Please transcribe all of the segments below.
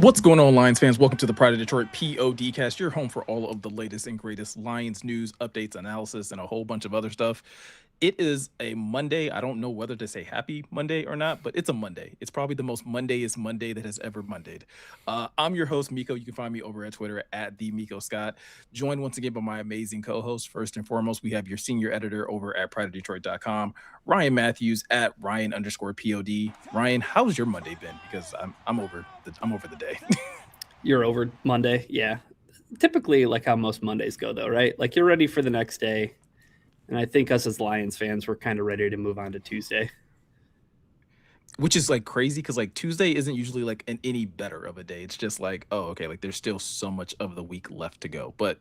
What's going on, Lions fans? Welcome to the Pride of Detroit PODcast, your home for all of the latest and greatest Lions news, updates, analysis, and a whole bunch of other stuff. It is a Monday. I don't know whether to say happy Monday or not, but it's a Monday. It's probably the most Mondayest Monday that has ever Mondayed. I'm your host, Miko. You can find me over at Twitter at the Miko Scott. Joined once again by my amazing co-host. First and foremost, we have your senior editor over at prideofdetroit.com, Ryan Matthews at Ryan_POD. Ryan, how's your Monday been? Because I'm over the day. You're over Monday, yeah. Typically, like how most Mondays go, though, right? Like you're ready for the next day, and I think us as Lions fans, we're kind of ready to move on to Tuesday. Which is like crazy because like Tuesday isn't usually like any better of a day. It's just like, oh, okay, like there's still so much of the week left to go. But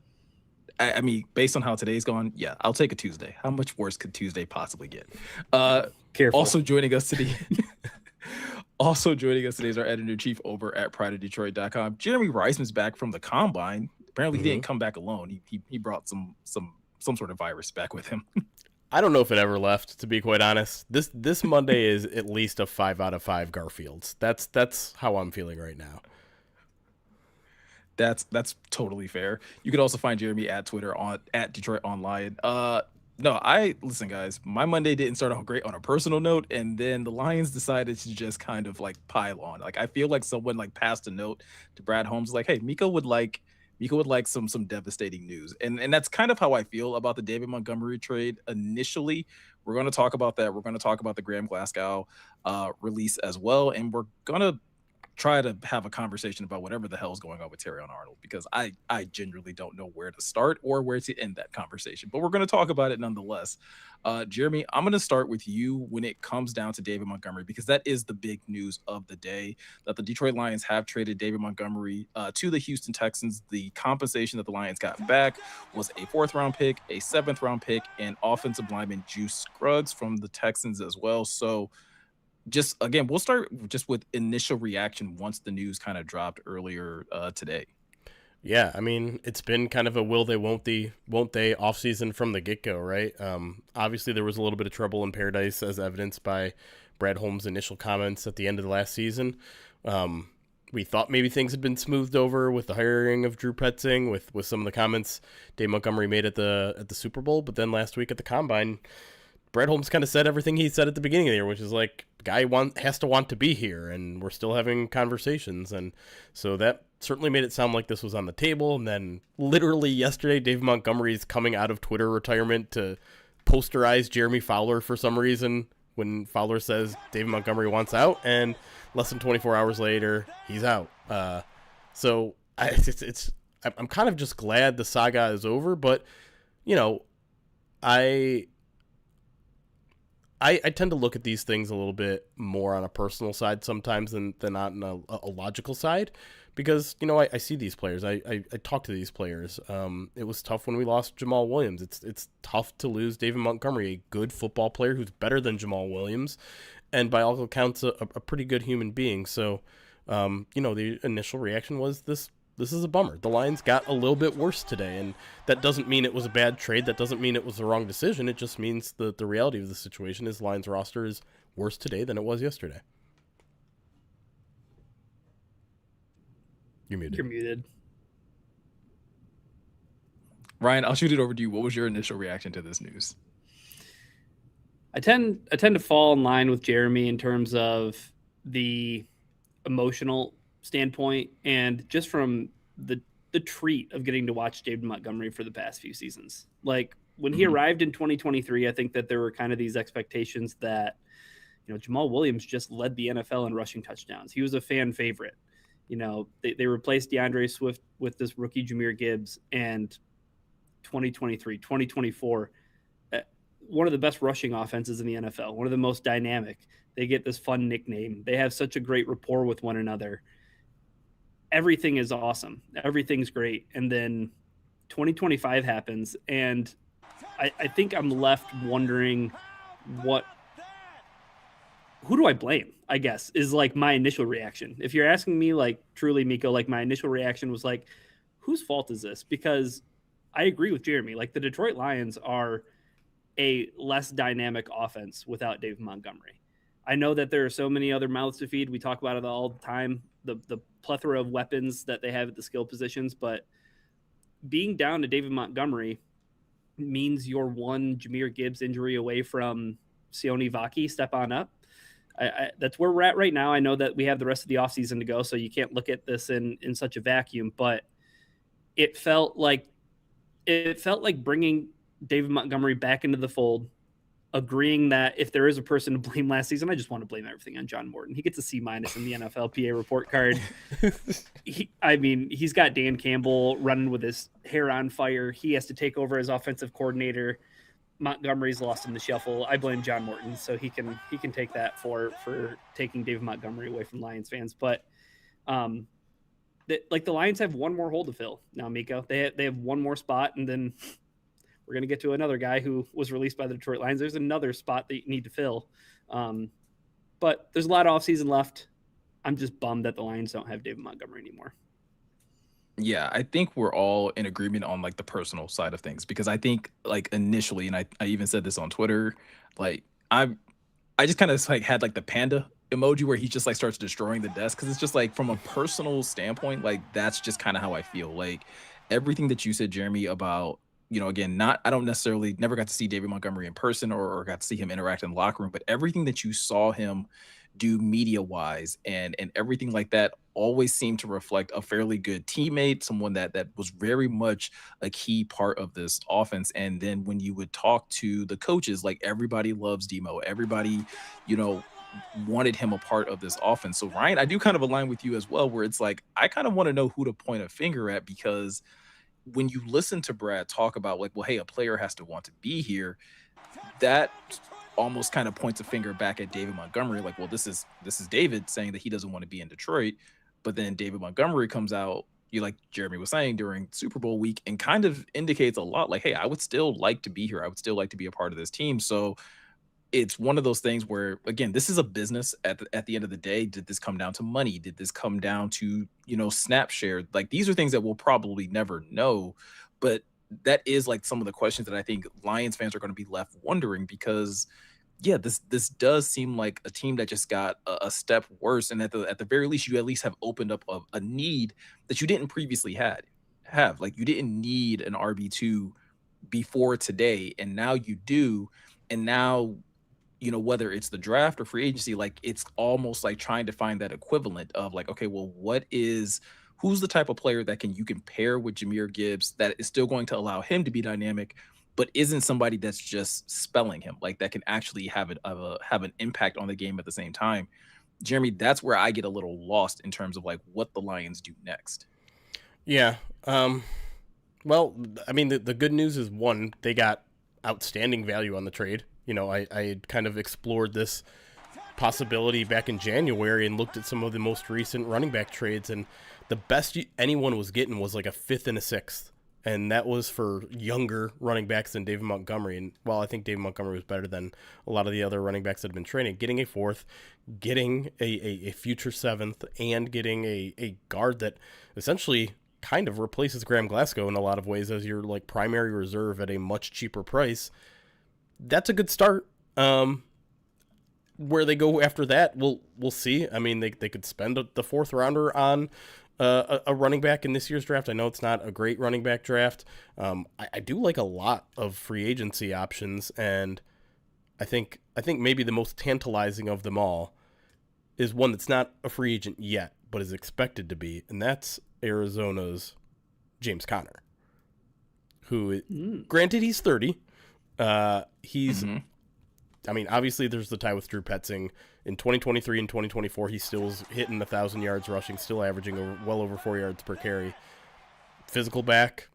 I mean, based on how today's gone, yeah, I'll take a Tuesday. How much worse could Tuesday possibly get? Careful. Also joining us today. Also joining us today is our editor-in-chief over at prideofdetroit.com. Jeremy Reisman's back from the Combine. Apparently, he didn't come back alone. He brought some sort of virus back with him. I don't know if it ever left, to be quite honest. This Monday is at least a 5 out of 5 Garfields. That's how I'm feeling right now. That's totally fair. You can also find Jeremy at Twitter at Detroit Online. Listen, guys, my Monday didn't start off great on a personal note, and then the Lions decided to just kind of like pile on. Like I feel like someone like passed a note to Brad Holmes, like, hey, Miko would like some devastating news. And that's kind of how I feel about the David Montgomery trade initially. We're going to talk about that. We're going to talk about the Graham Glasgow release as well, and we're going to try to have a conversation about whatever the hell is going on with Terrion Arnold, because I genuinely don't know where to start or where to end that conversation. But we're going to talk about it nonetheless. Jeremy, I'm going to start with you when it comes down to David Montgomery, because that is the big news of the day, that the Detroit Lions have traded David Montgomery to the Houston Texans. The compensation that the Lions got back was a 4th-round pick, a 7th-round pick, and offensive lineman Juice Scruggs from the Texans as well. So just again, we'll start just with initial reaction once the news kind of dropped earlier today. Yeah, I mean, it's been kind of a will they, won't they offseason from the get-go, right? Obviously, there was a little bit of trouble in paradise, as evidenced by Brad Holmes' initial comments at the end of the last season. We thought maybe things had been smoothed over with the hiring of Drew Petzing, with some of the comments Dave Montgomery made at the Super Bowl, but then last week at the Combine, Brad Holmes kind of said everything he said at the beginning of the year, which is like, the guy has to want to be here, and we're still having conversations. And so that certainly made it sound like this was on the table. And then literally yesterday, Dave Montgomery is coming out of Twitter retirement to posterize Jeremy Fowler for some reason when Fowler says David Montgomery wants out, and less than 24 hours later, he's out. So I'm kind of just glad the saga is over, but, you know, I tend to look at these things a little bit more on a personal side sometimes than on a logical side, because, you know, I see these players. I talk to these players. It was tough when we lost Jamal Williams. It's tough to lose David Montgomery, a good football player who's better than Jamal Williams, and by all accounts a pretty good human being. So, you know, the initial reaction was this is a bummer. The Lions got a little bit worse today, and that doesn't mean it was a bad trade. That doesn't mean it was the wrong decision. It just means that the reality of the situation is the Lions roster is worse today than it was yesterday. You're muted. Ryan, I'll shoot it over to you. What was your initial reaction to this news? I tend to fall in line with Jeremy in terms of the emotional standpoint, and just from the treat of getting to watch David Montgomery for the past few seasons. Like when he arrived in 2023, I think that there were kind of these expectations that, you know, Jamal Williams just led the NFL in rushing touchdowns. He was a fan favorite. You know, they replaced DeAndre Swift with this rookie Jahmyr Gibbs, and 2023, 2024, one of the best rushing offenses in the NFL, one of the most dynamic. They get this fun nickname. They have such a great rapport with one another. Everything is awesome. Everything's great. And then 2025 happens, and I think I'm left wondering who do I blame, I guess, is like my initial reaction. If you're asking me, like, truly, Miko, like my initial reaction was like, whose fault is this? Because I agree with Jeremy. Like, the Detroit Lions are a less dynamic offense without David Montgomery. I know that there are so many other mouths to feed. We talk about it all the time. the plethora of weapons that they have at the skill positions, but being down to David Montgomery means you're one Jahmyr Gibbs injury away from Sione Vaki step on up. That's where we're at right now. I know that we have the rest of the offseason to go, so you can't look at this in such a vacuum, but it felt like bringing David Montgomery back into the fold, agreeing that if there is a person to blame last season, I just want to blame everything on John Morton. He gets a C- in the NFLPA report card. He's got Dan Campbell running with his hair on fire. He has to take over as offensive coordinator. Montgomery's lost in the shuffle. I blame John Morton, so he can take that for taking David Montgomery away from Lions fans. But the Lions have one more hole to fill now, Miko. They have one more spot, and then we're going to get to another guy who was released by the Detroit Lions. There's another spot that you need to fill. But there's a lot of offseason left. I'm just bummed that the Lions don't have David Montgomery anymore. Yeah, I think we're all in agreement on like the personal side of things, because I think like initially, and I even said this on Twitter, like I just kind of like had like the panda emoji where he just like starts destroying the desk, because it's just like from a personal standpoint, like that's just kind of how I feel. Like everything that you said, Jeremy, about, again, I don't necessarily never got to see David Montgomery in person or got to see him interact in the locker room, but everything that you saw him do media wise and everything like that always seemed to reflect a fairly good teammate, someone that was very much a key part of this offense. And then when you would talk to the coaches, like everybody loves Demo, everybody, wanted him a part of this offense. So Ryan, I do kind of align with you as well, where it's like I kind of want to know who to point a finger at, because when you listen to Brad talk about like, well, hey, a player has to want to be here, that almost kind of points a finger back at David Montgomery. Like, well, this is David saying that he doesn't want to be in Detroit. But then David Montgomery comes out, like Jeremy was saying, during Super Bowl week, and kind of indicates a lot like, hey, I would still like to be here. I would still like to be a part of this team. So it's one of those things where, again, this is a business at the end of the day. Did this come down to money? Did this come down to, snap share? Like, these are things that we'll probably never know. But that is like some of the questions that I think Lions fans are going to be left wondering, because yeah, this does seem like a team that just got a step worse, and at the very least, you at least have opened up a need that you didn't previously have. Like, you didn't need an RB2 before today, and now you do. And now, whether it's the draft or free agency, like it's almost like trying to find that equivalent of like, okay, well, who's the type of player that you can pair with Jahmyr Gibbs that is still going to allow him to be dynamic, but isn't somebody that's just spelling him, like that can actually have an impact on the game at the same time. Jeremy, that's where I get a little lost in terms of like what the Lions do next. Yeah. Well, I mean, the good news is, one, they got outstanding value on the trade. I had kind of explored this possibility back in January and looked at some of the most recent running back trades, and the best anyone was getting was like a 5th and a 6th. And that was for younger running backs than David Montgomery. And while I think David Montgomery was better than a lot of the other running backs that have been training, getting a 4th, getting a future 7th, and getting a guard that essentially kind of replaces Graham Glasgow in a lot of ways as your like primary reserve at a much cheaper price. That's a good start. Where they go after that, we'll see. I mean, they could spend the 4th rounder on a running back in this year's draft. I know it's not a great running back draft. I do like a lot of free agency options, and I think maybe the most tantalizing of them all is one that's not a free agent yet, but is expected to be, and that's Arizona's James Conner, who, granted, he's 30. He's, I mean, obviously there's the tie with Drew Petzing. In 2023 and 2024, he still was hitting 1,000 yards rushing, still averaging well over 4 yards per carry. Physical back.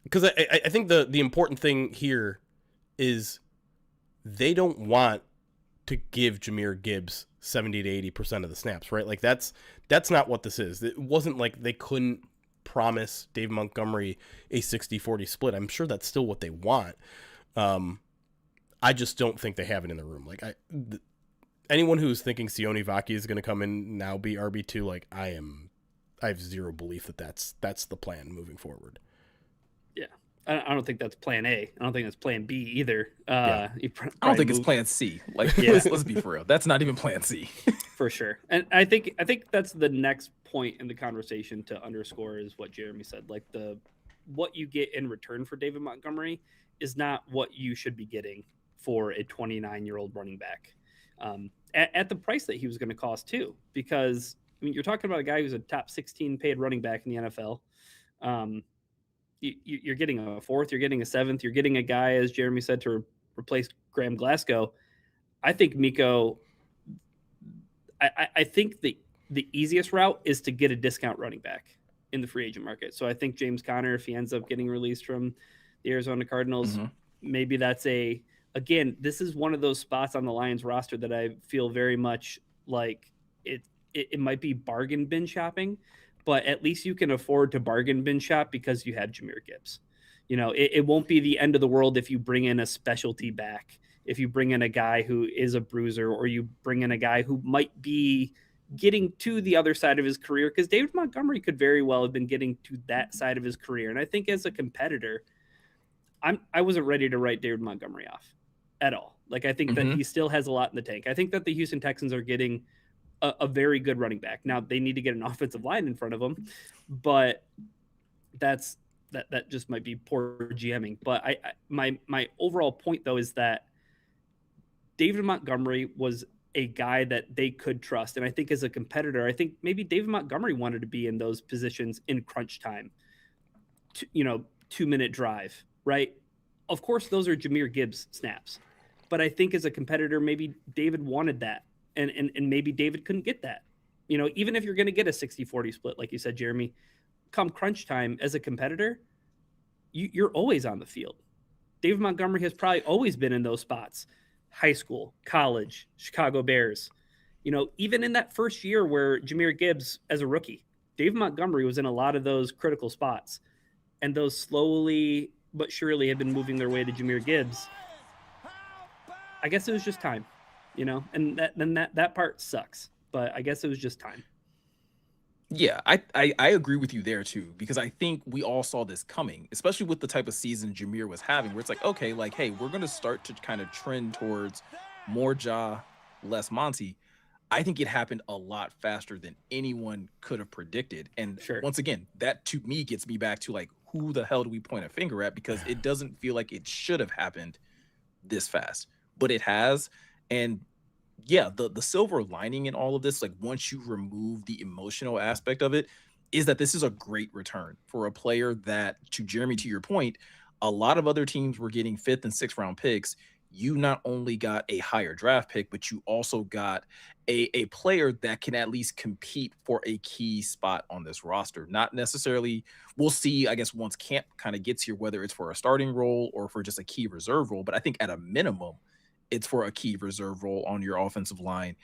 Because I think the important thing here is they don't want to give Jahmyr Gibbs 70 to 80% of the snaps, right? Like that's not what this is. It wasn't like they couldn't promise Dave Montgomery a 60-40 split. I'm sure that's still what they want. I just don't think they have it in the room. Like anyone who's thinking Sione Vaki is going to come in now be RB2, like I have zero belief that that's the plan moving forward. Yeah. I don't think that's plan A. I don't think that's plan B either. I don't think it's plan C. Like, let's be for real. That's not even plan C. For sure. And I think that's the next point in the conversation to underscore is what Jeremy said. Like what you get in return for David Montgomery is not what you should be getting for a 29-year-old running back at the price that he was going to cost too. Because I mean, you're talking about a guy who's a top 16 paid running back in the NFL. You're getting a fourth, you're getting a seventh, you're getting a guy, as Jeremy said, to replace Graham Glasgow. I think Miko. I think the easiest route is to get a discount running back in the free agent market. So I think James Conner, if he ends up getting released from the Arizona Cardinals, maybe that's again, this is one of those spots on the Lions roster that I feel very much like it might be bargain bin shopping, but at least you can afford to bargain bin shop because you have Jahmyr Gibbs. You know, it won't be the end of the world if you bring in a specialty back, if you bring in a guy who is a bruiser, or you bring in a guy who might be getting to the other side of his career, because David Montgomery could very well have been getting to that side of his career. And I think as a competitor, I wasn't ready to write David Montgomery off at all. Like, I think that he still has a lot in the tank. I think that the Houston Texans are getting a very good running back. Now they need to get an offensive line in front of them, but that just might be poor GMing. But my overall point though is that David Montgomery was a guy that they could trust. And I think as a competitor, I think maybe David Montgomery wanted to be in those positions in crunch time, 2-minute drive, right? Of course, those are Jahmyr Gibbs snaps. But I think as a competitor, maybe David wanted that. And maybe David couldn't get that. You know, even if you're going to get a 60-40 split, like you said, Jeremy, come crunch time as a competitor, you're always on the field. David Montgomery has probably always been in those spots. High school, college, Chicago Bears. You know, even in that first year where Jahmyr Gibbs as a rookie, David Montgomery was in a lot of those critical spots. And those slowly but surely had been moving their way to Jahmyr Gibbs. I guess it was just time, you know, and that part sucks, but I guess it was just time. Yeah, I agree with you there too, because I think we all saw this coming, especially with the type of season Jahmyr was having, where it's like, okay, like, hey, we're going to start to kind of trend towards more Ja, less Monty. I think it happened a lot faster than anyone could have predicted. And once again, that to me gets me back to like, who the hell do we point a finger at? Because it doesn't feel like it should have happened this fast, but it has. And yeah, the silver lining in all of this, like once you remove the emotional aspect of it, is that this is a great return for a player that, to Jeremy, to your point, a lot of other teams were getting 5th and 6th round picks. You not only got a higher draft pick, but you also got a player that can at least compete for a key spot on this roster. Not necessarily, we'll see, I guess, once camp kind of gets here, whether it's for a starting role or for just a key reserve role. But I think at a minimum, it's for a key reserve role on your offensive line.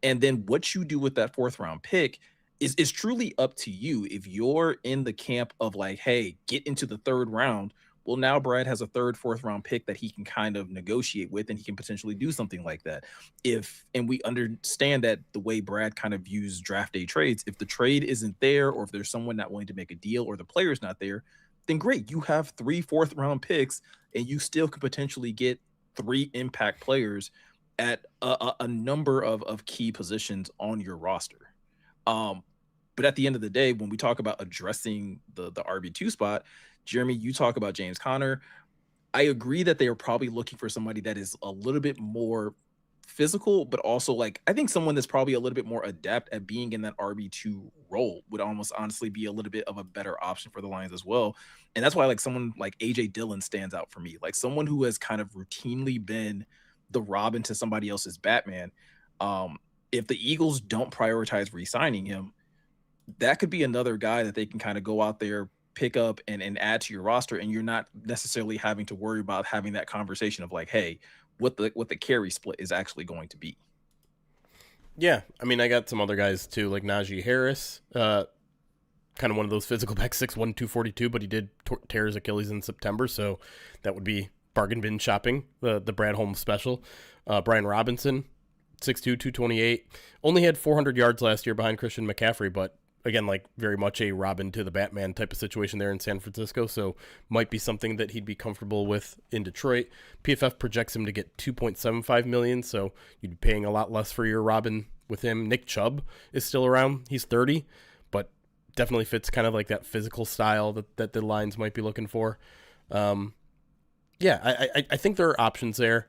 And then what you do with that 4th round pick is truly up to you. If you're in the camp of like, hey, get into the 3rd round, well, now Brad has a 3rd, 4th round pick that he can kind of negotiate with, and he can potentially do something like that. And we understand that the way Brad kind of views draft day trades, if the trade isn't there, or if there's someone not willing to make a deal, or the player's not there, then great. You have 3 4th round picks, and you still could potentially get 3 impact players at a number of key positions on your roster. But at the end of the day, when we talk about addressing the RB2 spot, Jeremy, you talk about James Conner. I agree that they are probably looking for somebody that is a little bit more physical, but also like, I think someone that's probably a little bit more adept at being in that RB2 role would almost honestly be a little bit of a better option for the Lions as well. And that's why like someone like AJ Dillon stands out for me, like someone who has kind of routinely been the Robin to somebody else's Batman. If the Eagles don't prioritize re-signing him, that could be another guy that they can kind of go out there, pick up and add to your roster, and you're not necessarily having to worry about having that conversation of like, hey, what the carry split is actually going to be. Yeah, I mean, I got some other guys too, like Najee Harris, kind of one of those physical backs, 6'1", 242, but he did tear his Achilles in September, so that would be bargain bin shopping, the Brad Holmes special. Brian Robinson, 6'2", 228, only had 400 yards last year behind Christian McCaffrey, but again, like very much a Robin to the Batman type of situation there in San Francisco, so might be something that he'd be comfortable with in Detroit. PFF projects him to get $2.75 million, so you'd be paying a lot less for your Robin with him. Nick Chubb is still around. He's 30, but definitely fits kind of like that physical style that the Lions might be looking for. I think there are options there.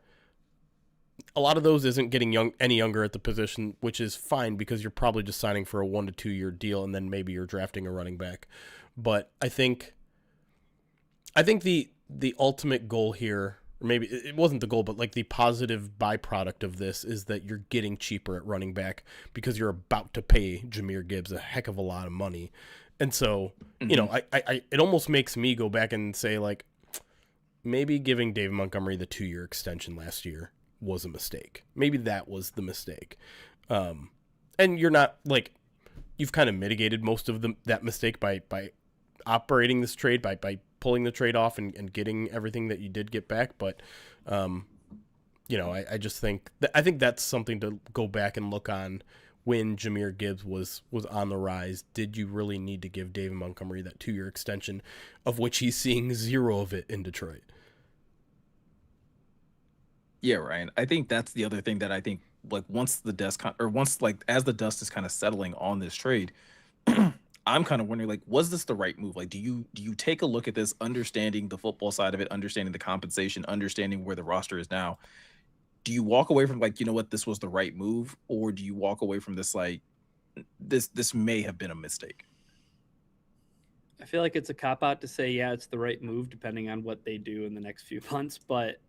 A lot of those isn't getting any younger at the position, which is fine because you're probably just signing for a 1 to 2 year deal, and then maybe you're drafting a running back. But I think the ultimate goal here, or maybe it wasn't the goal, but like the positive byproduct of this is that you're getting cheaper at running back because you're about to pay Jahmyr Gibbs a heck of a lot of money. And so, I it almost makes me go back and say, like, maybe giving David Montgomery the 2-year extension last year was a mistake. Maybe that was the mistake. And you're not, like, you've kind of mitigated most of that mistake by operating this trade, by pulling the trade off and getting everything that you did get back. But, I just think I think that's something to go back and look on. When Jahmyr Gibbs was on the rise, did you really need to give David Montgomery that 2-year extension, of which he's seeing zero of it in Detroit? Yeah, Ryan. I think that's the other thing that I think, like, as the dust is kind of settling on this trade, I'm kind of wondering, like, was this the right move? Like, do you take a look at this, understanding the football side of it, understanding the compensation, understanding where the roster is now? Do you walk away from, like, you know what, this was the right move, or do you walk away from this like this may have been a mistake? I feel like it's a cop out to say, yeah, it's the right move depending on what they do in the next few months, but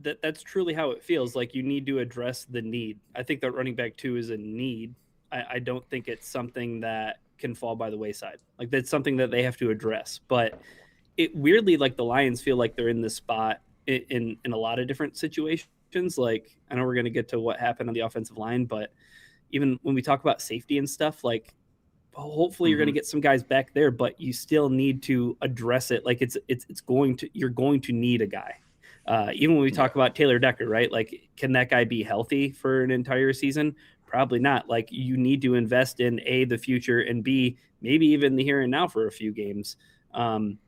that's truly how it feels. Like, you need to address the need. I think that running back 2 is a need. I don't think it's something that can fall by the wayside. Like, that's something that they have to address. But it weirdly, like, the Lions feel like they're in this spot in a lot of different situations. Like, I know we're going to get to what happened on the offensive line, but even when we talk about safety and stuff, like, hopefully you're going to get some guys back there, but you still need to address it. Like, you're going to need a guy. Even when we talk about Taylor Decker, right? Like, can that guy be healthy for an entire season? Probably not. Like, you need to invest in A, the future, and B, maybe even the here and now for a few games.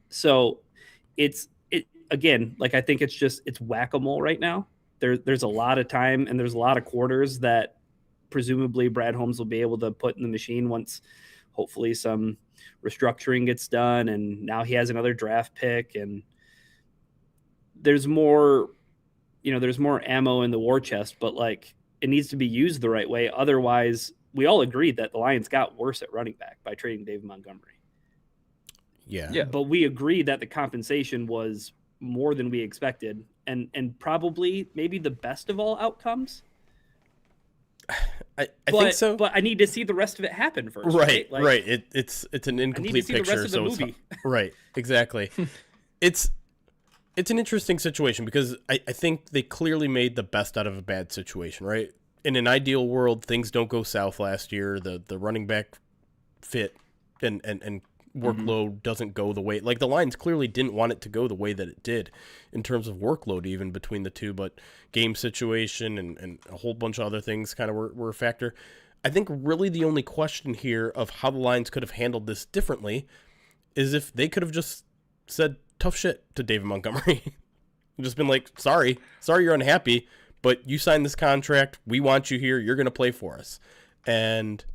So again, like, I think it's whack-a-mole right now. There's a lot of time and there's a lot of quarters that presumably Brad Holmes will be able to put in the machine once hopefully some restructuring gets done, and now he has another draft pick, and there's more ammo in the war chest, but, like, it needs to be used the right way. Otherwise, we all agreed that the Lions got worse at running back by trading David Montgomery. Yeah. But we agreed that the compensation was more than we expected, and probably maybe the best of all outcomes. I think so. But I need to see the rest of it happen first. Right. Like, right. It's an incomplete picture. The rest of the movie. Right. Exactly. It's an interesting situation because I think they clearly made the best out of a bad situation, right? In an ideal world, things don't go south last year. The running back fit and workload doesn't go the way, like, the Lions clearly didn't want it to go the way that it did in terms of workload, even between the two, but game situation and a whole bunch of other things kind of were a factor. I think really the only question here of how the Lions could have handled this differently is if they could have just said tough shit to David Montgomery. Just been like, sorry you're unhappy, but you signed this contract. We want you here. You're going to play for us. And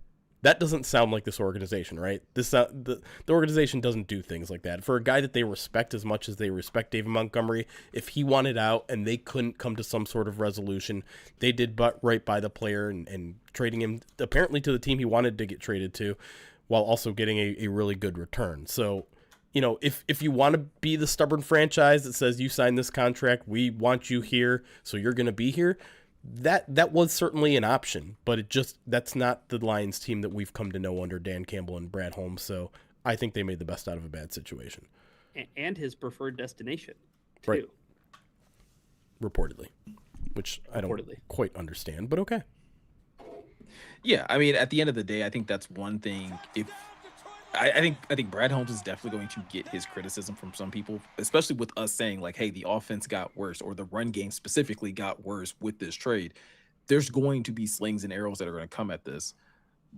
that doesn't sound like this organization, right? The organization doesn't do things like that. For a guy that they respect as much as they respect David Montgomery, if he wanted out and they couldn't come to some sort of resolution, they did right by the player and trading him apparently to the team he wanted to get traded to, while also getting a really good return. So, if you want to be the stubborn franchise that says you signed this contract, we want you here, so you're going to be here, that was certainly an option, but that's not the Lions team that we've come to know under Dan Campbell and Brad Holmes. So I think they made the best out of a bad situation. And his preferred destination, too. Right. Reportedly, which I don't quite understand, but okay. Yeah, I mean, at the end of the day, I think that's one thing. I think Brad Holmes is definitely going to get his criticism from some people, especially with us saying, like, hey, the offense got worse, or the run game specifically got worse with this trade. There's going to be slings and arrows that are going to come at this.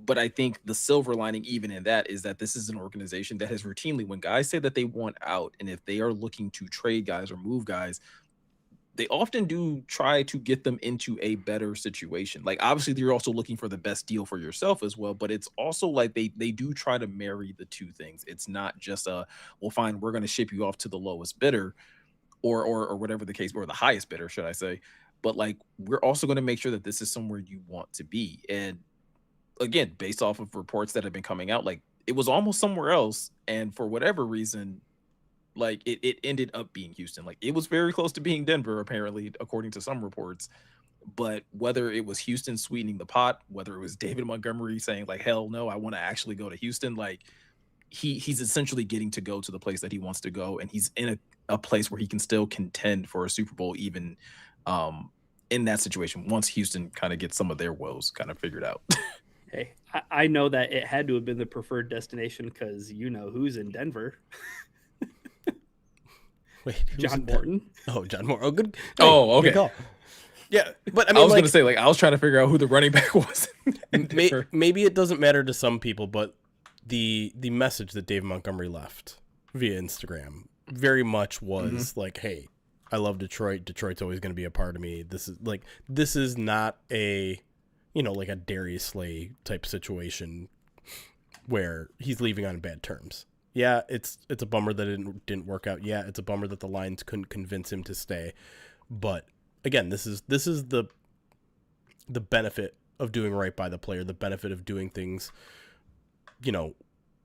But I think the silver lining even in that is that this is an organization that has routinely, when guys say that they want out, and if they are looking to trade guys or move guys, they often do try to get them into a better situation. Like obviously you're also looking for the best deal for yourself as well, but it's also like they do try to marry the two things. It's not just a well fine, we're going to ship you off to the lowest bidder or whatever the case, or the highest bidder, should I say. But like we're also going to make sure that this is somewhere you want to be. And again, based off of reports that have been coming out, like it was almost somewhere else. And for whatever reason, like it ended up being Houston. Like it was very close to being Denver, apparently, according to some reports. But whether it was Houston sweetening the pot, whether it was David Montgomery saying like, hell no, I want to actually go to Houston, like he's essentially getting to go to the place that he wants to go, and he's in a place where he can still contend for a Super Bowl, even in that situation, once Houston kind of gets some of their woes kind of figured out. Hey, I know that it had to have been the preferred destination because you know who's in Denver. Wait, John Morton. Oh, John Morton. Oh, good. Oh, okay. Good call. Yeah, but I mean, I was gonna say, like, I was trying to figure out who the running back was. Maybe it doesn't matter to some people, but the message that David Montgomery left via Instagram very much was like, "Hey, I love Detroit. Detroit's always going to be a part of me. This is not a, like a Darius Slay type situation where he's leaving on bad terms. Yeah, it's a bummer that it didn't work out. Yeah, it's a bummer that the Lions couldn't convince him to stay. But again, this is the benefit of doing right by the player, the benefit of doing things,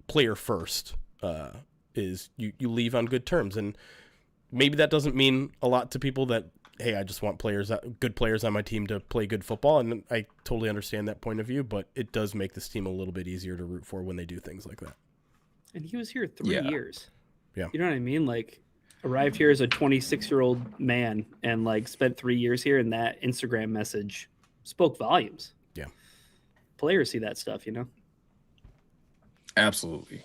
player first, is you leave on good terms. And maybe that doesn't mean a lot to people that, hey, I just want good players on my team to play good football. And I totally understand that point of view, but it does make this team a little bit easier to root for when they do things like that. And he was here 3 years. Yeah. You know what I mean? Like, arrived here as a 26-year-old man and, like, spent 3 years here, and that Instagram message spoke volumes. Yeah. Players see that stuff, Absolutely.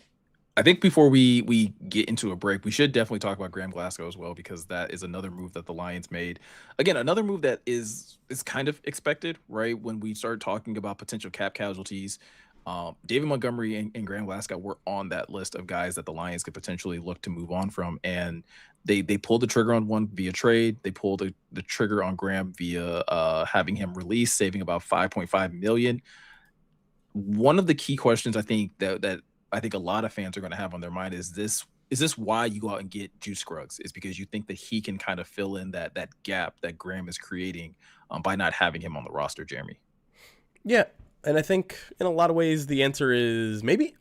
I think before we get into a break, we should definitely talk about Graham Glasgow as well, because that is another move that the Lions made. Again, another move that is kind of expected, right? When we start talking about potential cap casualties, David Montgomery and Graham Glasgow were on that list of guys that the Lions could potentially look to move on from. And they pulled the trigger on one via trade. They pulled the trigger on Graham via having him released, saving about $5.5 million. One of the key questions I think that I think a lot of fans are going to have on their mind is this why you go out and get Juice Scruggs? Is because you think that he can kind of fill in that gap that Graham is creating by not having him on the roster, Jeremy? Yeah, and I think in a lot of ways the answer is maybe.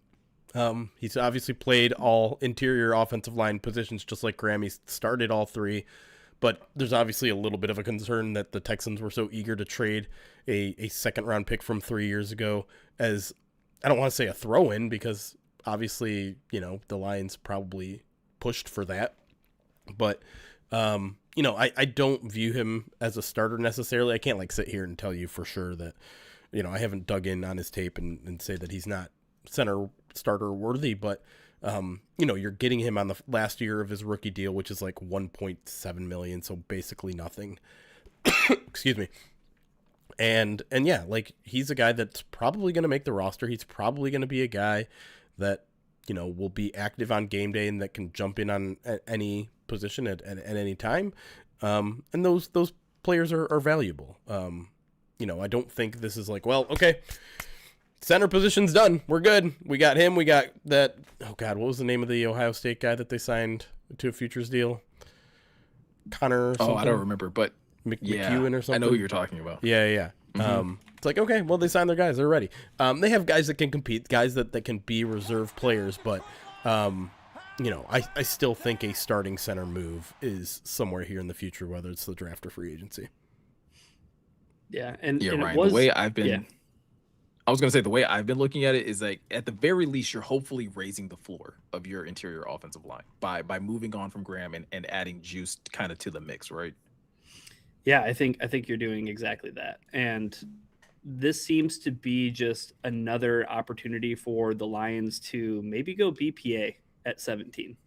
He's obviously played all interior offensive line positions just like Graham. He started all three, but there's obviously a little bit of a concern that the Texans were so eager to trade a second-round pick from 3 years ago as, I don't want to say a throw-in, because obviously, the Lions probably pushed for that. But, I don't view him as a starter necessarily. I can't sit here and tell you for sure that, I haven't dug in on his tape and say that he's not center starter worthy, but, you're getting him on the last year of his rookie deal, which is like $1.7 million. So basically nothing. Excuse me. And yeah, he's a guy that's probably going to make the roster. He's probably going to be a guy that, will be active on game day and that can jump in on any position at any time. And those players are valuable. I don't think this is okay, center position's done. We're good. We got him. We got that. Oh God, what was the name of the Ohio State guy that they signed to a futures deal? Connor. Oh, I don't remember, but McEwen or something. I know who you're talking about. Yeah. Mm-hmm. It's okay, well, they signed their guys. They're ready. They have guys that can compete, guys that can be reserve players, but, I still think a starting center move is somewhere here in the future, whether it's the draft or free agency. Yeah, Ryan, it was, the way I've been... Yeah. I was going to say, the way I've been looking at it is at the very least, you're hopefully raising the floor of your interior offensive line by moving on from Graham and adding Juice kind of to the mix, right? Yeah, I think you're doing exactly that. And this seems to be just another opportunity for the Lions to maybe go BPA at 17.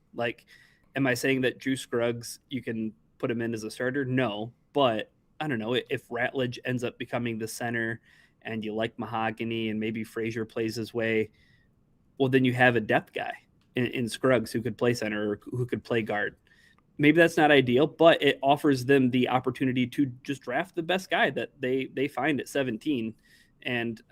Am I saying that Juice Scruggs, you can put him in as a starter? No, but I don't know. If Ratledge ends up becoming the center and you like Mahogany and maybe Frazier plays his way, well, then you have a depth guy in Scruggs who could play center or who could play guard. maybe that's not ideal, but it offers them the opportunity to just draft the best guy that they find at 17. And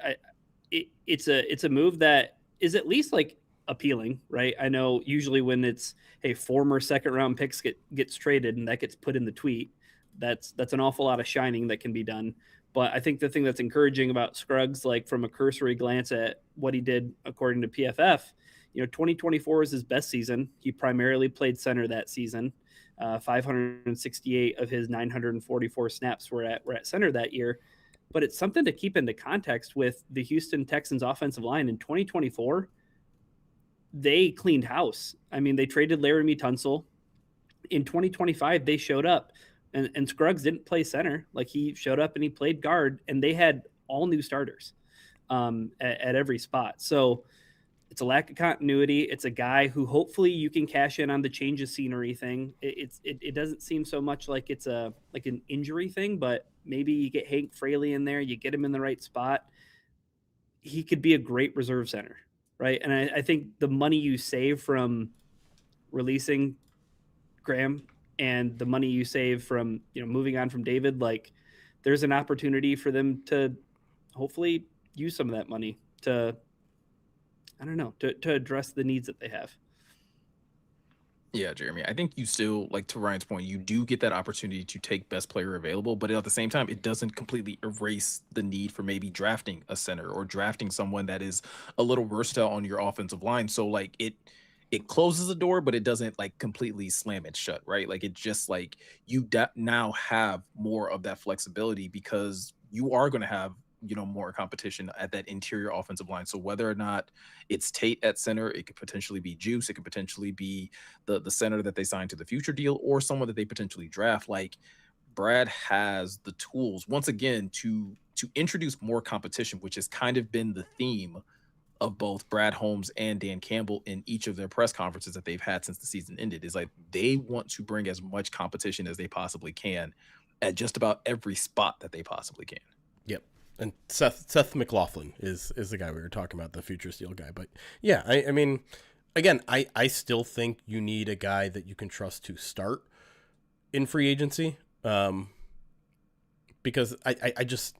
it's a move that is at least like appealing, right? I know usually when it's, hey, former second round picks gets traded and that gets put in the tweet, that's an awful lot of shining that can be done. But I think the thing that's encouraging about Scruggs, like from a cursory glance at what he did according to PFF, 2024 is his best season. He primarily played center that season. 568 of his 944 snaps were at center that year. But it's something to keep into context with the Houston Texans offensive line in 2024. They cleaned house. I mean, they traded Laramie Tunsil. In 2025, they showed up, and Scruggs didn't play center. Like, he showed up and he played guard, and they had all new starters at every spot. So it's a lack of continuity. It's a guy who hopefully you can cash in on the change of scenery thing. It doesn't seem so much like it's an injury thing, but maybe you get Hank Fraley in there, you get him in the right spot. He could be a great reserve center, right? And I think the money you save from releasing Graham and the money you save from moving on from David, like, there's an opportunity for them to hopefully use some of that money to, I don't know, to address the needs that they have. Yeah, Jeremy, I think you still, like, to Ryan's point, you do get that opportunity to take best player available, but at the same time, it doesn't completely erase the need for maybe drafting a center or drafting someone that is a little versatile on your offensive line. So, like, it closes the door, but it doesn't, like, completely slam it shut, right? Like, it just, like, you now have more of that flexibility because you are going to have more competition at that interior offensive line. So whether or not it's Tate at center, it could potentially be Juice, it could potentially be the center that they signed to the future deal, or someone that they potentially draft. Like, Brad has the tools once again to introduce more competition, which has kind of been the theme of both Brad Holmes and Dan Campbell in each of their press conferences that they've had since the season ended. Is like they want to bring as much competition as they possibly can at just about every spot that they possibly can. Yep. And Seth McLaughlin is the guy we were talking about, the future steel guy. But yeah, I mean, again, I still think you need a guy that you can trust to start in free agency. Because I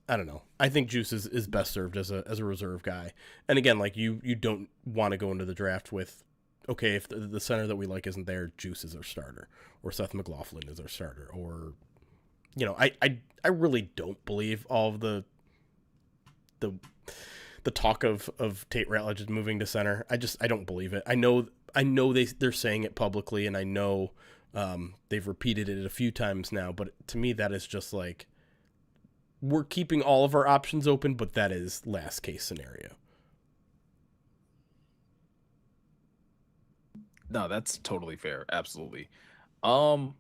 don't know. I think Juice is best served as a reserve guy. And again, like, you don't want to go into the draft with, okay, if the center that we like isn't there, Juice is our starter, or Seth McLaughlin is our starter, or I really don't believe all of the talk of Tate Ratledge is moving to center. I don't believe it. I know they're saying it publicly, and I know they've repeated it a few times now, but to me that is just like, we're keeping all of our options open, but that is last case scenario. No, that's totally fair. Absolutely. Do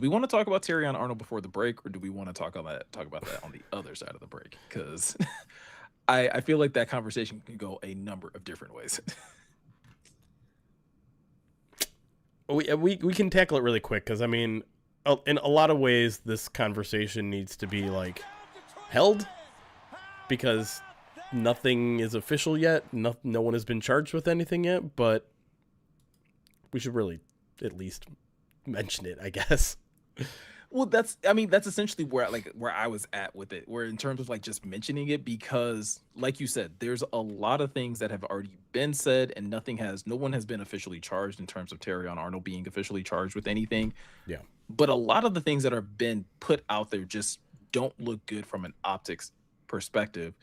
we want to talk about Terrion Arnold before the break, or do we want to talk about that on the other side of the break? Because I feel like that conversation can go a number of different ways. We can tackle it really quick, because I mean, in a lot of ways, this conversation needs to be like held, because nothing is official yet. No one has been charged with anything yet, but we should really at least mention it, I guess. Well, that's essentially where I was at with it, where in terms of like just mentioning it, because like you said, there's a lot of things that have already been said, and no one has been officially charged in terms of Terrion Arnold being officially charged with anything. Yeah. But a lot of the things that have been put out there just don't look good from an optics perspective.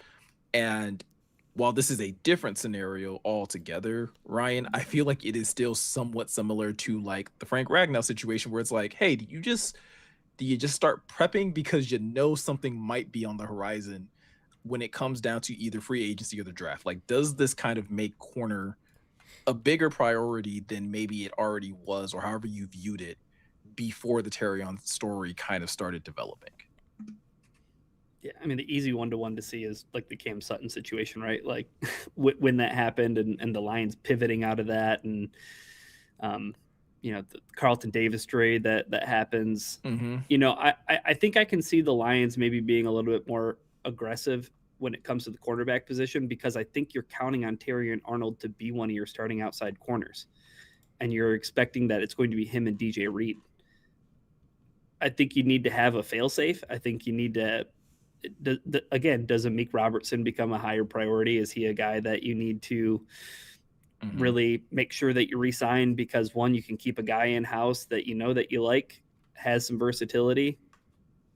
And while this is a different scenario altogether, Ryan, I feel like it is still somewhat similar to like the Frank Ragnow situation, where it's like, hey, do you just start prepping because you know something might be on the horizon when it comes down to either free agency or the draft? Like, does this kind of make corner a bigger priority than maybe it already was, or however you viewed it before the Terrion story kind of started developing? Yeah, I mean, the easy one-to-one to see is like the Cam Sutton situation, right? Like when that happened and the Lions pivoting out of that, and the Carlton Davis trade that happens. Mm-hmm. I think I can see the Lions maybe being a little bit more aggressive when it comes to the cornerback position, because I think you're counting on Terrion Arnold to be one of your starting outside corners, and you're expecting that it's going to be him and DJ Reed. I think you need to have a fail-safe. I think you need to, again, does Amik Robertson become a higher priority? Is he a guy that you need to really make sure that you re-sign because, one, you can keep a guy in-house that you know that you like, has some versatility,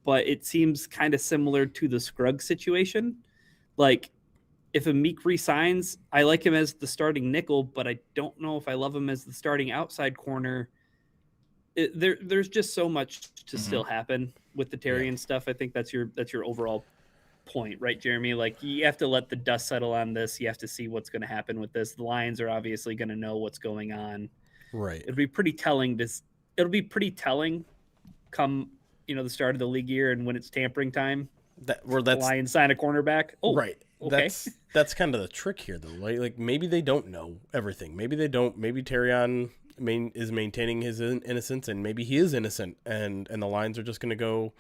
but it seems kind of similar to the Scruggs situation. Like, if Amik re-signs, I like him as the starting nickel, but I don't know if I love him as the starting outside corner. There's just so much to still happen with the Terrion stuff. I think that's your overall point, right, Jeremy? Like, you have to let the dust settle on this. You have to see what's going to happen with this. The Lions are obviously going to know what's going on. Right. It'll be pretty telling. It'll be pretty telling come the start of the league year and when it's tampering time. The Lions sign a cornerback. Oh, right. Okay. That's kind of the trick here, though. Right? Like, maybe they don't know everything. Maybe they don't. Maybe Terrion is maintaining his innocence, and maybe he is innocent, and the Lions are just going to go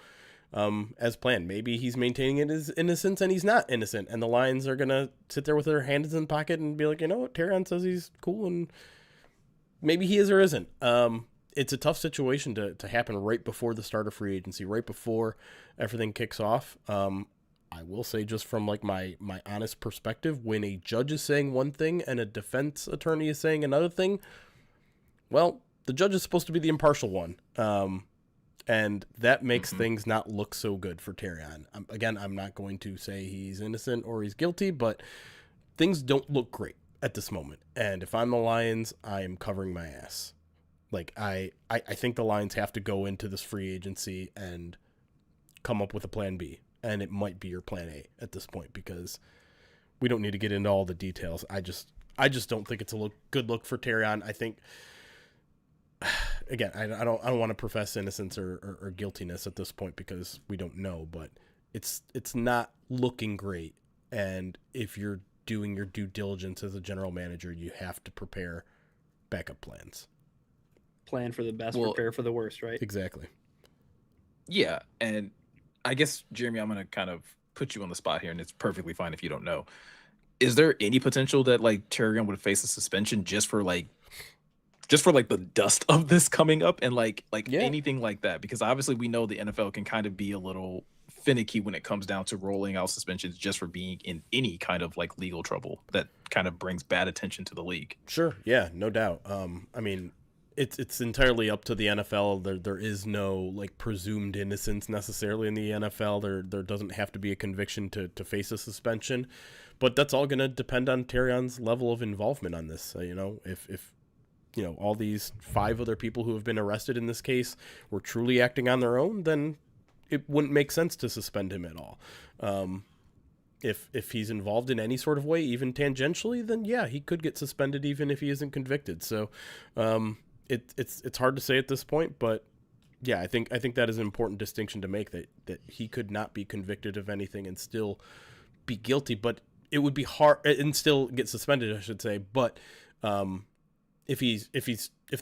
as planned. Maybe he's maintaining his innocence and he's not innocent, and the Lions are going to sit there with their hands in the pocket and be like, you know what, Terrion says he's cool, and maybe he is or isn't. It's a tough situation to happen right before the start of free agency, right before everything kicks off. I will say, just from like my honest perspective, when a judge is saying one thing and a defense attorney is saying another thing, well, the judge is supposed to be the impartial one. And that makes things not look so good for Terrion. Again, I'm not going to say he's innocent or he's guilty, but things don't look great at this moment. And if I'm the Lions, I am covering my ass. Like, I think the Lions have to go into this free agency and come up with a plan B. And it might be your plan A at this point, because we don't need to get into all the details. I just don't think it's a good look for Terrion. I think, again, I don't want to profess innocence or guiltiness at this point because we don't know, but it's not looking great. And if you're doing your due diligence as a general manager, you have to prepare backup plans. Plan for the best, prepare for the worst, right? Exactly. Yeah, and I guess, Jeremy, I'm going to kind of put you on the spot here, and it's perfectly fine if you don't know. Is there any potential that like Terrion would face a suspension just for like the dust of this coming up and like anything like that? Because obviously we know the NFL can kind of be a little finicky when it comes down to rolling out suspensions just for being in any kind of like legal trouble that kind of brings bad attention to the league. Sure. Yeah, no doubt. I mean, it's entirely up to the NFL. There is no like presumed innocence necessarily in the NFL. There doesn't have to be a conviction to face a suspension, but that's all going to depend on Terrion's level of involvement on this. If all these 5 other people who have been arrested in this case were truly acting on their own, then it wouldn't make sense to suspend him at all. If he's involved in any sort of way, even tangentially, then yeah, he could get suspended even if he isn't convicted. So it's hard to say at this point, but yeah, I think that is an important distinction to make, that he could not be convicted of anything and still be guilty, but it would be hard and still get suspended, I should say. But if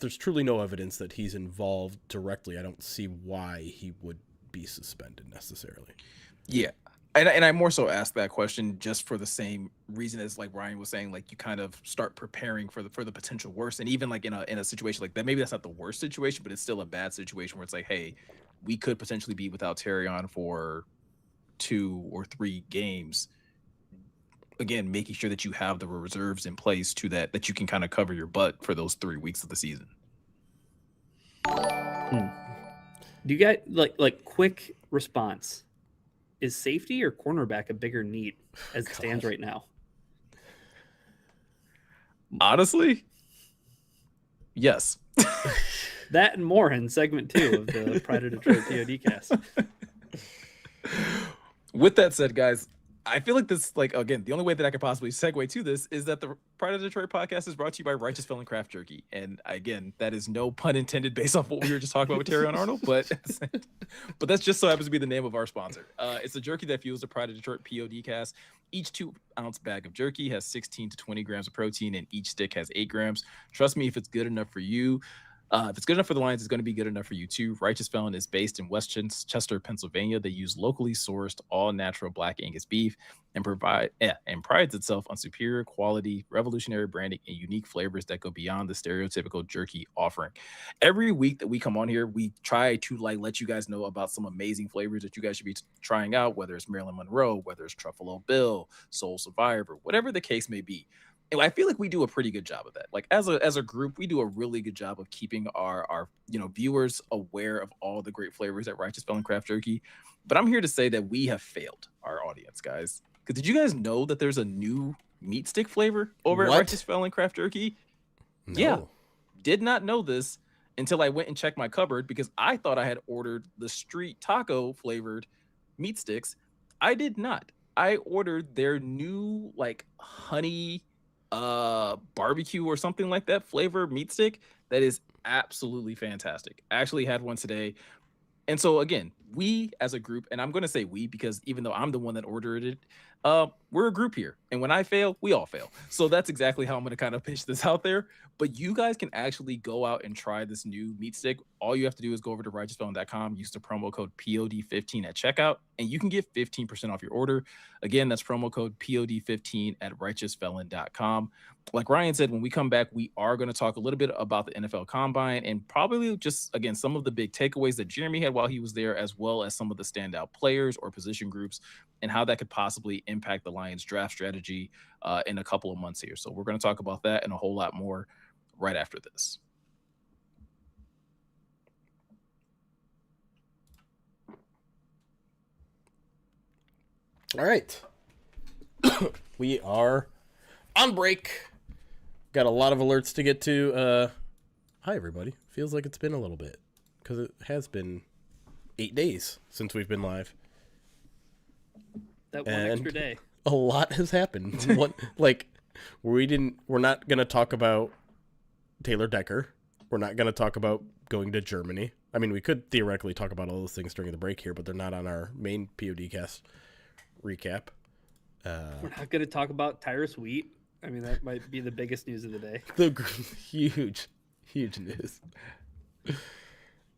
there's truly no evidence that he's involved directly, I don't see why he would be suspended necessarily. Yeah. And I more so asked that question just for the same reason as like Ryan was saying, like you kind of start preparing for the potential worst. And even like in a situation like that, maybe that's not the worst situation, but it's still a bad situation where it's like, hey, we could potentially be without Terrion for 2 or 3 games. Again, making sure that you have the reserves in place to that you can kind of cover your butt for those 3 weeks of the season. Do you get like quick response? Is safety or cornerback a bigger need as it stands right now? Honestly, yes. That and more in segment 2 of the Pride of Detroit PODcast. With that said, guys, I feel like this, like, again, the only way that I could possibly segue to this is that the Pride of Detroit podcast is brought to you by Righteous Felon Craft Jerky. And again, that is no pun intended based off what we were just talking about with Terrion Arnold, but that's just so happens to be the name of our sponsor. It's a jerky that fuels the Pride of Detroit PODcast. Each 2-ounce bag of jerky has 16 to 20 grams of protein, and each stick has 8 grams. Trust me, if it's good enough for you, If it's good enough for the Lions, it's going to be good enough for you too. Righteous Felon is based in Westchester, Pennsylvania. They use locally sourced, all natural black Angus beef and prides itself on superior quality, revolutionary branding, and unique flavors that go beyond the stereotypical jerky offering. Every week that we come on here, we try to let you guys know about some amazing flavors that you guys should be trying out, whether it's Marilyn Monroe, whether it's Truffalo Bill, Soul Survivor, whatever the case may be. And I feel like we do a pretty good job of that. Like as a group, we do a really good job of keeping our viewers aware of all the great flavors at Righteous Felon Craft Jerky. But I'm here to say that we have failed our audience, guys. Because did you guys know that there's a new meat stick flavor over at Righteous Felon Craft Jerky? No. Yeah, did not know this until I went and checked my cupboard because I thought I had ordered the street taco flavored meat sticks. I did not. I ordered their new honey barbecue or something like that flavor meat stick that is absolutely fantastic. I actually had one today. And so again, we as a group, and I'm going to say we because even though I'm the one that ordered it, we're a group here. And when I fail, we all fail. So that's exactly how I'm going to kind of pitch this out there. But you guys can actually go out and try this new meat stick. All you have to do is go over to righteousfelon.com, use the promo code POD15 at checkout, and you can get 15% off your order. Again, that's promo code POD15 at righteousfelon.com. Like Ryan said, when we come back, we are going to talk a little bit about the NFL Combine and probably just, again, some of the big takeaways that Jeremy had while he was there, as well as some of the standout players or position groups and how that could possibly impact the Lions draft strategy in a couple of months here. So we're going to talk about that and a whole lot more right after this. All right. We are on break. Got a lot of alerts to get to. Hi, everybody. Feels like it's been a little bit because it has been 8 days since we've been live. That one extra day. A lot has happened. We're not going to talk about Taylor Decker. We're not going to talk about going to Germany. I mean, we could theoretically talk about all those things during the break here, but they're not on our main PODcast recap. We're not going to talk about Tyrus Wheat. I mean, that might be the biggest news of the day. The huge news.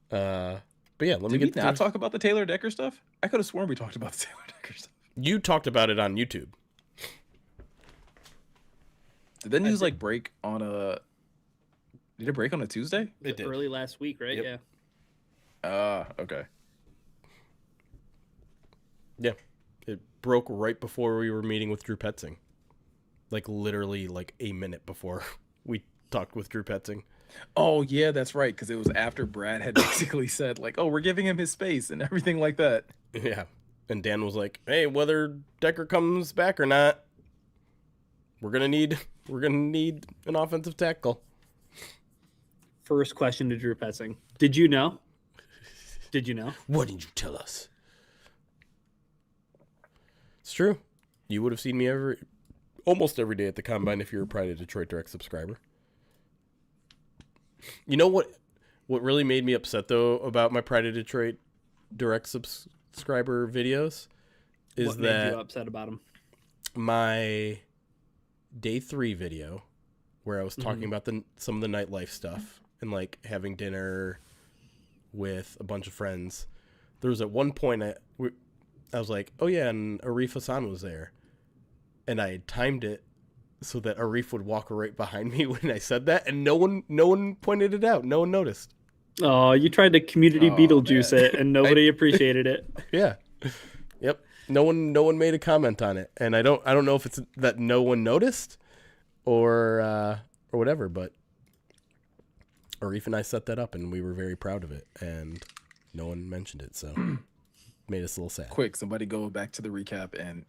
But yeah, let me get not talk about the Taylor Decker stuff. I could have sworn we talked about the Taylor Decker stuff. You talked about it on YouTube. Did the news break on a? Did it break on a Tuesday? It did. Early last week, right? Yep. Yeah. Okay. Yeah, it broke right before we were meeting with Drew Petzing. Literally a minute before we talked with Drew Petzing. Oh yeah, that's right. Because it was after Brad had basically said oh, we're giving him his space and everything like that. Yeah, and Dan was like, "Hey, whether Decker comes back or not, we're gonna need an offensive tackle." First question to Drew Petzing: Did you know? Did you know? Why didn't you tell us? It's true. You would have seen me almost every day at the Combine if you're a Pride of Detroit Direct subscriber. You know what really made me upset, though, about my Pride of Detroit Direct subscriber videos? What made you upset about them? My day 3 video, where I was talking about some of the nightlife stuff and having dinner with a bunch of friends. There was at one point I was like, oh yeah, and Arif Hassan was there. And I had timed it so that Arif would walk right behind me when I said that, and no one pointed it out. No one noticed. Oh, you tried to community Beetlejuice it, and nobody appreciated it. Yeah. Yep. No one made a comment on it, and I don't know if it's that no one noticed or whatever, but Arif and I set that up, and we were very proud of it, and no one mentioned it, so made us a little sad. Quick, somebody go back to the recap and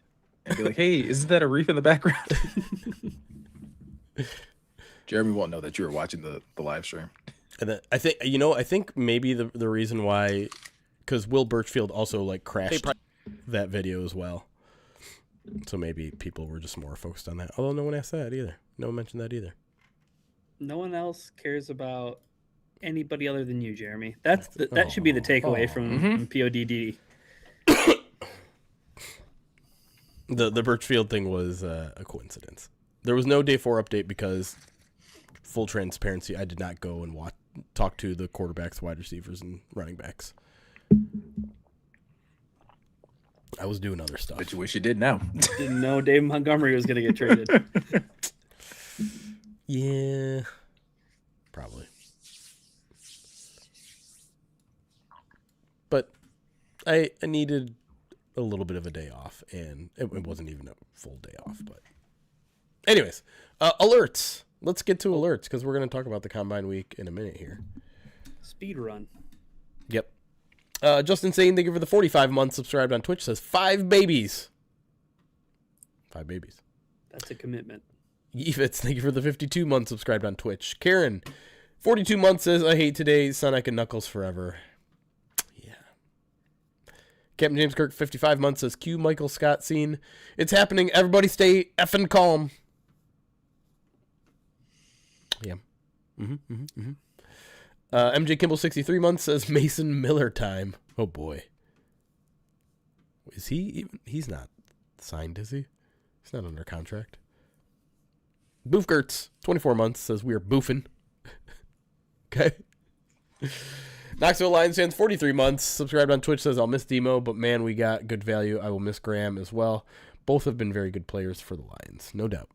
be like, hey, isn't that a reef in the background? Jeremy won't know that you were watching the live stream. And then I think maybe the reason why, because Will Birchfield also crashed that video as well. So maybe people were just more focused on that. Although no one asked that either. No one mentioned that either. No one else cares about anybody other than you, Jeremy. That should be the takeaway from PODD. The Birchfield thing was a coincidence. There was no day 4 update because, full transparency, I did not go and talk to the quarterbacks, wide receivers, and running backs. I was doing other stuff. But you wish you did now. Didn't know David Montgomery was going to get traded. Yeah, probably. But I needed a little bit of a day off, and it wasn't even a full day off. But anyways, alerts. Let's get to alerts because we're going to talk about the Combine Week in a minute here. Speed run. Yep. Justin Sane, thank you for the 45 months subscribed on Twitch, says 5 babies. 5 babies. That's a commitment. Evitz, thank you for the 52 months subscribed on Twitch. Karen, 42 months, says, I hate today, Sonic and Knuckles forever. Yeah. Captain James Kirk, 55 months, says, Q Michael Scott scene. It's happening. Everybody stay effing calm. Yeah. MJ Kimball, 63 months, says Mason Miller time. Oh, boy. Is he even... He's not signed, is he? He's not under contract. Boofgertz, 24 months, says we are boofing. Okay. Knoxville Lions fans, 43 months, subscribed on Twitch, says I'll miss Demo, but man, we got good value. I will miss Graham as well. Both have been very good players for the Lions, no doubt.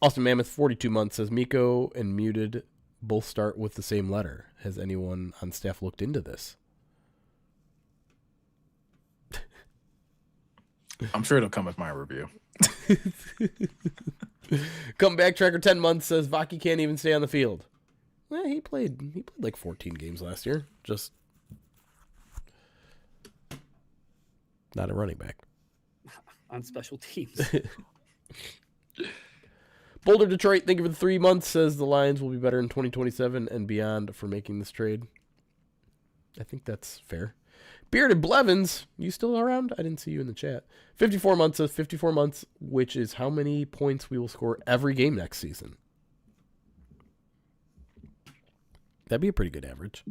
Austin Mammoth, 42 months, says Miko and Muted both start with the same letter. Has anyone on staff looked into this? I'm sure it'll come with my review. Comeback Tracker, 10 months, says Vaki can't even stay on the field. Well, he played like 14 games last year. Just not a running back. On special teams. Boulder, Detroit, thank you for the 3 months, says the Lions will be better in 2027 and beyond for making this trade. I think that's fair. Bearded Blevins, you still around? I didn't see you in the chat. 54 months says 54 months, which is how many points we will score every game next season. That'd be a pretty good average.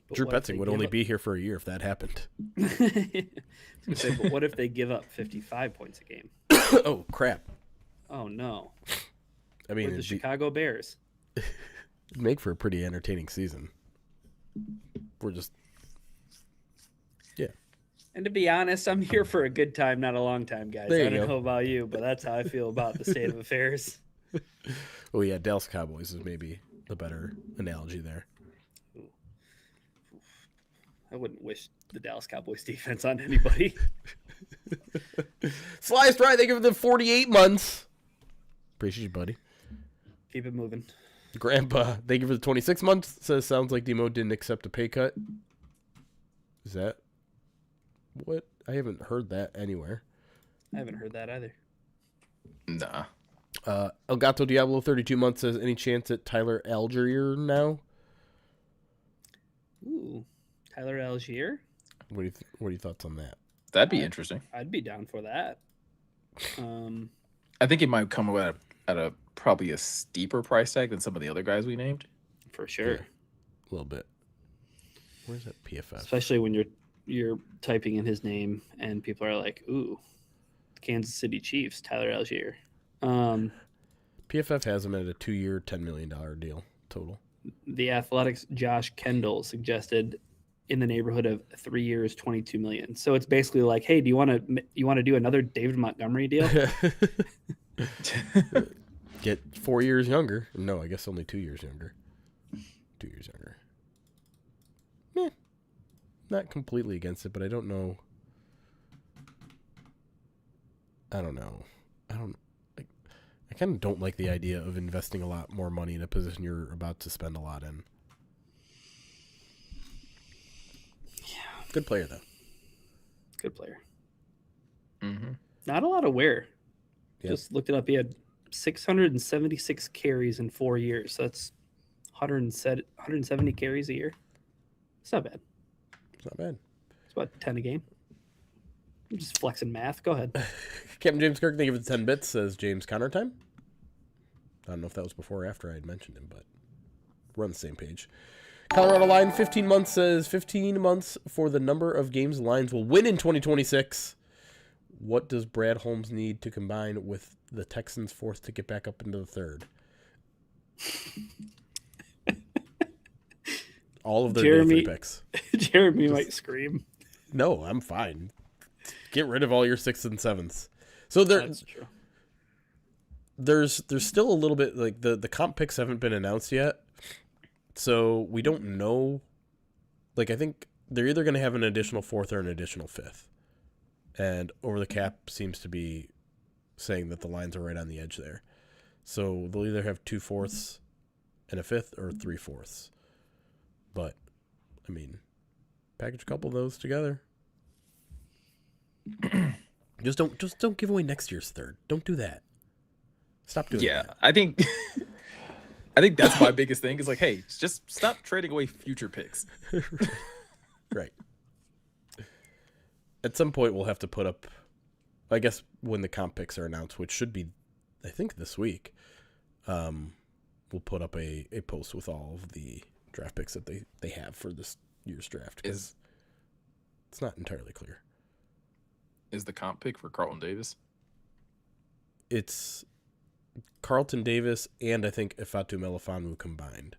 But Drew Petzing would only be here for a year if that happened. But what if they give up 55 points a game? Oh, crap. Oh, no. I mean, We're the Chicago Bears. It'd make for a pretty entertaining season. We're just... Yeah. And to be honest, I'm here for a good time, not a long time, guys. There I you don't go. know about you, but that's how I feel about the state of affairs. Oh, yeah, Dallas Cowboys is maybe the better analogy there. I wouldn't wish the Dallas Cowboys defense on anybody. Slice right, thank you for the 48 months. Appreciate you, buddy. Keep it moving. Grandpa, thank you for the 26 months. Says, sounds like Demo didn't accept a pay cut. Is that what? I haven't heard that anywhere. I haven't heard that either. Nah. Elgato Diablo, 32 months, says, any chance at Tyler Algier now? Ooh, Tyler Algier? What are your thoughts on that? That'd be interesting. I'd be down for that. I think it might come at a probably a steeper price tag than some of the other guys we named. For sure. Yeah, a little bit. Where's that PFF? Especially when you're typing in his name and people are like, ooh, Kansas City Chiefs, Tyler Algier. PFF has him at a 2-year, $10 million deal total. The Athletics' Josh Kendall suggested in the neighborhood of 3 years, $22 million. So it's basically like, hey, do you want to do another David Montgomery deal? Get 4 years younger. No, I guess only 2 years younger. 2 years younger. Not completely against it, but I don't know. I kind of don't like the idea of investing a lot more money in a position you're about to spend a lot in. Yeah. Good player, though. Good player. Mm-hmm. Not a lot of wear. Yep. Just looked it up. He had 676 carries in 4 years. So that's 170 carries a year. It's not bad. It's not bad. It's about 10 a game. I'm just flexing math. Go ahead. Captain James Kirk, thank you for the 10 bits, says James Conner time. I don't know if that was before or after I had mentioned him, but we're on the same page. Colorado Line, 15 months, says 15 months for the number of games the Lions will win in 2026. What does Brad Holmes need to combine with the Texans' fourth to get back up into the third? all of their day three Jeremy picks. Jeremy might scream. No, I'm fine. Get rid of all your 6th and 7th. So That's true. there's still a little bit like the comp picks haven't been announced yet, so we don't know. Like I think they're either going to have an additional 4th or an additional 5th, and Over the Cap seems to be saying that the lines are right on the edge there. So they'll either have 2 4ths and a 5th or 3 4ths. But I mean, package a couple of those together. Just don't give away next year's 3rd. Don't do that. Stop doing that. I think that's my biggest thing is like, hey, just stop trading away future picks. Right. At some point, we'll have to put up, I guess, when the comp picks are announced, which should be, I think, this week, we'll put up a post with all of the draft picks that they have for this year's draft. Because it's not entirely clear. Is the comp pick for Carlton Davis? It's Carlton Davis and I think Ifeatu Melifonwu combined.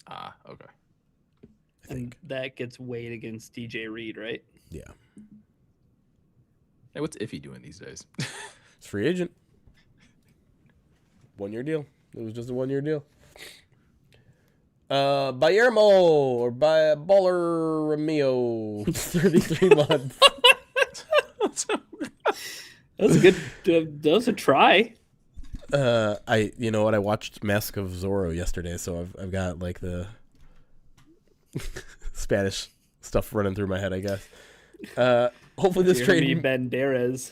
Ah, okay. I think. And that gets weighed against DJ Reed, right? Yeah. Hey, what's Iffy doing these days? It's free agent. 1-year deal. It was just a 1-year deal. Bayermo or Baller Romeo, 33 months. That was a good. That was a try. You know what? I watched Mask of Zorro yesterday, so I've got like the Spanish stuff running through my head, I guess. Hopefully this trade. Banderas.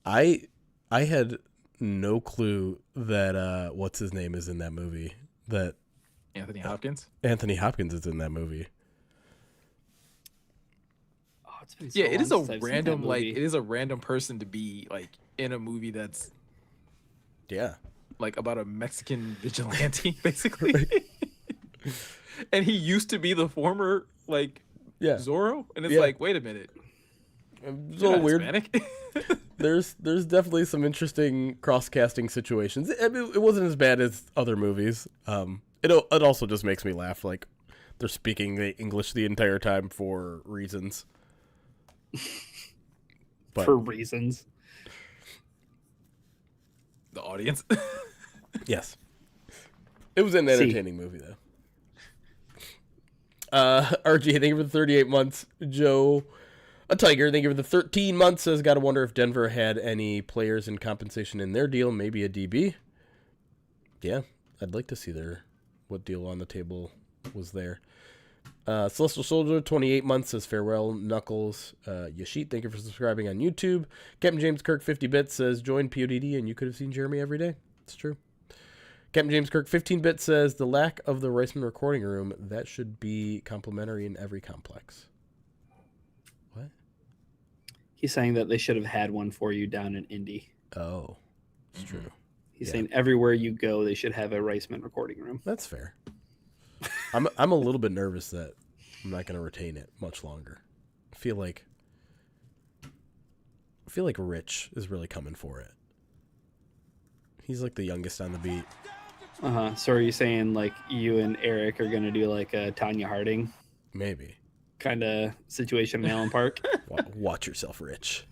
I had no clue that what's his name is in that movie. That Anthony Hopkins. Anthony Hopkins is in that movie. Oh, it's been so Yeah, it is a long since I've seen that random like movie. it is a random person to be like in a movie that's Yeah. like about a Mexican vigilante, basically. And he used to be the former like Yeah. Zorro, and it's Yeah. like, wait a minute, It's you're a little not weird. Hispanic? There's definitely some interesting cross-casting situations. I mean, it wasn't as bad as other movies. It also just makes me laugh. Like they're speaking the English the entire time for reasons. But for reasons. The audience. yes, it was an See. entertaining movie though. RG, thank you for the 38 months. Joe, a Tiger, thank you for the 13 months. Says, gotta wonder if Denver had any players in compensation in their deal. Maybe a DB. Yeah, I'd like to see what deal on the table was there. Celestial Soldier, 28 months, says farewell, Knuckles. Yashit, thank you for subscribing on YouTube. Captain James Kirk, 50 bits, says join PODD and you could have seen Jeremy every day. It's true. Captain James Kirk, 15 bits, says the lack of the Reisman recording room, that should be complimentary in every complex. What? He's saying that they should have had one for you down in Indy. Oh, it's true. He's Yeah. saying everywhere you go, they should have a Reisman recording room. That's fair. I'm a little bit nervous that I'm not going to retain it much longer. I feel like Rich is really coming for it. He's like the youngest on the beat. So are you saying like you and Eric are going to do like a Tanya Harding Maybe. kind of situation in Allen Park? Watch yourself, Rich.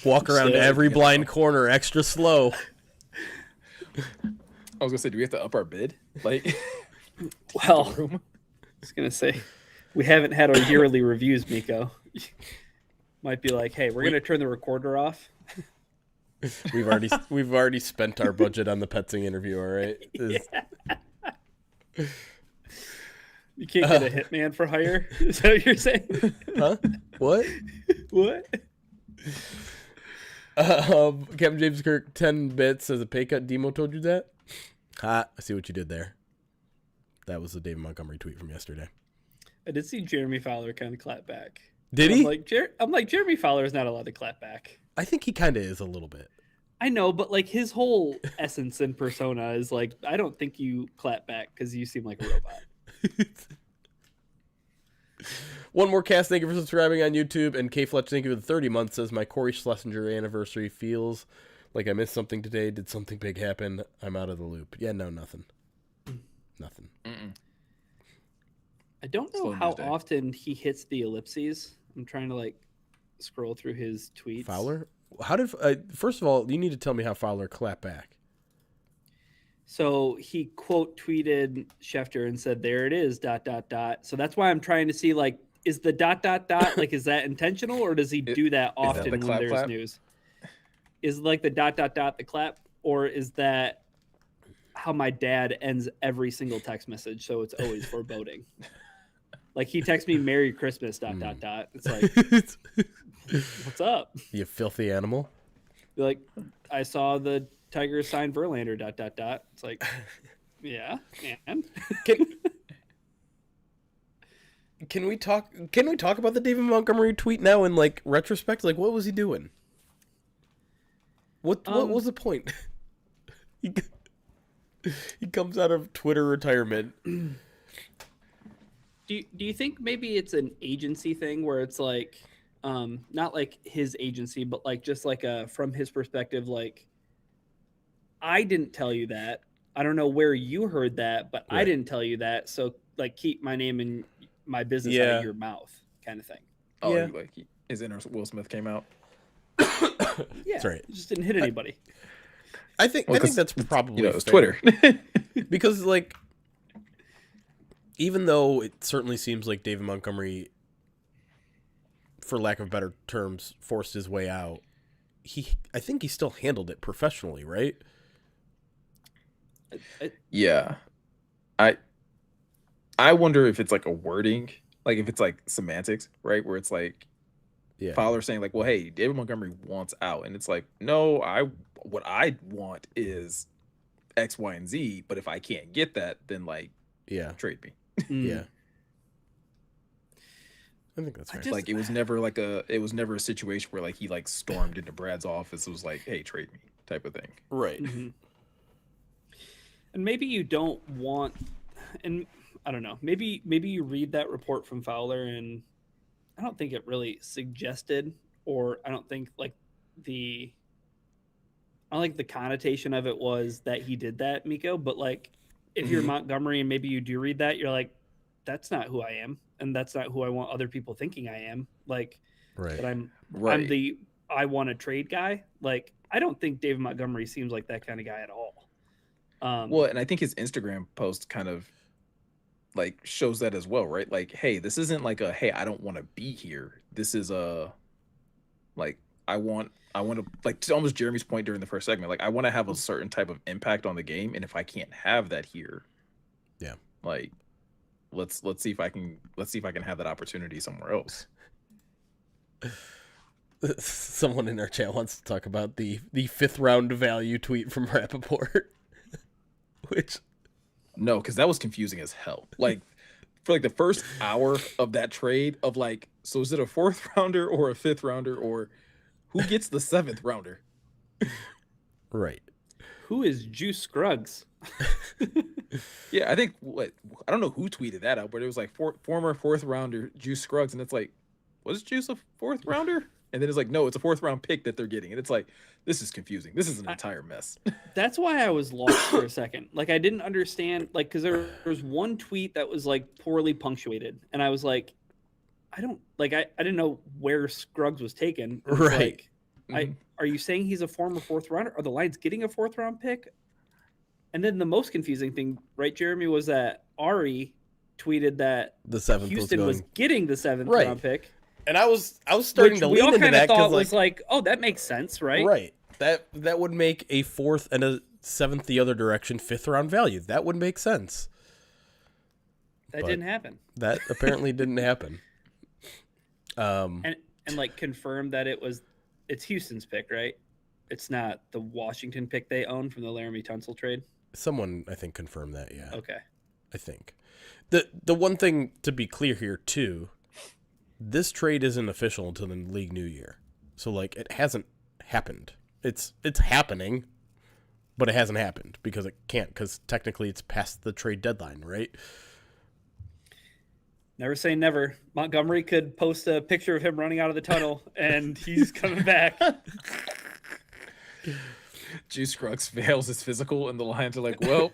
Walk around So, every you blind corner extra slow. I was gonna say, do we have to up our bid? Like, Well, I was going to say, we haven't had our yearly reviews, Miko. Might be like, hey, we're going to turn the recorder off. We've already spent our budget on the Petsing interview, all right? You can't get a hitman for hire? Is that what you're saying? Huh? What? What? Captain James Kirk, 10 bits, says a pay cut. Demo told you that? I see what you did there. That was the David Montgomery tweet from yesterday. I did see Jeremy Fowler kind of clap back. Did I'm he? like, Jeremy Fowler is not allowed to clap back. I think he kind of is a little bit. I know, but like his whole essence and persona is like, I don't think you clap back because you seem like a robot. One more cast, thank you for subscribing on YouTube. And K Fletch, thank you for the 30 months, says my Corey Schlesinger anniversary feels Like, I missed something today. Did something big happen? I'm out of the loop. Yeah, no, nothing. Nothing. Mm-mm. I don't know Slow how news day. often he hits the ellipses. I'm trying to like scroll through his tweets. Fowler? How did first of all, you need to tell me how Fowler clapped back. So he quote tweeted Schefter and said, "There it is, ... So that's why I'm trying to see, like, is the ... like, is that intentional, or does he do that often the when clap, there's clap? news? Is like the ... the clap, or is that how my dad ends every single text message? So it's always foreboding. Like, he texts me "Merry Christmas ... It's like, what's up? You filthy animal. Be like, I saw the Tigers sign Verlander ... It's like, yeah, and Can we talk about the David Montgomery tweet now in like retrospect? Like, what was he doing? What was the point? he comes out of Twitter retirement. Do you think maybe it's an agency thing where it's like, not like his agency, but like just like a from his perspective, like, I didn't tell you that. I don't know where you heard that, but I Right. didn't tell you that. So like, keep my name and my business out Yeah. of your mouth, kind of thing. Oh, Yeah. his inner Will Smith came out. Yeah, That's right. Just didn't hit anybody. I think Well, 'cause that's probably it's fair. Twitter. Because like, even though it certainly seems like David Montgomery, for lack of better terms, forced his way out, I think he still handled it professionally, right? Yeah, I wonder if it's like a wording, like if it's like semantics, right? Where it's like Yeah. Fowler saying like, "Well, hey, David Montgomery wants out," and it's like, "No, what I want is X, Y, and Z. But if I can't get that, then like, Yeah. trade me." Yeah. I think that's right. Like it was never a situation where like he like stormed into Brad's office. It was like, "Hey, trade me," type of thing. Right. Mm-hmm. And maybe you don't want, and I don't know, maybe you read that report from Fowler, and I don't think it really suggested, or I don't think like the connotation of it was that he did that, Miko. But like, if you're Montgomery and maybe you do read that, you're like, that's not who I am, and that's not who I want other people thinking I am. Like, Right. that I'm Right. the I want to trade guy. Like, I don't think David Montgomery seems like that kind of guy at all. Well, and I think his Instagram post kind of like shows that as well, right? Like, hey, this isn't like a hey, I don't want to be here. This is a like I want to, like, to almost Jeremy's point during the first segment, like I want to have a certain type of impact on the game, and if I can't have that here, Yeah. like let's see if I can have that opportunity somewhere else. Someone in our chat wants to talk about the 5th round value tweet from Rappaport. Which, no, because that was confusing as hell. Like for like the first hour of that trade of like, so is it a 4th rounder or a 5th rounder, or who gets the 7th rounder? right. Who is Juice Scruggs? Yeah, I think I don't know who tweeted that out, but it was like former 4th rounder Juice Scruggs, and it's like, was Juice a 4th rounder? And then it's like, no, it's a 4th round pick that they're getting, and it's like, this is confusing. This is an entire mess. That's why I was lost for a second. Like, I didn't understand, like, because there was one tweet that was like poorly punctuated, and I was like, I didn't know where Scruggs was taken. Right. Like, are you saying he's a former 4th rounder? Are the Lions getting a 4th round pick? And then the most confusing thing, right, Jeremy, was that Ari tweeted that The 7th Houston was getting the 7th Right. round pick. And I was starting Which to we all lean into kind of that thought because was like, oh, that makes sense, right? Right. That would make a 4th and a 7th the other direction 5th round value. That would make sense. That But didn't happen. That apparently didn't happen. And like confirmed that it's Houston's pick, right? It's not the Washington pick they own from the Laramie Tunsil trade. Someone, I think, confirmed that, yeah. Okay. I think. The one thing to be clear here, too, this trade isn't official until the league new year. So, like, it hasn't happened. It's happening, but it hasn't happened because it can't, because technically it's past the trade deadline, right? Never say never. Montgomery could post a picture of him running out of the tunnel, and he's coming back. Juice Scruggs fails his physical, and the Lions are like, well.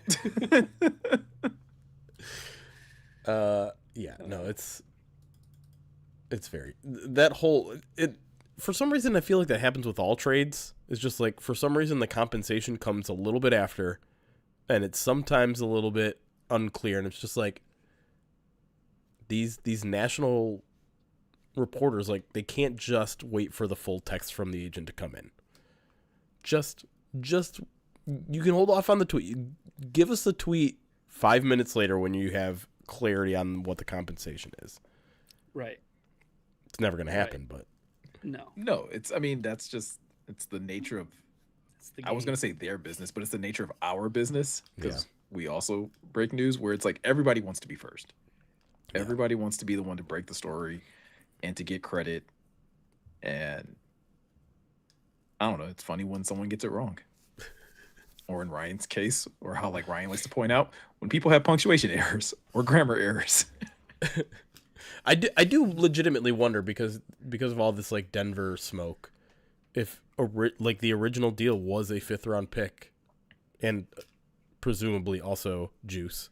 Yeah, no, it's very that whole it. For some reason, I feel like that happens with all trades. It's just like for some reason the compensation comes a little bit after, and it's sometimes a little bit unclear, and it's just like these national reporters, like, they can't just wait for the full text from the agent to come in. Just you can hold off on the tweet. Give us the tweet 5 minutes later when you have clarity on what the compensation is. Right. It's never going to happen, but No, it's, I mean, that's just, it's the nature of, I was going to say their business, but it's the nature of our business, because we also break news where it's like everybody wants to be first. Yeah. Everybody wants to be the one to break the story and to get credit. And I don't know, it's funny when someone gets it wrong. Or in Ryan's case, or how like Ryan likes to point out, when people have punctuation errors or grammar errors. I do legitimately wonder because of all this like Denver smoke, if like the original deal was a 5th round pick, and presumably also Juice,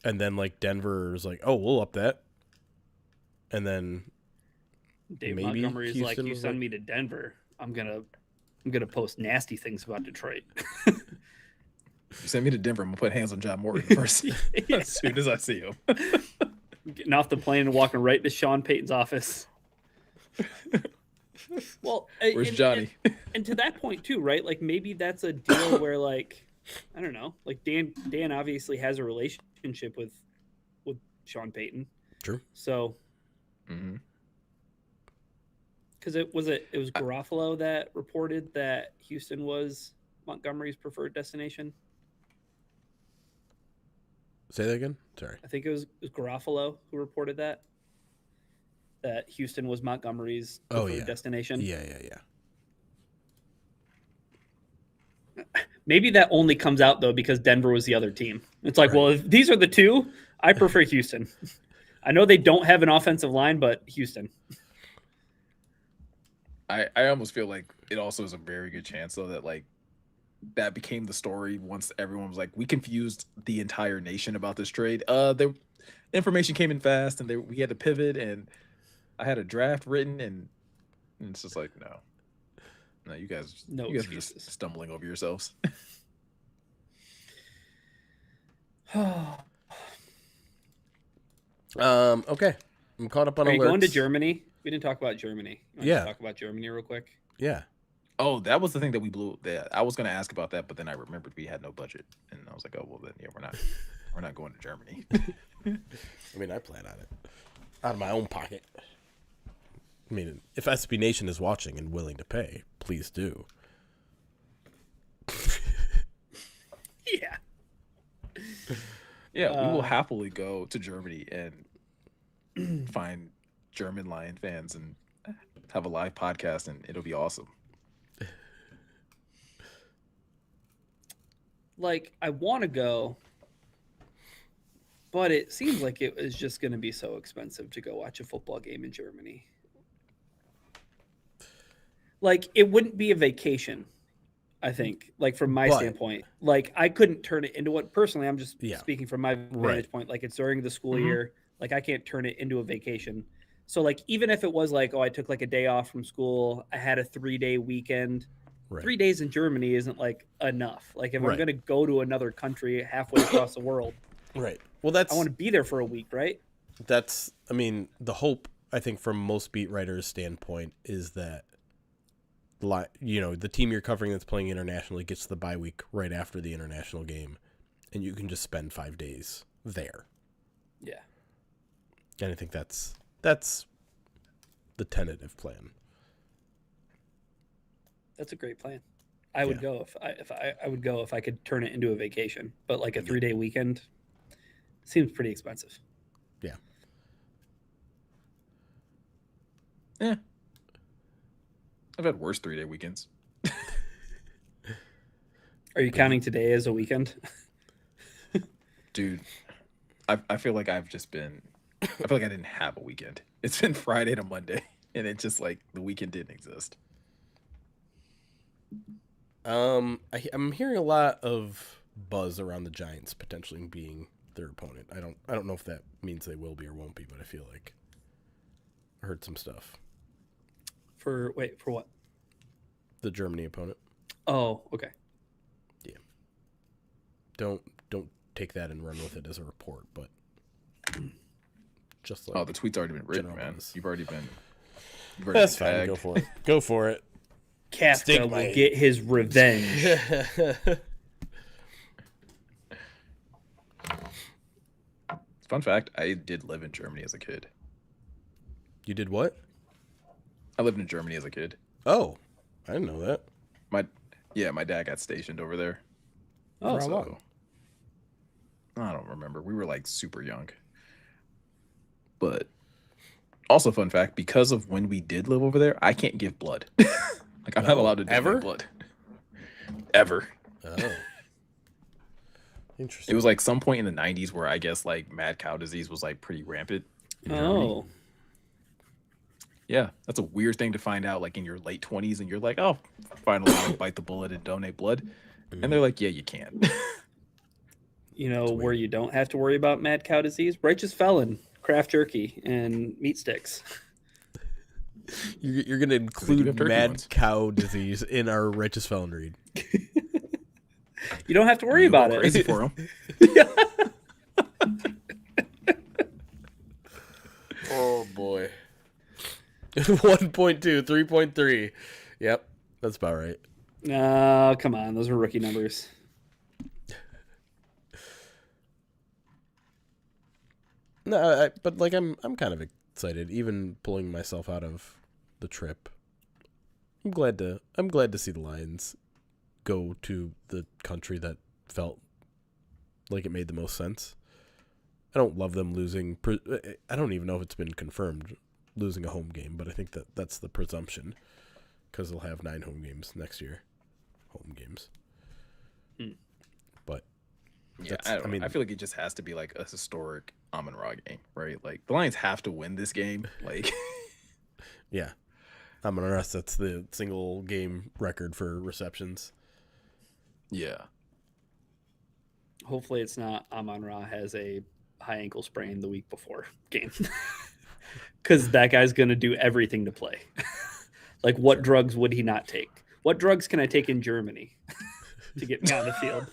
and then like Denver's like, oh, we'll up that, and then David Montgomery's like, you send me to Denver, I'm gonna post nasty things about Detroit. You send me to Denver, I'm gonna put hands on John Morgan first. As soon as I see him. Getting off the plane and walking right to Sean Payton's office. Well, where's Johnny? And to that point too, right? Like maybe that's a deal where, like, I don't know, like Dan obviously has a relationship with Sean Payton. True. So, because it was Garofalo that reported that Houston was Montgomery's preferred destination. Say that again. Sorry. I think it was Garofalo who reported that Houston was Montgomery's preferred destination. Yeah. Maybe that only comes out though because Denver was the other team. It's like, well, if these are the two, I prefer Houston. I know they don't have an offensive line, but Houston. I almost feel like it also is a very good chance though that like that became the story once everyone was like, we confused the entire nation about this trade. The information came in fast, and we had to pivot, and I had a draft written, and it's just like, no, you guys are just stumbling over yourselves. Okay, I'm caught up on alerts. Are you going to Germany? We didn't talk about Germany. Yeah. Talk about Germany real quick. Yeah. Oh, that was the thing that we blew. That I was going to ask about that, but then I remembered we had no budget, and I was like, oh well, then yeah, we're not going to Germany. I mean, I plan on it out of my own pocket. I mean, if SB Nation is watching and willing to pay, please do. Yeah. Yeah, we will happily go to Germany and find German Lion fans and have a live podcast, and it'll be awesome. Like, I want to go, but it seems like it was just going to be so expensive to go watch a football game in Germany. Like, it wouldn't be a vacation, I think, like, from my standpoint. Like, I couldn't turn it into what, personally, I'm just speaking from my vantage point. Like, it's during the school year. Like, I can't turn it into a vacation. So, like, even if it was like, oh, I took, like, a day off from school, I had a 3-day weekend. 3 days in Germany isn't, like, enough. Like, if I'm going to go to another country halfway across the world. Right. Well, I want to be there for a week, right? That's, I mean, the hope, I think, from most beat writers' standpoint is that, you know, the team you're covering that's playing internationally gets the bye week right after the international game, and you can just spend 5 days there. Yeah. And I think that's the tentative plan. That's a great plan. I would go I would go if I could turn it into a vacation, but like a 3-day weekend seems pretty expensive. Yeah. Yeah. I've had worse 3-day weekends. Are you counting today as a weekend? Dude, I feel like I feel like I didn't have a weekend. It's been Friday to Monday, and it's just like the weekend didn't exist. I'm hearing a lot of buzz around the Giants potentially being their opponent. I don't know if that means they will be or won't be, but I feel like I heard some stuff. For what? The Germany opponent. Oh, okay. Yeah. Don't take that and run with it as a report, but just like the tweet's already been written, general man. buzz. You've already been That's fine. tagged. Go for it. Go for it. Kafka will get his revenge. Fun fact, I did live in Germany as a kid. You did what? I lived in Germany as a kid. Oh, I didn't know that. My dad got stationed over there. Oh, For how long? I don't remember. We were like super young. But also fun fact, because of when we did live over there, I can't give blood. Like I'm not allowed to donate ever? blood. Ever. Oh. Interesting. It was like some point in the 90s where I guess like mad cow disease was like pretty rampant in Germany. Oh, Yeah, that's a weird thing to find out like in your late 20s and you're like, oh, finally I'll bite the bullet and donate blood. And they're like, yeah, you can. you know That's where weird. you don't have to worry about mad cow disease? Righteous Felon, craft jerky, and meat sticks. You're going to have include turkey mad ones. cow disease in our righteous felon read. You don't have to worry You go about crazy it. for them. Oh boy. 1.2, 3.3. Yep, that's about right. Oh, come on. Those were rookie numbers. No, but like I'm kind of excited, even pulling myself out of the trip. I'm glad to see the Lions go to the country that felt like it made the most sense. I don't love them losing. I don't even know if it's been confirmed losing a home game, but I think that's the presumption because they'll have 9 home games next year. Home games. But Yeah, I mean, I feel like it just has to be like a historic Amon-Ra game, right? Like the Lions have to win this game. Like, yeah, Amon-Ra sets the single game record for receptions. yeah, Hopefully it's not Amon-Ra has a high ankle sprain the week before game. Because that guy's going to do everything to play. Like, what drugs would he not take? What drugs can I take in Germany to get me on the field?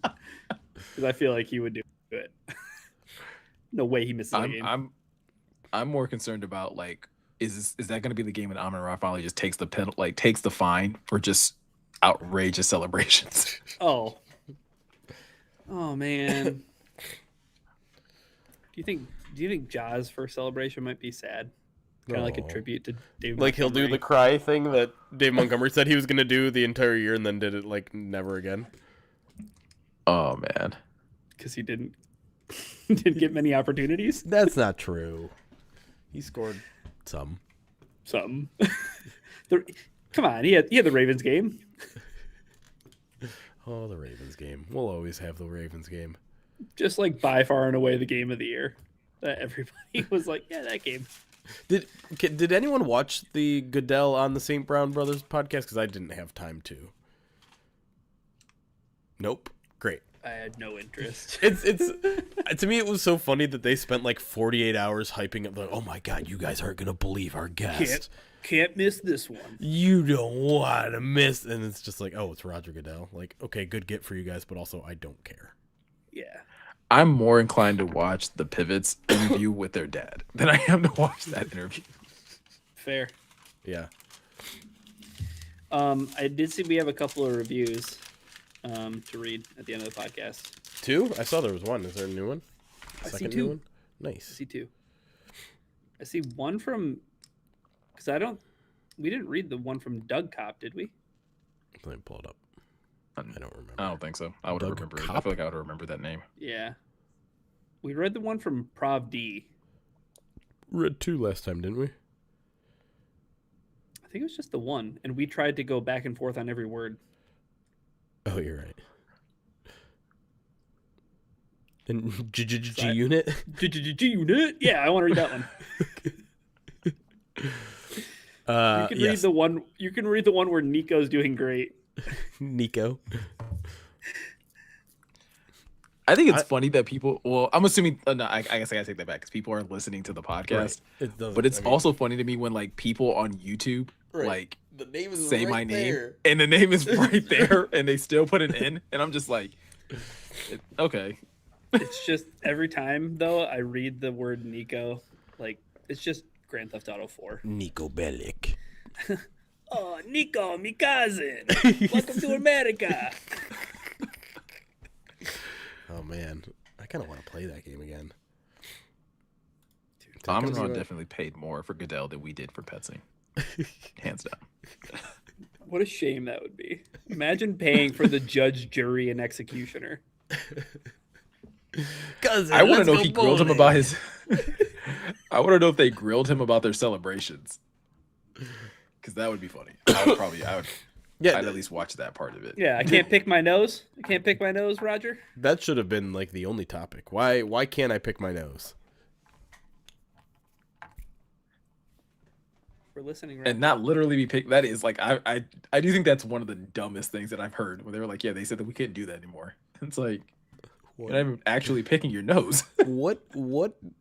Because I feel like he would do it. No way he misses a game. I'm more concerned about like, is that going to be the game when Amon-Ra finally just takes the takes the fine for just outrageous celebrations? Oh man. Do you think Jaws' first celebration might be sad? Kind of like a No. tribute to David Like he'll do the Montgomery. cry thing that Dave Montgomery said he was going to do the entire year and then did it like never again. Oh man, Because he didn't get many opportunities. That's not true. He scored some. Something. Come on, he had the Ravens game. Oh, the Ravens game. We'll always have the Ravens game. Just like by far and away the game of the year. That everybody was like, yeah, that game. Did anyone watch the Goodell on the St. Brown Brothers podcast? Because I didn't have time to. Nope. Great. I had no interest. It's to me it was so funny that they spent like 48 hours hyping up like, oh my god, you guys aren't gonna believe our guest. Can't miss this one. You don't want to miss, and it's just like, oh, it's Roger Goodell. Like, okay, good get for you guys, but also I don't care. Yeah. I'm more inclined to watch the Pivots interview with their dad than I am to watch that interview. Fair. Yeah. I did see we have a couple of reviews to read at the end of the podcast. 2? I saw there was 1. Is there a new one? I see Second 2. new one? I Nice. see 2. I see one from because we didn't read the one from Doug Kopp, did we? Let me pull it up. I don't remember. I don't think so. I would have Doug remembered. I Kopp? feel like I would have remembered that name. Yeah. We read the one from Prov D. Read 2 last time, didn't we? I think it was just the one, and we tried to go back and forth on every word. Oh, you're right. And G Sorry. unit. G-unit? Yeah, I want to read that one. You can read Yes, the one. You can read the one where Nico's doing great. Nico. I think it's funny that people. Well, I'm assuming. No, I guess I gotta take that back because people are listening to the podcast. It doesn't. But it's I mean, also funny to me when like people on YouTube like the name is say my name and the name is right there and they still put an N and I'm just like, okay. It's just every time though I read the word Nico, like it's just Grand Theft Auto 4. Nico Bellic. Oh, Nico, my cousin. Welcome to America. Oh man, I kind of want to play that game again. Amon definitely paid more for Goodell than we did for Petsing. Hands down. What a shame that would be. Imagine paying for the judge, jury, and executioner. I want to know if he grilled him about his. I want to know if they grilled him about their celebrations. Because that would be funny. I'd at least watch that part of it. Yeah, I can't pick my nose. I can't pick my nose, Roger. That should have been like the only topic. Why can't I pick my nose? We're listening right And not literally be picked. That is like I do think that's one of the dumbest things that I've heard. Where they were like, yeah, they said that we couldn't do that anymore. It's like you're not even actually picking your nose. What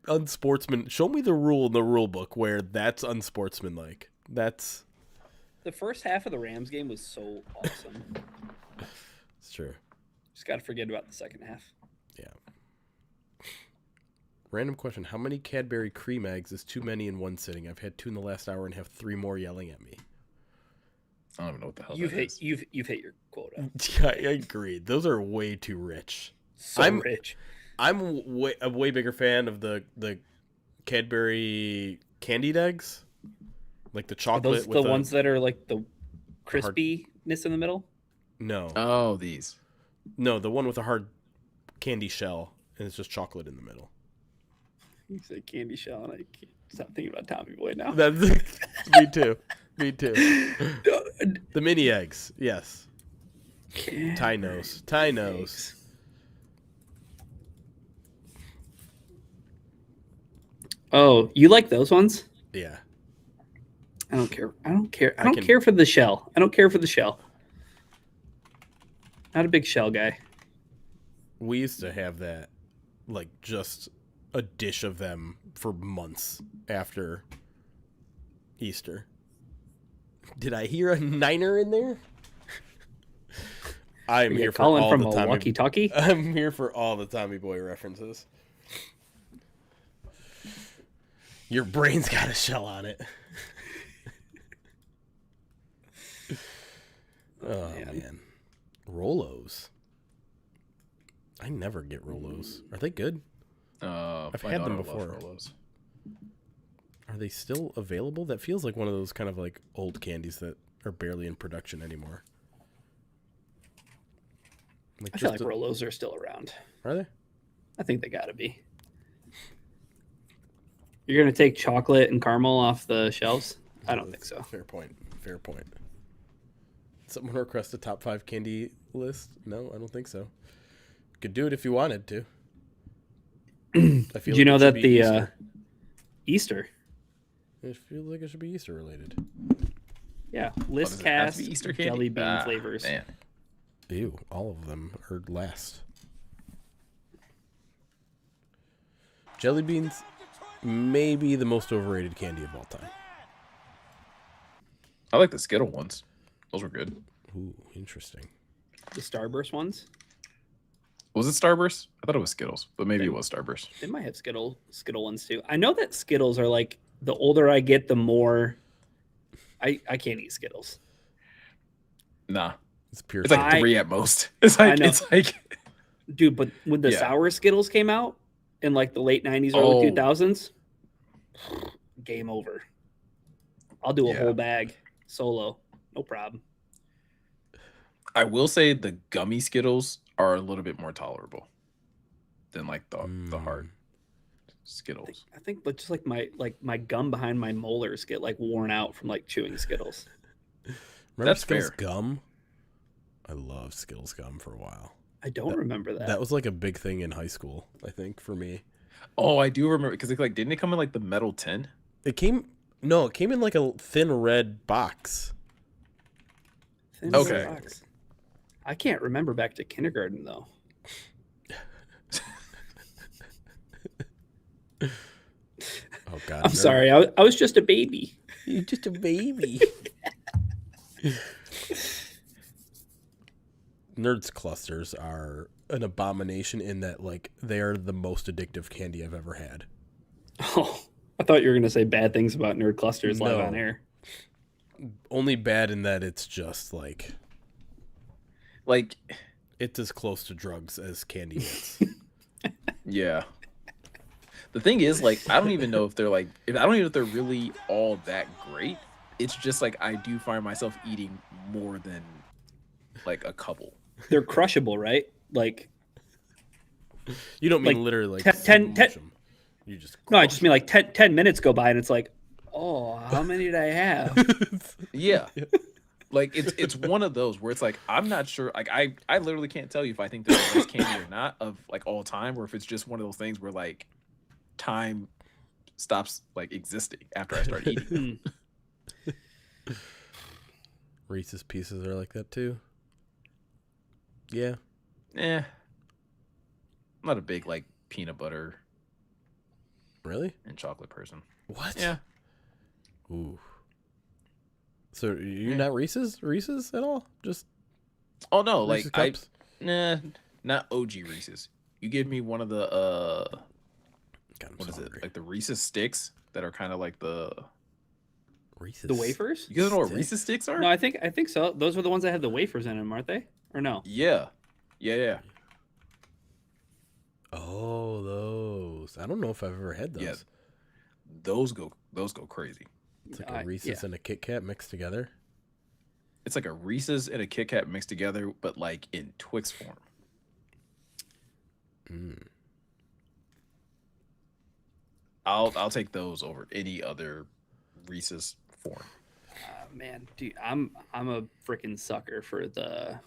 unsportsman? Show me the rule in the rule book where that's unsportsmanlike. That's The first half of the Rams game was so awesome. it's true. Just got to forget about the second half. Yeah. Random question: how many Cadbury cream eggs is too many in one sitting? I've had 2 in the last hour and have 3 more yelling at me. I don't even know what the hell You've that hit is. you've hit your quota. Yeah, I agree. Those are way too rich. So rich. I'm a way bigger fan of the Cadbury candied eggs, like the Are chocolate. those with the ones that are like the crispiness in the middle? No, Oh, these. no, the one with a hard candy shell and it's just chocolate in the middle. You said candy shell, and I can't stop thinking about Tommy Boy now. That's me too. Me too. The mini eggs, yes. Tie nose. Oh, you like those ones? Yeah. I don't care. I don't care for the shell. I don't care for the shell. Not a big shell guy. We used to have that, like just a dish of them for months after Easter. Did I hear a niner in there? I'm here for calling all from the a Tommy. walkie-talkie. I'm here for all the Tommy Boy references. Your brain's got a shell on it. Oh man. Rolos. I never get Rolos. Are they good? I've had them before. Are they still available? That feels like one of those kind of like old candies that are barely in production anymore. I feel like Rolos are still around. Are they? I think they gotta be. You're gonna take chocolate and caramel off the shelves? I don't think so. Fair point. Someone request a top 5 candy list? No, I don't think so. Could do it if you wanted to. I feel Do you know that the Easter. Easter? It feels like it should be Easter related. Yeah, Does list it have to cast be Easter candy? jelly bean flavors. Man. Ew, all of them are last. Jelly beans may be the most overrated candy of all time. I like the Skittle ones. Those were good. Ooh, interesting. The Starburst ones. Was it Starburst? I thought it was Skittles, but maybe it was Starburst. They might have Skittle ones too. I know that Skittles are like the older I get, the more I can't eat Skittles. Nah. It's pure. It's like 3 at most. It's like Dude, but when the sour Skittles came out in like the late 90s, early 2000s, game over. I'll do a whole bag solo. No problem. I will say the gummy Skittles are a little bit more tolerable than like the hard Skittles. I think just like my gum behind my molars get like worn out from like chewing Skittles. Remember That's Skittles fair. gum? I loved Skittles gum for a while. I don't remember that. That was like a big thing in high school, I think, for me. Oh, I do remember because like didn't it come in like the metal tin? It came. No, it came in like a thin red box. Thin Okay. box. I can't remember back to kindergarten though. Oh God! I'm sorry. I was just a baby. You're just a baby. Nerds clusters are an abomination in that, like, they are the most addictive candy I've ever had. Oh, I thought you were gonna say bad things about nerd clusters live No. on air. Only bad in that it's just like Like, it's as close to drugs as candy is. yeah. The thing is, like, I don't even know if they're like, I don't even know if they're really all that great. It's just like I do find myself eating more than like a couple. They're crushable, right? Like, You don't mean Like, literally like 10 smush 'em. You just no, I just mean like 10 minutes go by and it's like, oh, how many did I have? Yeah. Like it's one of those where it's like I'm not sure. Like I literally can't tell you if I think they're the best candy or not of like all time, or if it's just one of those things where like time stops like existing after I start eating. Reese's Pieces are like that too. Yeah. Eh. I'm not a big like peanut butter Really? and chocolate person. What? Yeah. Ooh. So you're Yeah. not Reese's at all? Just Oh no, like Reese's Cups? nah, not OG Reese's. You give me one of the God, I'm what so is it? hungry. Like the Reese's sticks that are kind of like the Reese's The wafers? you guys know what Sticks? Reese's sticks are? No, I think so. Those were the ones that had the wafers in them, aren't they? Or no? Yeah. Yeah. Oh, those. I don't know if I've ever had those. Yeah. Those go crazy. It's like a Reese's and a Kit Kat mixed together. It's like a Reese's and a Kit Kat mixed together, but like in Twix form. Mm. I'll take those over any other Reese's form. Man, dude, I'm a freaking sucker for the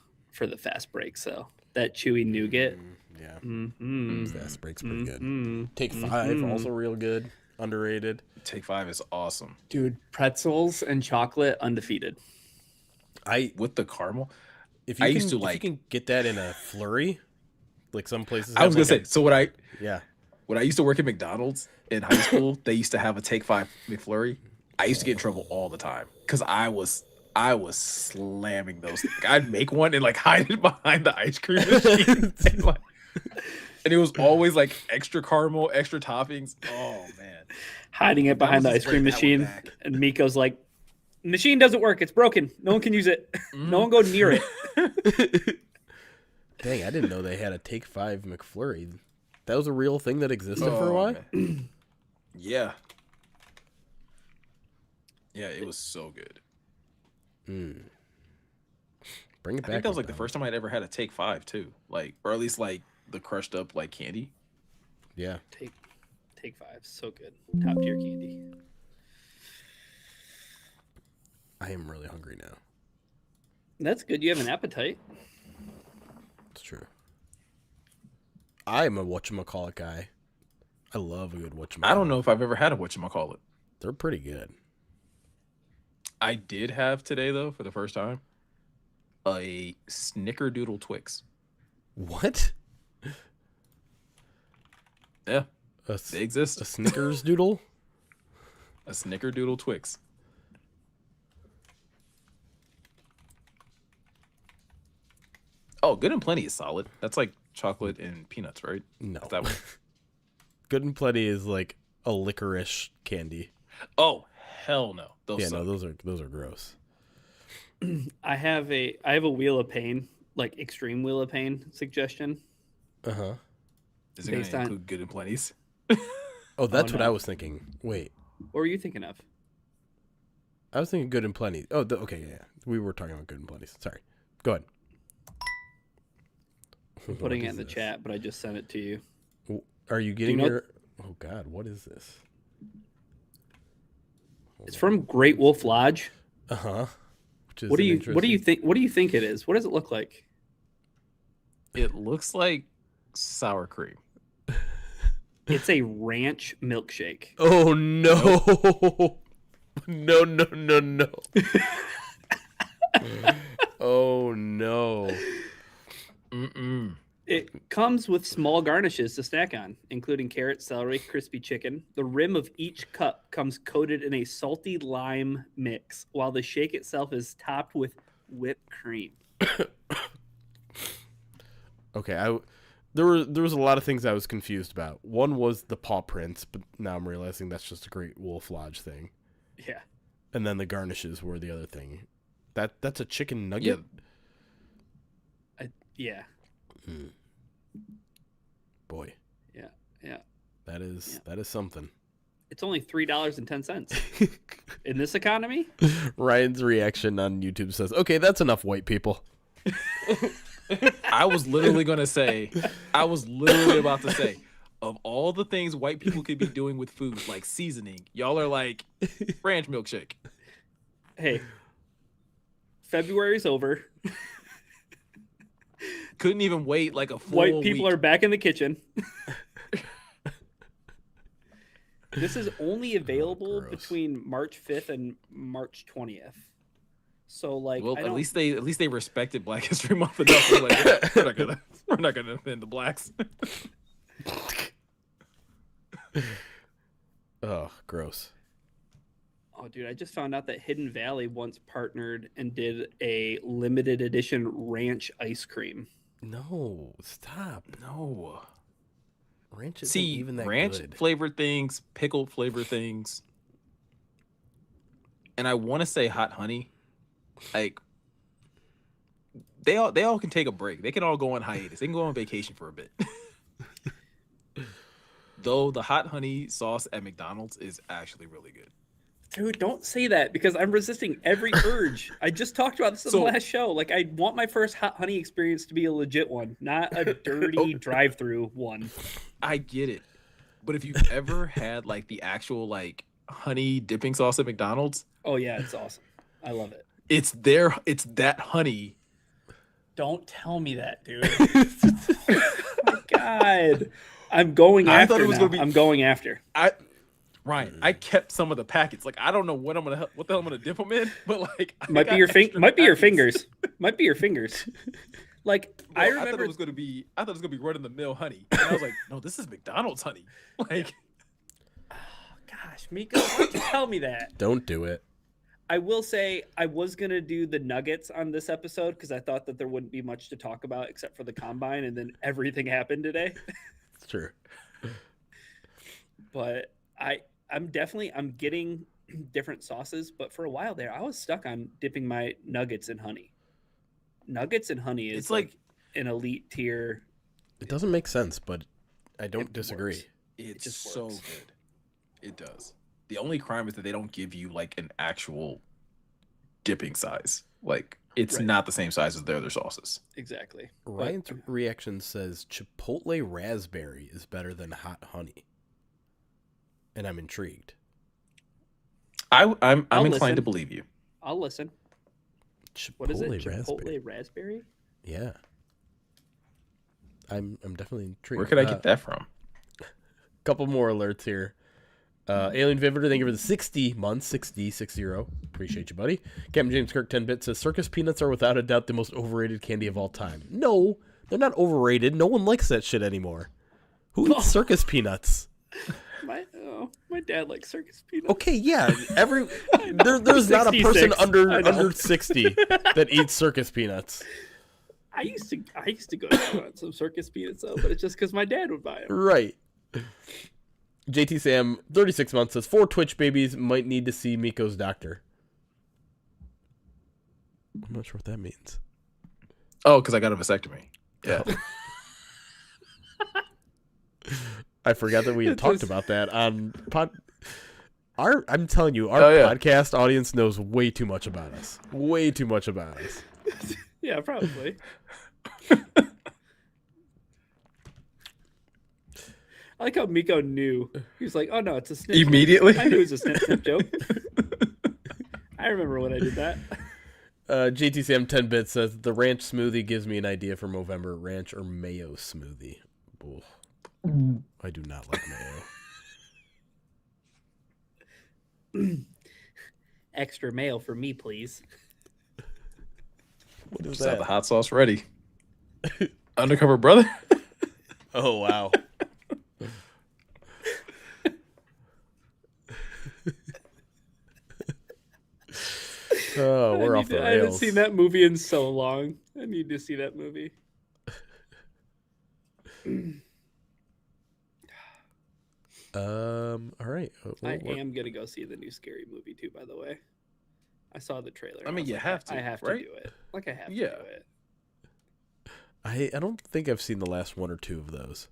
fast break. So that chewy nougat. Yeah. Mm-hmm. Fast break's pretty good. Mm-hmm. Take 5, also real good. Underrated. Take 5 is awesome. Dude, pretzels and chocolate undefeated. With the caramel. If I you used to if like- you can get that in a flurry, like some places. I was have, gonna like say, so yeah. when I used to work at McDonald's in high school, they used to have a Take 5 McFlurry. I used to get in trouble all the time because I was slamming those. Like, I'd make one and like hide it behind the ice cream machine. And it was always like extra caramel, extra toppings. Oh man. Hiding it behind the McDonald's ice cream just bring that one machine. back. And Miko's like, machine doesn't work. It's broken. No one can use it. No one go near it. Dang, I didn't know they had a Take 5 McFlurry. That was a real thing that existed for a Oh, while. man. Yeah. Yeah, it was so good. Mm. Bring it I back. think that was like the McDonald's. first time I'd ever had a Take 5 too. Like, or at least like the crushed up like candy. Yeah. Take 5. So good. Top tier candy. I am really hungry now. That's good. You have an appetite. It's true. I'm a whatchamacallit guy. I love a good whatchamacallit. I don't know if I've ever had a whatchamacallit. They're pretty good. I did have today though, for the first time, a Snickerdoodle Twix. What? Yeah, A, they exist. a Snickers doodle? A Snickerdoodle Twix. Oh, Good and Plenty is solid. That's like chocolate and peanuts, right? No. That one. Good and Plenty is like a licorice candy. Oh, hell no. Those Yeah, suck. no, those are gross. I have a Wheel of Pain, like extreme Wheel of Pain suggestion. Uh-huh. Is it going based to on- include Good and Plenty's? Oh, that's what no. I was thinking. Wait. What were you thinking of? I was thinking Good and Plenty. Oh, okay, yeah. We were talking about Good and Plenty's. Sorry. Go ahead. I'm putting it in the chat, but I just sent it to you. Are you getting know- your... Oh, God. What is this? It's from Great Wolf Lodge. Uh-huh. What do you think? What do you think it is? What does it look like? It looks like sour cream. It's a ranch milkshake. Oh, no. No, no, no, no. Oh, no. Mm-mm. It comes with small garnishes to snack on, including carrot, celery, crispy chicken. The rim of each cup comes coated in a salty lime mix, while the shake itself is topped with whipped cream. Okay, there was a lot of things I was confused about. One was the paw prints, but now I'm realizing that's just a Great Wolf Lodge thing. Yeah. And then the garnishes were the other thing. That's a chicken nugget? Yeah. Mm. Boy. Yeah. That is something. It's only $3.10 in this economy. Ryan's reaction on YouTube says, "Okay, that's enough, white people." I was literally about to say, of all the things white people could be doing with food, like seasoning, y'all are like ranch milkshake. Hey, February's over. Couldn't even wait like a full White people week. are back in the kitchen. This is only available between March 5th and March 20th. So like, Well, at least they respected Black History Month enough. We're like, we're not gonna offend the blacks. Oh, gross. Oh, dude, I just found out that Hidden Valley once partnered and did a limited edition ranch ice cream. No, stop. No. Ranch isn't See, even that ranch good. flavored things, pickled flavored things, and I want to say hot honey. Like they all can take a break. They can all go on hiatus. They can go on vacation for a bit. Though the hot honey sauce at McDonald's is actually really good. Dude, don't say that because I'm resisting every urge. I just talked about this in the last show. Like, I want my first hot honey experience to be a legit one, not a dirty drive-through one. I get it. But if you've ever had like the actual like honey dipping sauce at McDonald's, oh yeah, it's awesome. I love it. It's that honey. Don't tell me that, dude. Oh my God. I'm going after. I thought it was going to be. I'm going after. Ryan, I kept some of the packets. Like I don't know what the hell I'm gonna dip them in, but like might be your fingers. Might be your fingers. Like bro, I remember I thought it was gonna be run of the mill honey. And I was like, no, this is McDonald's honey. Like, oh, gosh, Miko, why don't you tell me that? Don't do it. I will say I was gonna do the nuggets on this episode because I thought that there wouldn't be much to talk about except for the combine, and then everything happened today. It's true. But I'm getting different sauces, but for a while there, I was stuck on dipping my nuggets in honey. Nuggets and honey is like an elite tier. It doesn't make sense, but I don't disagree. Works. It's just so good. It does. The only crime is that they don't give you like an actual dipping size. Like it's not the same size as their other sauces. Exactly. Ryan's reaction says Chipotle raspberry is better than hot honey. And I'm intrigued. I'm inclined to believe you. I'll listen. What is it? Chipotle raspberry? Yeah. I'm definitely intrigued. Where could I get that from? Couple more alerts here. Alien Vivitor, thank you for the 60 months. 60. Appreciate you, buddy. Captain James Kirk 10-bit says Circus peanuts are without a doubt the most overrated candy of all time. No, they're not overrated. No one likes that shit anymore. Who eats circus peanuts? My dad likes circus peanuts. Okay, yeah. There's not a person under 60 that eats circus peanuts. I used to go to some circus peanuts though, but it's just because my dad would buy them. Right. JT Sam, 36 months, says 4 Twitch babies might need to see Miko's doctor. I'm not sure what that means. Oh, because I got a vasectomy. Yeah. I forgot that we had talked about that on I'm telling you, our podcast audience knows way too much about us. Way too much about us. Yeah, probably. I like how Miko knew. He was like, "Oh no, it's a snip." Immediately, I knew it was a snip joke. I remember when I did that. JT Sam 10-bit says the ranch smoothie gives me an idea for Movember. Ranch or mayo smoothie. Ooh. I do not like mayo. extra mayo for me, please. What is Just have the that? hot sauce ready. Undercover brother. Oh wow. Oh, we're off the I haven't rails. seen that movie in so long. I need to see that movie. All right. I am gonna go see the new Scary Movie too. By the way, I saw the trailer. I and mean, was you like, have to, I have right? to do it. Like I have Yeah. to do it. I don't think I've seen the last one or two of those.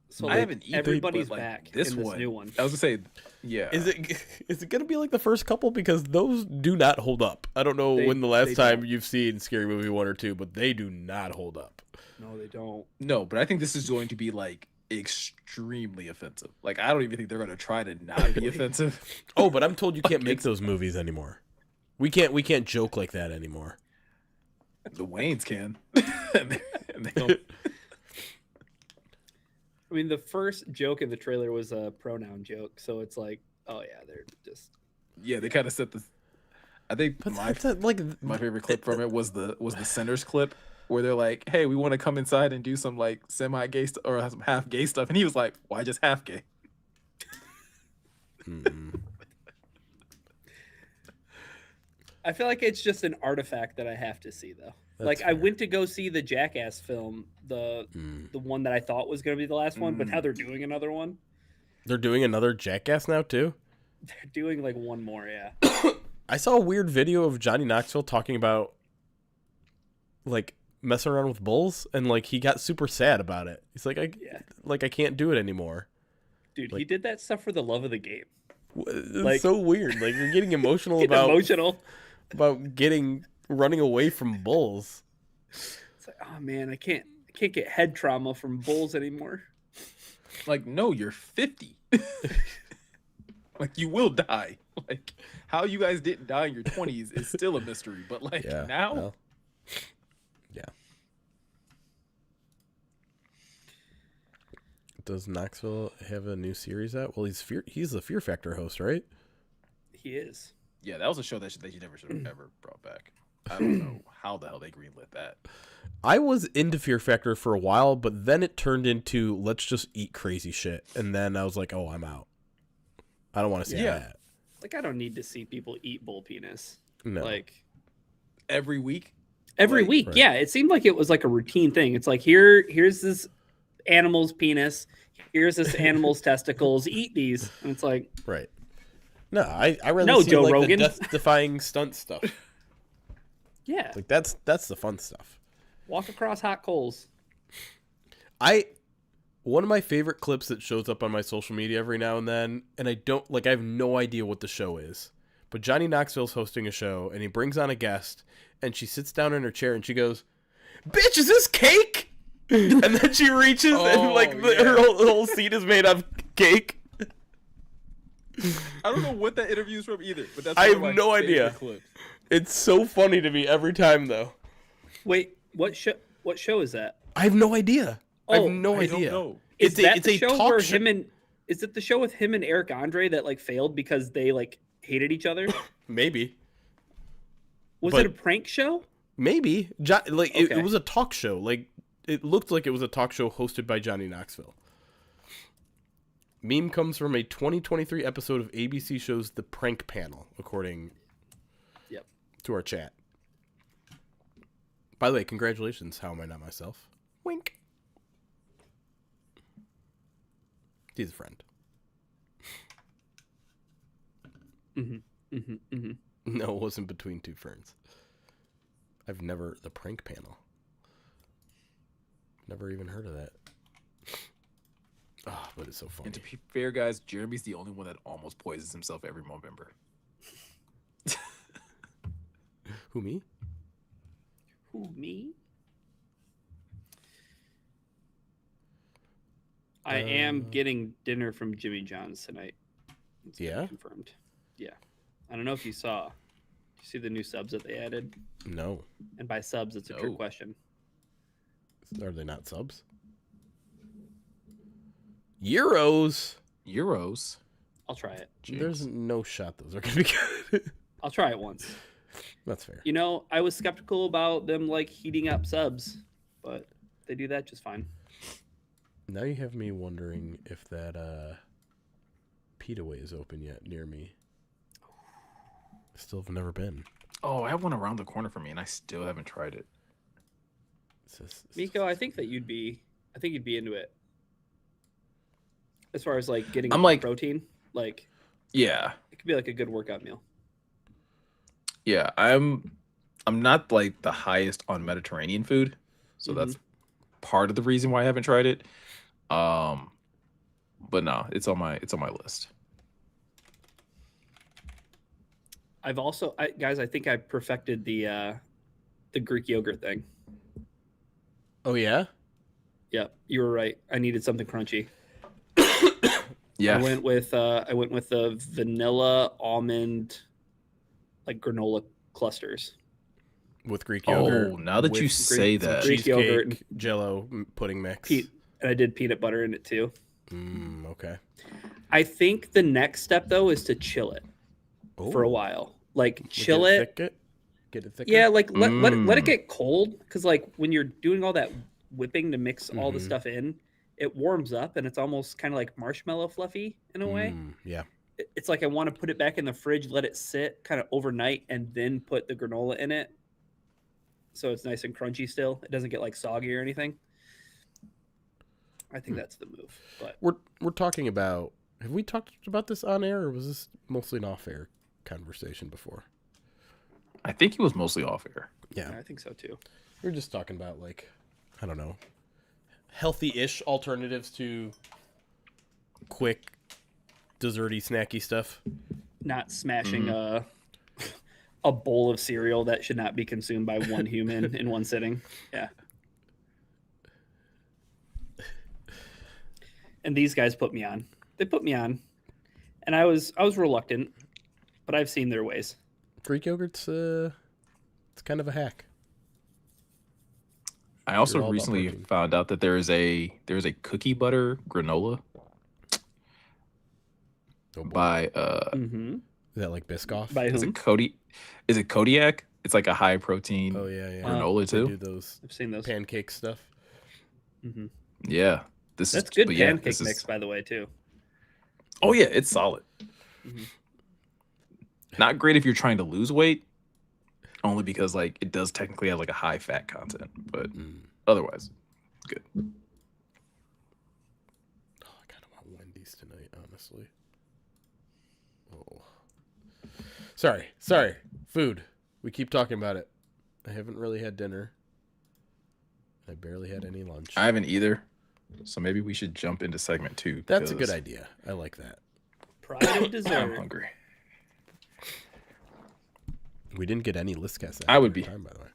So I like, haven't either, everybody's but, like, back this in this one. new one. I was gonna say, yeah. Is it gonna be like the first couple, because those do not hold up? I don't know They- when the last they time don't. you've seen Scary Movie 1 or 2, but they do not hold up. No, they don't. No, but I think this is going to be like extremely offensive. Like, I don't even think they're gonna try to not be offensive. Oh, but I'm told you can't make It's- those movies anymore. We can't joke like that anymore. The Waynes can. and they don't. I mean, the first joke in the trailer was a pronoun joke, so it's like, oh yeah, they're just. Yeah, they kind of set the. I think But my that's like my favorite clip from it was the Sinners clip where they're like, "Hey, we want to come inside and do some like semi-gay or some half gay stuff," and he was like, "Why just half gay?" Mm-mm. I feel like it's just an artifact that I have to see, though. That's like I fair. went to go see the Jackass film, the one that I thought was going to be the last one, but now Mm. they're doing another one. They're doing another Jackass now too. They're doing like one more, yeah. I saw a weird video of Johnny Knoxville talking about like messing around with bulls, and like he got super sad about it. He's like, Yeah. I can't do it anymore. Dude, he Like- did that stuff for the love of the game. It's Like- so weird. Like you're getting emotional Get about emotional. running away from bulls. It's like, oh man, I can't get head trauma from bulls anymore. Like, no, you're 50. Like, you will die. Like, how you guys didn't die in your 20s is still a mystery. But like now, well, yeah. Does Knoxville have a new series out? Well, he's the Fear Factor host, right? He is. yeah, that was a show that you never should have ever brought back. I don't know how the hell they greenlit that. I was into Fear Factor for a while, but then it turned into let's just eat crazy shit, and then I was like, oh, I'm out. I don't want to see Yeah. that. Like I don't need to see people eat bull penis. No. Like Every week, every Like- week, Right. yeah. It seemed like it was like a routine thing. It's like here's this animal's penis, here's this animal's testicles. Eat these, and it's like Right. No, I rather No, see Joe like Rogan. the death-defying stunt stuff. yeah, Like that's the fun stuff. walk across hot coals. One of my favorite clips that shows up on my social media every now and then, and I have no idea what the show is, but Johnny Knoxville's hosting a show, and he brings on a guest, and she sits down in her chair, and she goes, "Bitch, is this cake?" And then she reaches, and Oh, like her whole seat is made of cake. I don't know what that interview is from either. But that's I one have of my no favorite idea. clips. It's so funny to me every time, though. Wait, what show is that? I have no idea. I Oh, have no I idea. don't know. Is that it's the a show talk where show. is it the show with him and Eric Andre that like failed because they like hated each other? Maybe. Was But- it a prank show? Maybe. It Okay. was a talk show. Like, it looked like it was a talk show hosted by Johnny Knoxville. Meme comes from a 2023 episode of ABC show's The Prank Panel, according Yep. to our chat. By the way, congratulations, How Am I Not Myself? Wink. He's a friend. No, it wasn't Between Two Ferns. The Prank Panel. Never even heard of that. Oh, but it's so funny. And to be fair, guys, Jeremy's the only one that almost poisons himself every November. Who, me? Who, me? I am getting dinner from Jimmy John's tonight. It's been Yeah? confirmed. Yeah. I don't know if you saw. You see the new subs that they added? No. And by subs, it's a No. trick question. Are they not subs? Euros. Euros. I'll try it. There's no shot those are gonna be good. I'll try it once. That's fair. You know, I was skeptical about them like heating up subs, but they do that just fine. Now you have me wondering if that Pita Way is open yet near me. Still have never been. Oh, I have one around the corner from me, and I still haven't tried it. Miko, I think you'd be into it. As far as like getting protein, like yeah, it could be like a good workout meal. Yeah, I'm not like the highest on Mediterranean food, so that's part of the reason why I haven't tried it. But no, it's on my list. I've also, guys, I think I perfected the Greek yogurt thing. Oh yeah? Yep, you were right. I needed something crunchy. Yeah. I went with the vanilla almond like granola clusters with Greek yogurt. Oh, now that you say that, Greek yogurt, Jello pudding mix, and I did peanut butter in it too. Okay. I think the next step though is to chill it for a while. Like chill it. Get it thicker. Yeah, like let it get cold, because like when you're doing all that whipping to mix all the stuff in, it warms up and it's almost kind of like marshmallow fluffy in a way. Yeah. It's like I want to put it back in the fridge, let it sit kind of overnight, and then put the granola in it. So it's nice and crunchy still. It doesn't get like soggy or anything. I think that's the move. But we're talking about, have we talked about this on air, or was this mostly an off-air conversation before? I think it was mostly off air. Yeah, I think so too. We're just talking about like, I don't know, healthy-ish alternatives to quick, desserty, snacky stuff. Not smashing a bowl of cereal that should not be consumed by one human in one sitting. Yeah. And these guys put me on. They put me on, and I was reluctant, but I've seen their ways. Greek yogurt's it's kind of a hack. I also recently found out that there's a cookie butter granola by Is that like Biscoff? By whom? Is it Kodiak? It's like a high protein granola too. They do those I've seen those pancake stuff. Yeah. That's good pancake mix, by the way, too. Oh yeah, it's solid. Not great if you're trying to lose weight, only because like it does technically have like a high fat content, but otherwise, good. Oh, I kind of want Wendy's tonight, honestly. Oh, sorry. Food. We keep talking about it. I haven't really had dinner. I barely had any lunch. I haven't either. So maybe we should jump into segment 2. That's a good idea. I like that. Pride of dessert. I'm hungry. We didn't get any list cast. I would be. Time, by the way.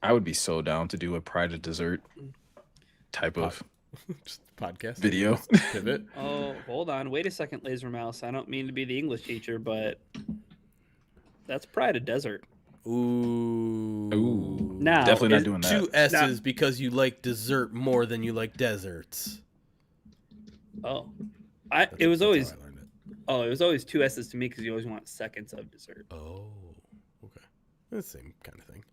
I would be so down to do a Pride of Dessert type of just podcast video. Pivot. Oh, hold on. Wait a second, Laser Mouse. I don't mean to be the English teacher, but that's Pride of Desert. Ooh. Now, definitely not doing that. 2 S's because you like dessert more than you like deserts. Oh, it was always 2 S's to me, because you always want seconds of dessert. Oh, okay. The same kind of thing.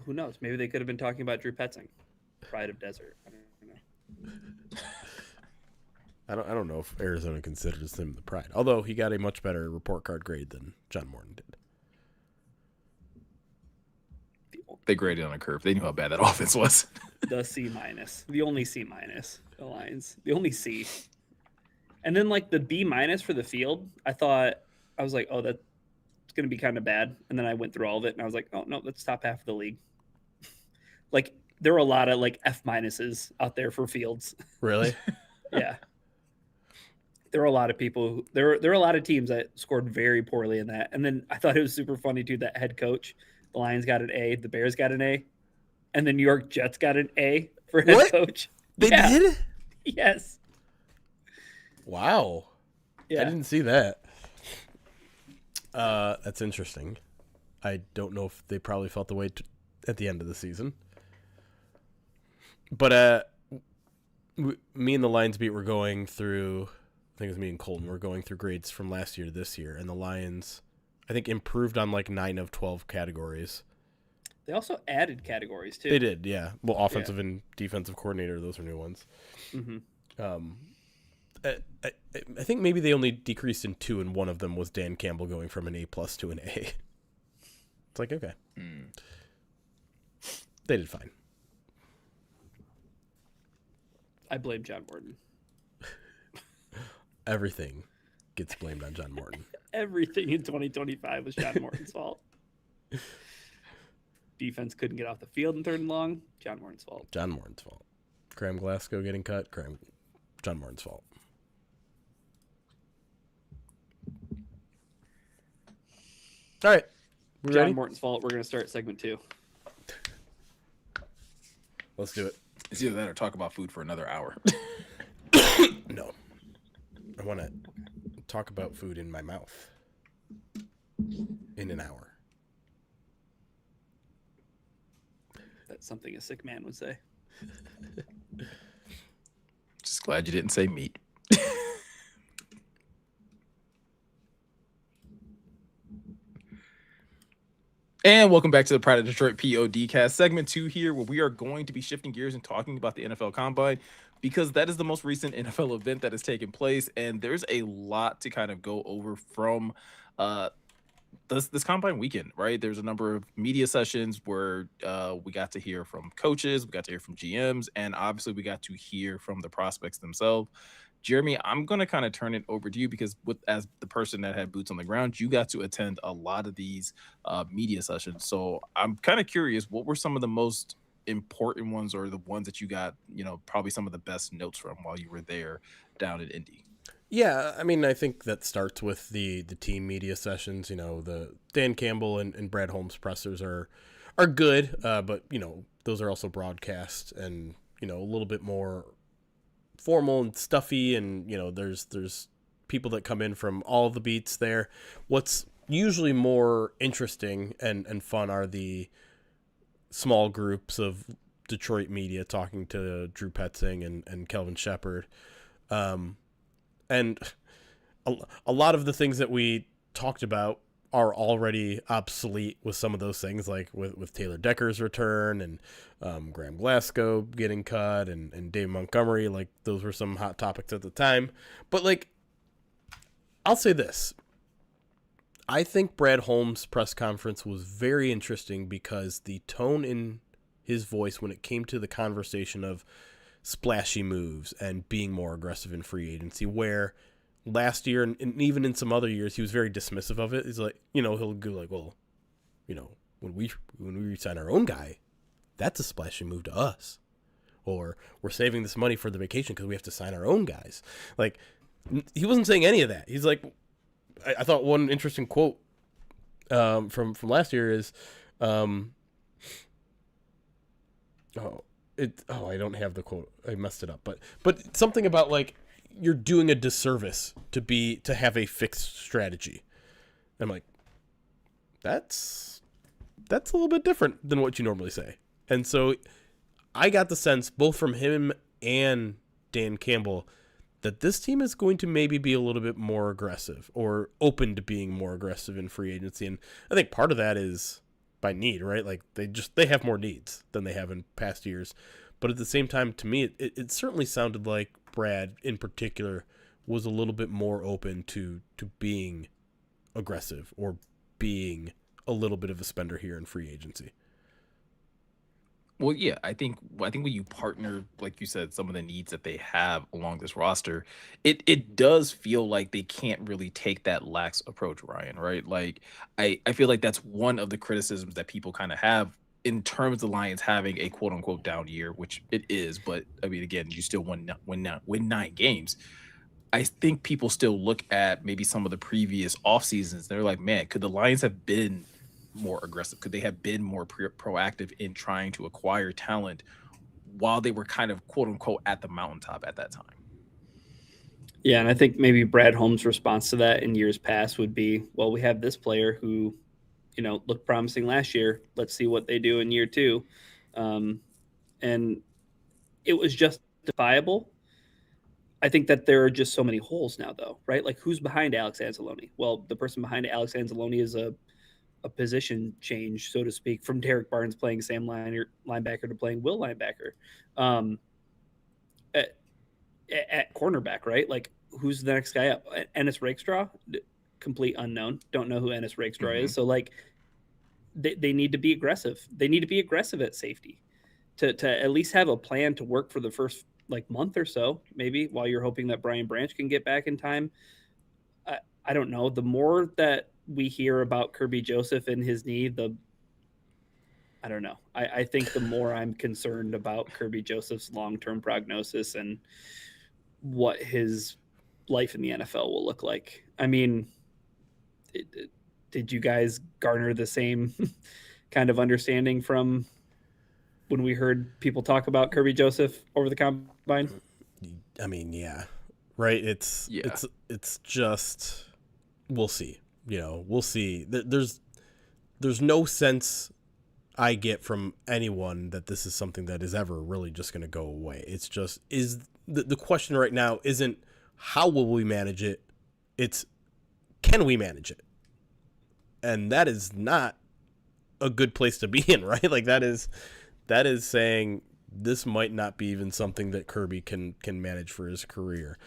Who knows? Maybe they could have been talking about Drew Petzing. Pride of Desert. I don't know. I don't know if Arizona considers him the Pride, although he got a much better report card grade than John Morton did. They graded on a curve. They knew how bad that offense was. The C-, the only C-, the Lions, the only C. And then like the B- for the field, I was like, oh, that's going to be kind of bad. And then I went through all of it and I was like, oh no, that's top half of the league. Like there were a lot of like F- out there for fields. Really? Yeah. There were a lot of people. There were a lot of teams that scored very poorly in that. And then I thought it was super funny too, that head coach, the Lions got an A, the Bears got an A, and the New York Jets got an A for head coach. They did? Yes. Wow. Yeah. I didn't see that. That's interesting. I don't know if they probably felt the way at the end of the season. But Me and the Lions beat were going through, I think it was me and Colton, we're going through grades from last year to this year, and the Lions, I think, improved on like 9 of 12 categories. They also added categories too. They did, yeah. Well, offensive and defensive coordinator, those are new ones. Mm-hmm. I think maybe they only decreased in 2, and one of them was Dan Campbell going from an A+ to an A. It's like, okay. They did fine. I blame John Morton. Everything gets blamed on John Morton. Everything in 2025 was John Morton's fault. Defense couldn't get off the field in 3rd and long. John Morton's fault. John Morton's fault. Graham Glasgow getting cut. John Morton's fault. All right. John Ready? Morton's fault. We're going to start segment 2. Let's do it. It's either that or talk about food for another hour. No. I want to talk about food in my mouth in an hour. That's something a sick man would say. Just glad you didn't say meat. And welcome back to the Pride of Detroit PODcast, segment 2 here, where we are going to be shifting gears and talking about the NFL Combine, because that is the most recent NFL event that has taken place, and there's a lot to kind of go over from this Combine weekend, right? There's a number of media sessions where we got to hear from coaches, we got to hear from GMs, and obviously we got to hear from the prospects themselves. Jeremy, I'm going to kind of turn it over to you because as the person that had boots on the ground, you got to attend a lot of these media sessions. So I'm kind of curious, what were some of the most important ones, or the ones that you got, probably some of the best notes from while you were there down in Indy? Yeah, I mean, I think that starts with the team media sessions. The Dan Campbell and Brad Holmes pressers are good, but, those are also broadcast and, a little bit more formal and stuffy, and there's people that come in from all the beats there. What's usually more interesting and fun are the small groups of Detroit media talking to Drew Petzing and Kelvin Shepard, and a lot of the things that we talked about are already obsolete with some of those things, like with Taylor Decker's return and Graham Glasgow getting cut and David Montgomery. Like, those were some hot topics at the time. But, like, I'll say this. I think Brad Holmes' press conference was very interesting because the tone in his voice when it came to the conversation of splashy moves and being more aggressive in free agency, where last year and even in some other years he was very dismissive of it. He's like, he'll go like, well, when we re-sign our own guy, that's a splashy move to us, or we're saving this money for the vacation because we have to sign our own guys. Like, he wasn't saying any of that. He's like, I thought one interesting quote from last year is, I don't have the quote. I messed it up, but something about, like, you're doing a disservice to have a fixed strategy. I'm like, that's a little bit different than what you normally say. And so I got the sense, both from him and Dan Campbell, that this team is going to maybe be a little bit more aggressive, or open to being more aggressive in free agency. And I think part of that is by need, right? Like, they have more needs than they have in past years. But at the same time, to me, it certainly sounded like Brad in particular was a little bit more open to being aggressive, or being a little bit of a spender here in free agency. Well, yeah, I think when you partner, like you said, some of the needs that they have along this roster, it does feel like they can't really take that lax approach, Ryan, right? Like, I feel like that's one of the criticisms that people kind of have in terms of the Lions having a quote unquote down year, which it is. But I mean, again, you still win 9 games. I think people still look at maybe some of the previous off seasons. They're like, man, could the Lions have been more aggressive? Could they have been more proactive in trying to acquire talent while they were kind of quote unquote at the mountaintop at that time? Yeah, and I think maybe Brad Holmes' response to that in years past would be, well, we have this player who, looked promising last year. Let's see what they do in year 2. And it was just justifiable. I think that there are just so many holes now, though, right? Like, who's behind Alex Anzalone? Well, the person behind Alex Anzalone is a position change, so to speak, from Derek Barnes playing Sam linebacker to playing Will linebacker. At cornerback, right? Like, who's the next guy up? Ennis Rakestraw, complete unknown. Don't know who Ennis Rakestraw is. So, like, they need to be aggressive. They need to be aggressive at safety to at least have a plan to work for the first like month or so, maybe, while you're hoping that Brian Branch can get back in time. I don't know. The more that we hear about Kirby Joseph and his knee, I don't know. I think the more I'm concerned about Kirby Joseph's long-term prognosis and what his life in the NFL will look like. I mean, did you guys garner the same kind of understanding from when we heard people talk about Kirby Joseph over the combine? I mean, yeah, right. It's just, we'll see. We'll see. There's no sense I get from anyone that this is something that is ever really just going to go away. It's just, the question right now isn't how will we manage it? It's, can we manage it? And that is not a good place to be in, right? Like, that is saying this might not be even something that Kirby can manage for his career.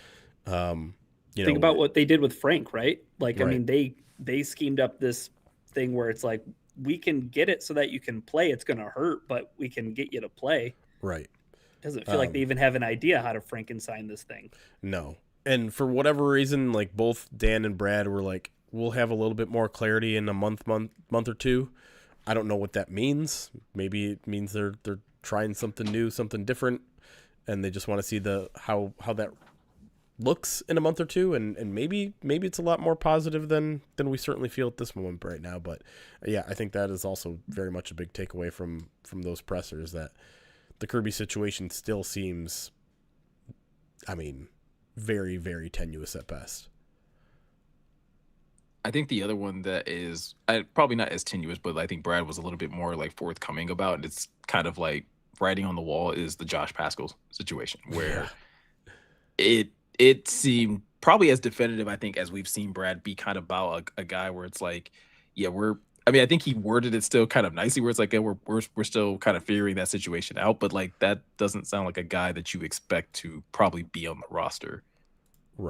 Think about what they did with Frank, right? Like, right. I mean, they schemed up this thing where it's like, we can get it so that you can play. It's going to hurt, but we can get you to play. Right. Doesn't feel like they even have an idea how to Frankenstein this thing. No. And for whatever reason, like, both Dan and Brad were like, we'll have a little bit more clarity in a month or two. I don't know what that means. Maybe it means they're trying something new, something different, and they just want to see how that looks in a month or two, and maybe it's a lot more positive than we certainly feel at this moment right now. But yeah, I think that is also very much a big takeaway from those pressers, that the Kirby situation still seems, I mean, very, very tenuous at best. I think the other one that is probably not as tenuous, but I think Brad was a little bit more like forthcoming about, and it's kind of like writing on the wall, is the Josh Paschal situation, where it seemed probably as definitive, I think, as we've seen Brad be kind of about a guy where it's like, yeah, I mean, I think he worded it still kind of nicely, where it's like, yeah, we're still kind of figuring that situation out, but like, that doesn't sound like a guy that you expect to probably be on the roster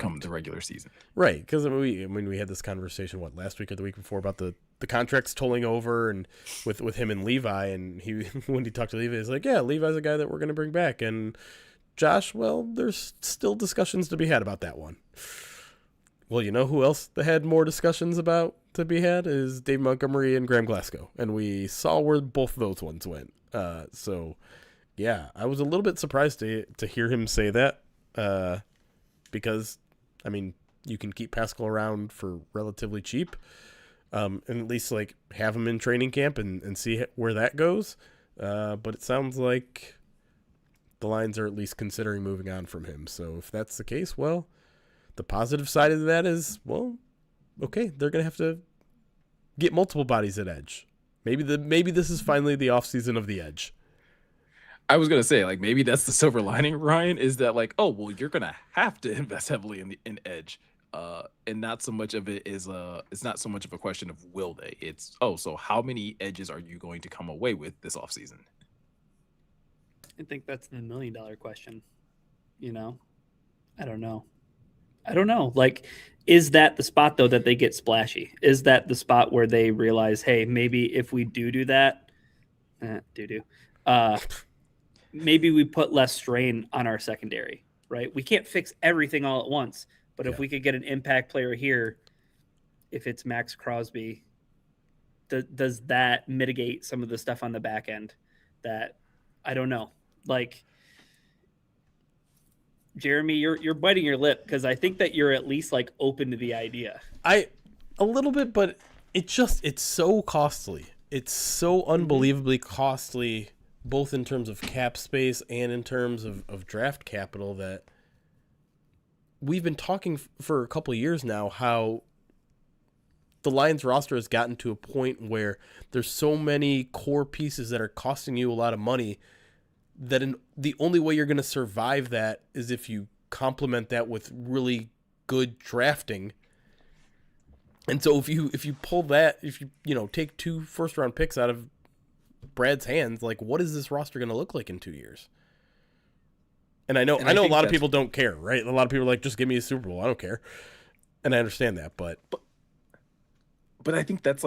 come the regular season. Right, because we had this conversation, last week or the week before, about the contracts tolling over, and with him and Levi, and when he talked to Levi, he's like, yeah, Levi's a guy that we're going to bring back, and Josh, well, there's still discussions to be had about that one. Well, you know who else that had more discussions about to be had is David Montgomery and Graham Glasgow, and we saw where both of those ones went. So yeah, I was a little bit surprised to hear him say that, because, I mean, you can keep Paschal around for relatively cheap, and at least like have him in training camp and see where that goes. But it sounds like the Lions are at least considering moving on from him. So if that's the case, well, the positive side of that is, well, okay, they're going to have to get multiple bodies at edge. Maybe this is finally the offseason of the edge. I was going to say, like, maybe that's the silver lining, Ryan, is that like, oh, well, you're going to have to invest heavily in edge. And not so much of it is it's not so much of a question of will they. It's, oh, so how many edges are you going to come away with this offseason? I think that's the $1 million question. I don't know. Like, is that the spot, though, that they get splashy? Is that the spot where they realize, hey, maybe if we do that, maybe we put less strain on our secondary, right? We can't fix everything all at once, but if we could get an impact player here, if it's Max Crosby, does that mitigate some of the stuff on the back end that, I don't know. Like, Jeremy, you're biting your lip, because I think that you're at least like open to the idea. A little bit, but it's so costly. It's so unbelievably costly, both in terms of cap space and in terms of draft capital, that we've been talking for a couple of years now how the Lions roster has gotten to a point where there's so many core pieces that are costing you a lot of money the only way you're going to survive that is if you complement that with really good drafting. And so if you pull that, if you take 2 first-round picks out of Brad's hands, like, what is this roster going to look like in 2 years? And I know a lot of people don't care, right? A lot of people are like, just give me a Super Bowl. I don't care. And I understand that, but I think that's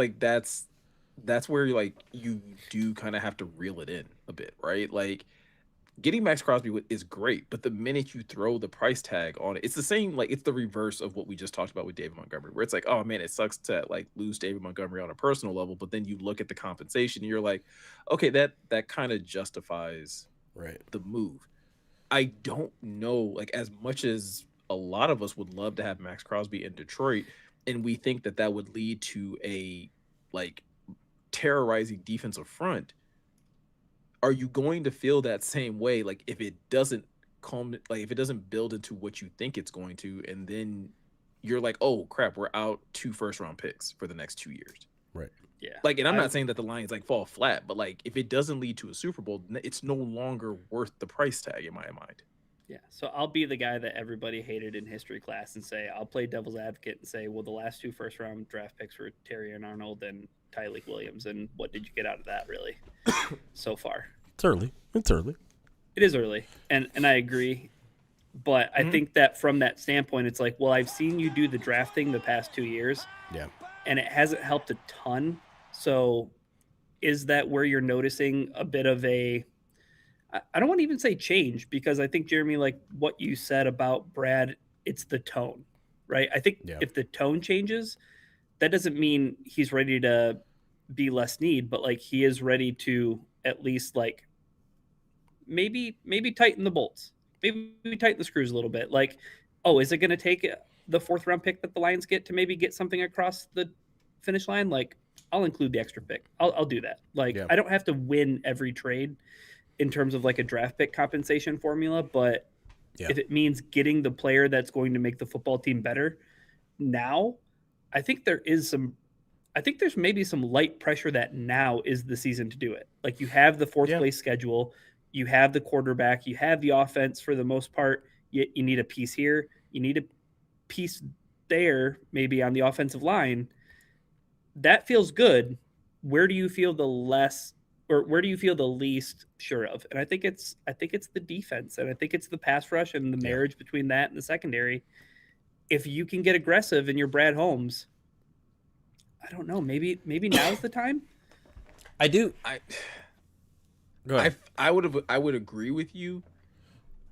where like you do kind of have to reel it in a bit, right? Like getting Max Crosby is great, but the minute you throw the price tag on it, it's the same. Like it's the reverse of what we just talked about with David Montgomery, where it's like, oh man, it sucks to like lose David Montgomery on a personal level, but then you look at the compensation and you're like, okay, that kind of justifies the move. I don't know, like as much as a lot of us would love to have Max Crosby in Detroit, and we think that would lead to a like terrorizing defensive front. Are you going to feel that same way? Like if it doesn't if it doesn't build into what you think it's going to, and then you're like, oh crap, we're out 2 first-round picks for the next 2 years. Right. Yeah. Like, and I'm not saying that the Lions like fall flat, but like if it doesn't lead to a Super Bowl, it's no longer worth the price tag in my mind. Yeah. So I'll be the guy that everybody hated in history class and say, I'll play devil's advocate and say, well, the last 2 first-round draft picks were Terrion Arnold and Tyleik Williams, and what did you get out of that really so far? It's early. It is early, and I agree. But I think that from that standpoint, it's like, well, I've seen you do the drafting the past 2 years. Yeah. And it hasn't helped a ton. So is that where you're noticing a bit of a, I don't want to even say change, because I think, Jeremy, like what you said about Brad, it's the tone, right? I think if the tone changes, that doesn't mean he's ready to be less need, but like he is ready to at least like maybe tighten the bolts, maybe tighten the screws a little bit. Like, oh, is it going to take the 4th-round pick that the Lions get to maybe get something across the finish line? Like, I'll include the extra pick. I'll do that. Like, I don't have to win every trade in terms of like a draft pick compensation formula, but if it means getting the player that's going to make the football team better now, I think there's maybe some light pressure that now is the season to do it. Like you have the 4th place schedule, you have the quarterback, you have the offense for the most part. You need a piece here. You need a piece there, maybe on the offensive line. That feels good. Where do you feel the least sure of? And I think it's the defense, and I think it's the pass rush and the marriage between that and the secondary. If you can get aggressive in your Brad Holmes, I don't know, maybe now's the time. Go ahead. I would agree with you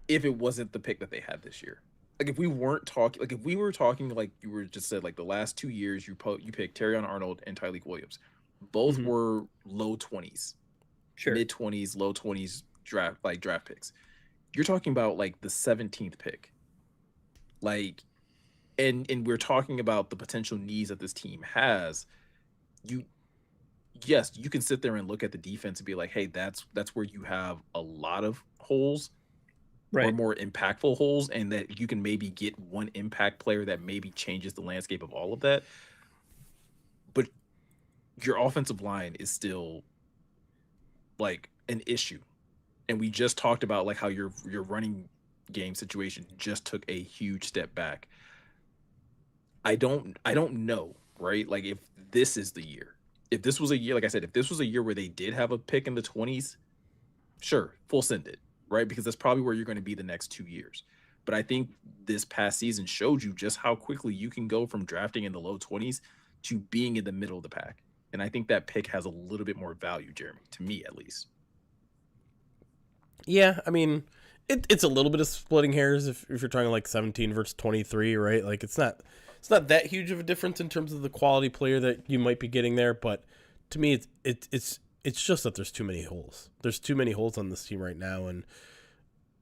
if it wasn't the pick that they had this year. Like if we weren't talking, like if we were talking, like you were just said, like the last 2 years you picked Terrion Arnold and Tyleik Williams, both were low 20s, mid 20s, low 20s draft picks. You're talking about like the 17th pick, like, and we're talking about the potential needs that this team has. Yes, you can sit there and look at the defense and be like, hey, that's where you have a lot of holes. Or more impactful holes, and that you can maybe get one impact player that maybe changes the landscape of all of that. But your offensive line is still like an issue. And we just talked about like how your running game situation just took a huge step back. I don't know, right? Like if this is the year. If this was a year, like I said, if this was a year where they did have a pick in the 20s, sure, full send it. Right? Because that's probably where you're going to be the next 2 years. But I think this past season showed you just how quickly you can go from drafting in the low 20s to being in the middle of the pack. And I think that pick has a little bit more value, Jeremy, to me at least. Yeah, I mean, it's a little bit of splitting hairs if you're talking like 17 versus 23, right? Like it's not that huge of a difference in terms of the quality player that you might be getting there, but to me it's just that there's too many holes. There's too many holes on this team right now, and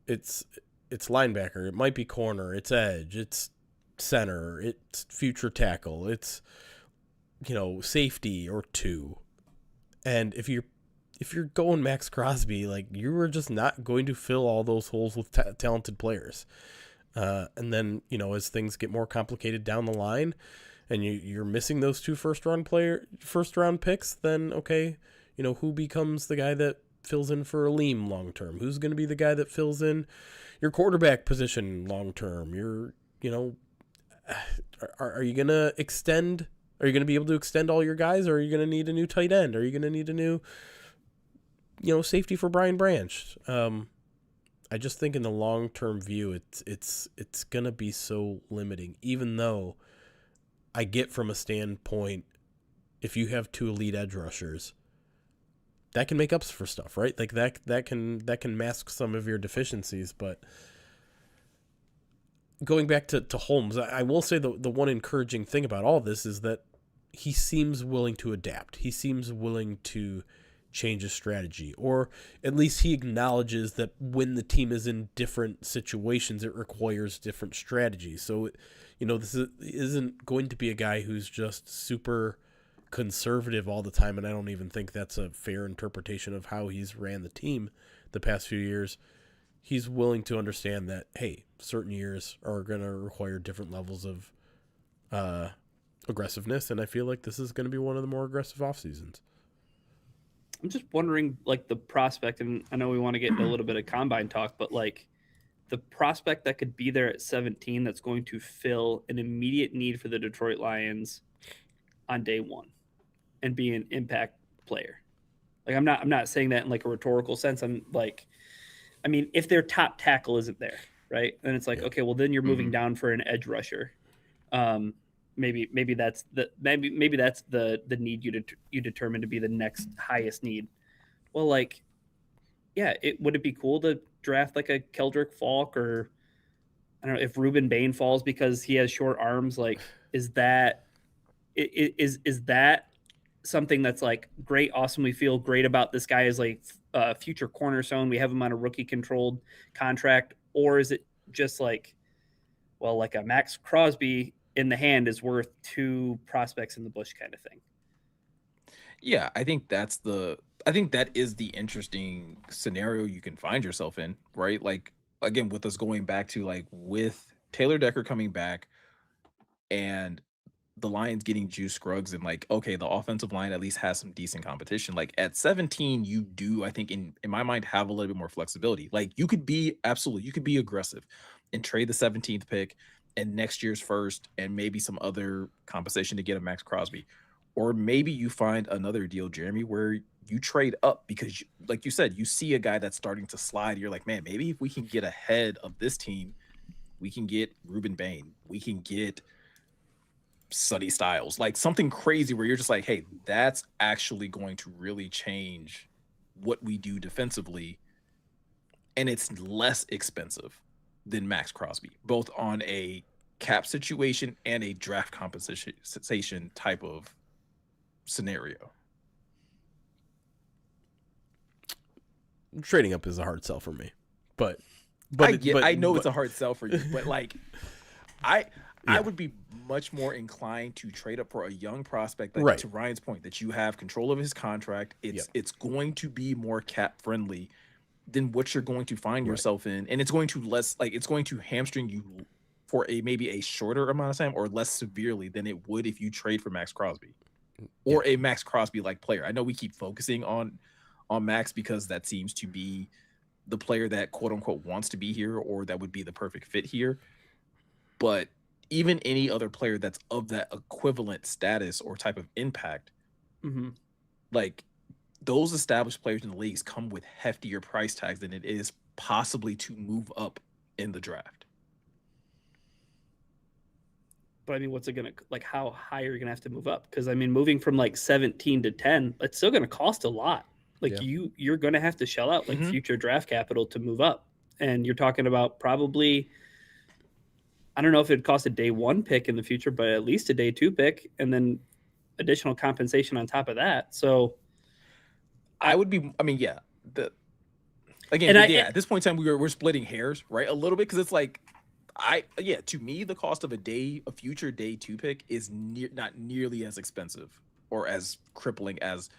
it's linebacker, it might be corner, it's edge, it's center, it's future tackle, it's safety or 2. And if you're going Max Crosby, like you are just not going to fill all those holes with talented players. And then as things get more complicated down the line, and you're missing those 2 first round picks, then okay. Who becomes the guy that fills in for Aleem long term? Who's going to be the guy that fills in your quarterback position long term? Are you going to extend? Are you going to be able to extend all your guys, or are you going to need a new tight end? Are you going to need a new, safety for Brian Branch? I just think in the long-term view, it's going to be so limiting, even though I get from a standpoint, if you have 2 elite edge rushers, that can make up for stuff, right? Like that can mask some of your deficiencies. But going back to Holmes, I will say the one encouraging thing about all this is that he seems willing to adapt. He seems willing to change his strategy, or at least he acknowledges that when the team is in different situations, it requires different strategies. So, this isn't going to be a guy who's just super conservative all the time, and I don't even think that's a fair interpretation of how he's ran the team the past few years. He's willing to understand that, hey, certain years are going to require different levels of aggressiveness, and I feel like this is going to be one of the more aggressive off seasons. I'm just wondering, like, the prospect, and I know we want to get into a little bit of combine talk, but like the prospect that could be there at 17 that's going to fill an immediate need for the Detroit Lions on day one and be an impact player. Like, I'm not saying that in like a rhetorical sense. If their top tackle isn't there, right? Then it's like, okay, well then you're moving down for an edge rusher. Maybe that's the need you determine to be the next highest need. Well, like, yeah, would it be cool to draft like a Keldrick Falk, or I don't know if Ruben Bain falls because he has short arms? Like, is that something that's like great, awesome? We feel great about this guy as like a future cornerstone. We have him on a rookie controlled contract, or is it just like, well, like a Max Crosby in the hand is worth 2 prospects in the bush kind of thing? Yeah, I think that is the interesting scenario you can find yourself in, right? Like, again, with us going back to like with Taylor Decker coming back and the Lions getting Juice Scruggs, and like, okay, the offensive line at least has some decent competition. Like at 17, you do, I think, in my mind, have a little bit more flexibility. Like you could be aggressive and trade the 17th pick and next year's first and maybe some other compensation to get a Max Crosby. Or maybe you find another deal, Jeremy, where you trade up because, like you said, you see a guy that's starting to slide. You're like, man, maybe if we can get ahead of this team, we can get Ruben Bain. We can get Sonny Styles. Like something crazy where you're just like, hey, that's actually going to really change what we do defensively. And it's less expensive than Max Crosby, both on a cap situation and a draft compensation type of scenario. Trading up is a hard sell for me, but I know it's a hard sell for you, but like I would be much more inclined to trade up for a young prospect, like, right, to Ryan's point, that you have control of his contract. It's going to be more cap friendly than what you're going to find yourself in, and it's going to hamstring you for maybe a shorter amount of time or less severely than it would if you trade for Max Crosby or a Max Crosby like player. I know we keep focusing on Max because that seems to be the player that quote unquote wants to be here or that would be the perfect fit here. But even any other player that's of that equivalent status or type of impact, like those established players in the leagues come with heftier price tags than it is possibly to move up in the draft. But I mean, what's it going to, like, how high are you going to have to move up? Because I mean, moving from like 17 to 10, it's still going to cost a lot. Like you're going to have to shell out like future draft capital to move up. And you're talking about probably, I don't know if it'd cost a day 1 pick in the future, but at least a day 2 pick and then additional compensation on top of that. So at this point in time, we're splitting hairs, right? A little bit. Cause it's like, to me, the cost of a future day 2 pick is not nearly as expensive or as crippling as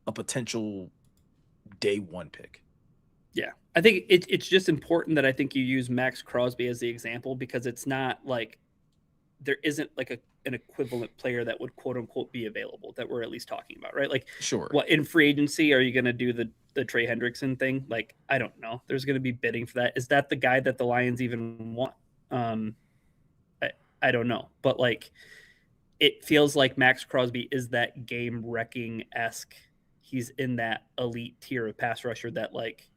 a potential day 1 pick. Yeah, I think it's just important that I think you use Max Crosby as the example because it's not like there isn't like an equivalent player that would quote unquote be available that we're at least talking about, right? Like, sure, what in free agency are you going to do the Trey Hendrickson thing. Like, I don't know. There's going to be bidding for that. Is that the guy that the Lions even want? Um, I don't know, but like, it feels like Max Crosby is that game wrecking esque. He's in that elite tier of pass rusher that like.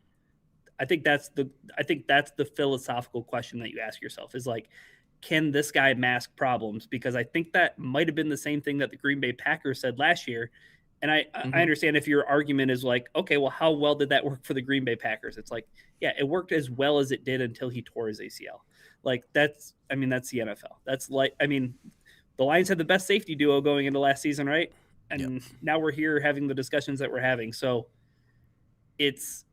I think that's the philosophical question that you ask yourself is like, can this guy mask problems? Because I think that might have been the same thing that the Green Bay Packers said last year. And I understand if your argument is like, okay, well, how well did that work for the Green Bay Packers? It's like, yeah, it worked as well as it did until he tore his ACL. Like that's the NFL. That's like, the Lions had the best safety duo going into last season, right? And now we're here having the discussions that we're having. So it's,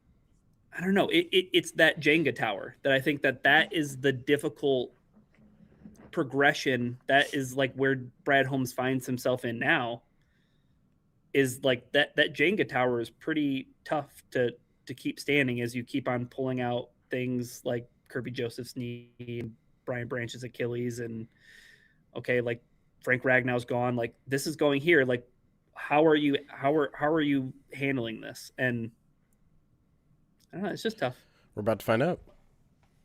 I don't know. It's that Jenga tower that I think that is the difficult progression. That is like where Brad Holmes finds himself in now. Is like that Jenga tower is pretty tough to keep standing as you keep on pulling out things like Kirby Joseph's knee, and Brian Branch's Achilles, and okay, like Frank Ragnow's gone. Like this is going here. Like how are you handling this? And I don't know. It's just tough. We're about to find out.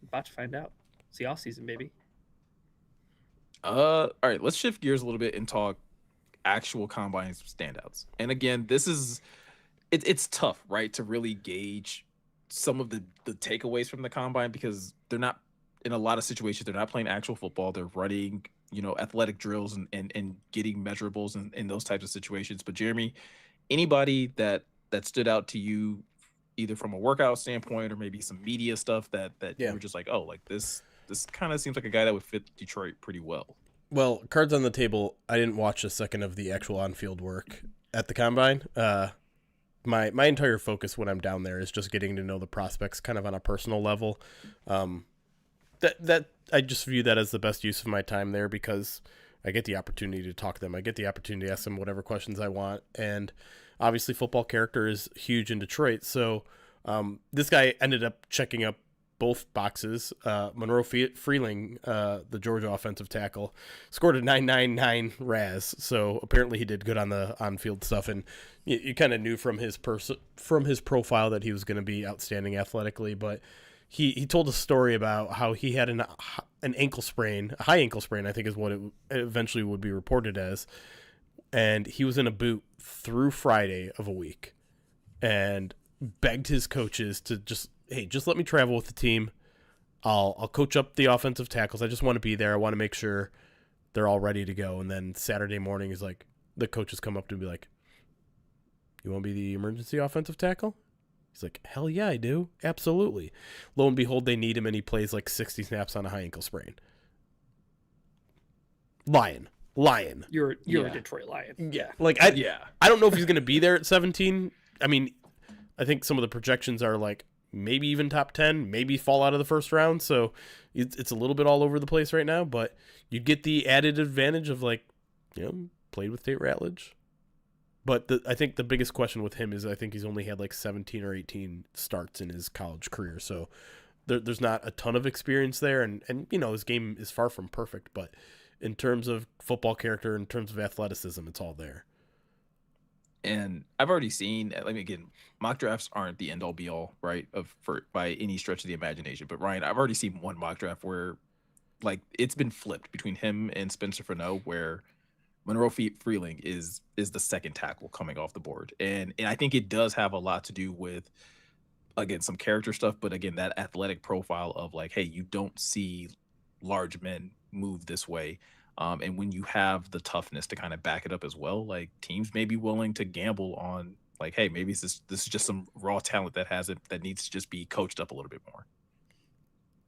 About to find out. It's the off season, baby. All right, let's shift gears a little bit and talk actual combine standouts. And again, it's tough, right, to really gauge some of the takeaways from the combine because they're not in a lot of situations. They're not playing actual football. They're running, athletic drills and getting measurables in those types of situations. But Jeremy, anybody that stood out to you, either from a workout standpoint or maybe some media stuff that you were just like, oh, like this kind of seems like a guy that would fit Detroit pretty well. Well, cards on the table, I didn't watch a second of the actual on-field work at the combine. My entire focus when I'm down there is just getting to know the prospects kind of on a personal level. That I just view that as the best use of my time there because I get the opportunity to talk to them. I get the opportunity to ask them whatever questions I want. And obviously football character is huge in Detroit. So this guy ended up checking up both boxes. Monroe Freeling, the Georgia offensive tackle, scored a 9.99 RAS. So apparently he did good on the on-field stuff. And you kind of knew from his profile that he was going to be outstanding athletically. But he told a story about how he had an ankle sprain, a high ankle sprain, I think is what it eventually would be reported as. And he was in a boot through Friday of a week and begged his coaches to just let me travel with the team. I'll coach up the offensive tackles. I just want to be there. I want to make sure they're all ready to go. And then Saturday morning is like the coaches come up to be like, you want to be the emergency offensive tackle? He's like, hell yeah, I do. Absolutely. Lo and behold, they need him and he plays like 60 snaps on a high ankle sprain. Lion. You're a Detroit Lion. Yeah. Like I don't know if he's going to be there at 17. I mean, I think some of the projections are like maybe even top 10, maybe fall out of the first round. So it's a little bit all over the place right now, but you get the added advantage of like, played with Tate Ratledge. But I think the biggest question with him is I think he's only had like 17 or 18 starts in his college career. So there's not a ton of experience there. And his game is far from perfect, but in terms of football character, in terms of athleticism, it's all there. And I've already seen, again, mock drafts aren't the end all be all, right? By any stretch of the imagination. But Ryan, I've already seen one mock draft where like it's been flipped between him and Spencer Fano, where Monroe Freeling is the second tackle coming off the board. And I think it does have a lot to do with, again, some character stuff, but again, that athletic profile of like, hey, you don't see large men move this way. And when you have the toughness to kind of back it up as well, like teams may be willing to gamble on like, hey, maybe this is just some raw talent that needs to just be coached up a little bit more.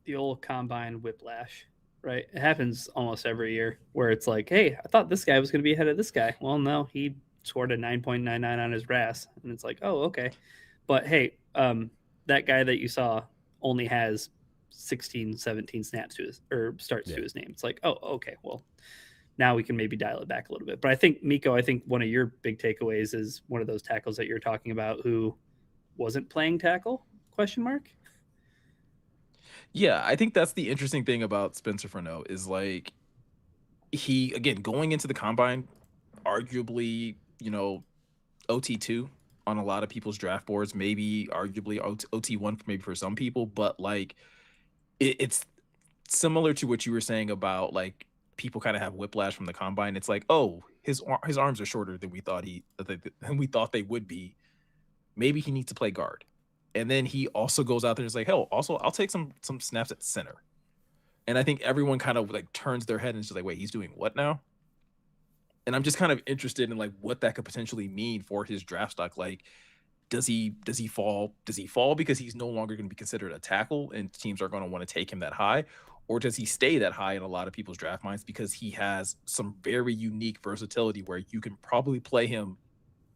The old combine whiplash, right? It happens almost every year where it's like, hey, I thought this guy was going to be ahead of this guy. Well, no, he scored a 9.99 on his RAS. And it's like, oh, okay. But hey, that guy that you saw only has 16, 17 snaps to his or starts to his name. It's like, oh, okay, well, now we can maybe dial it back a little bit. But I think, Miko, one of your big takeaways is one of those tackles that you're talking about who wasn't playing tackle, ? Yeah, I think that's the interesting thing about Spencer Fano is like he, again, going into the combine, arguably, OT2 on a lot of people's draft boards, maybe arguably OT1 maybe for some people, but like it's similar to what you were saying about like people kind of have whiplash from the combine. It's like, oh, his arms are shorter than we thought they would be. Maybe he needs to play guard. And then he also goes out there and is like, hell, also I'll take some snaps at center. And I think everyone kind of like turns their head and is just like, wait, he's doing what now? And I'm just kind of interested in like what that could potentially mean for his draft stock. Like, does he fall? Does he fall because he's no longer going to be considered a tackle and teams are going to want to take him that high? Or does he stay that high in a lot of people's draft minds because he has some very unique versatility where you can probably play him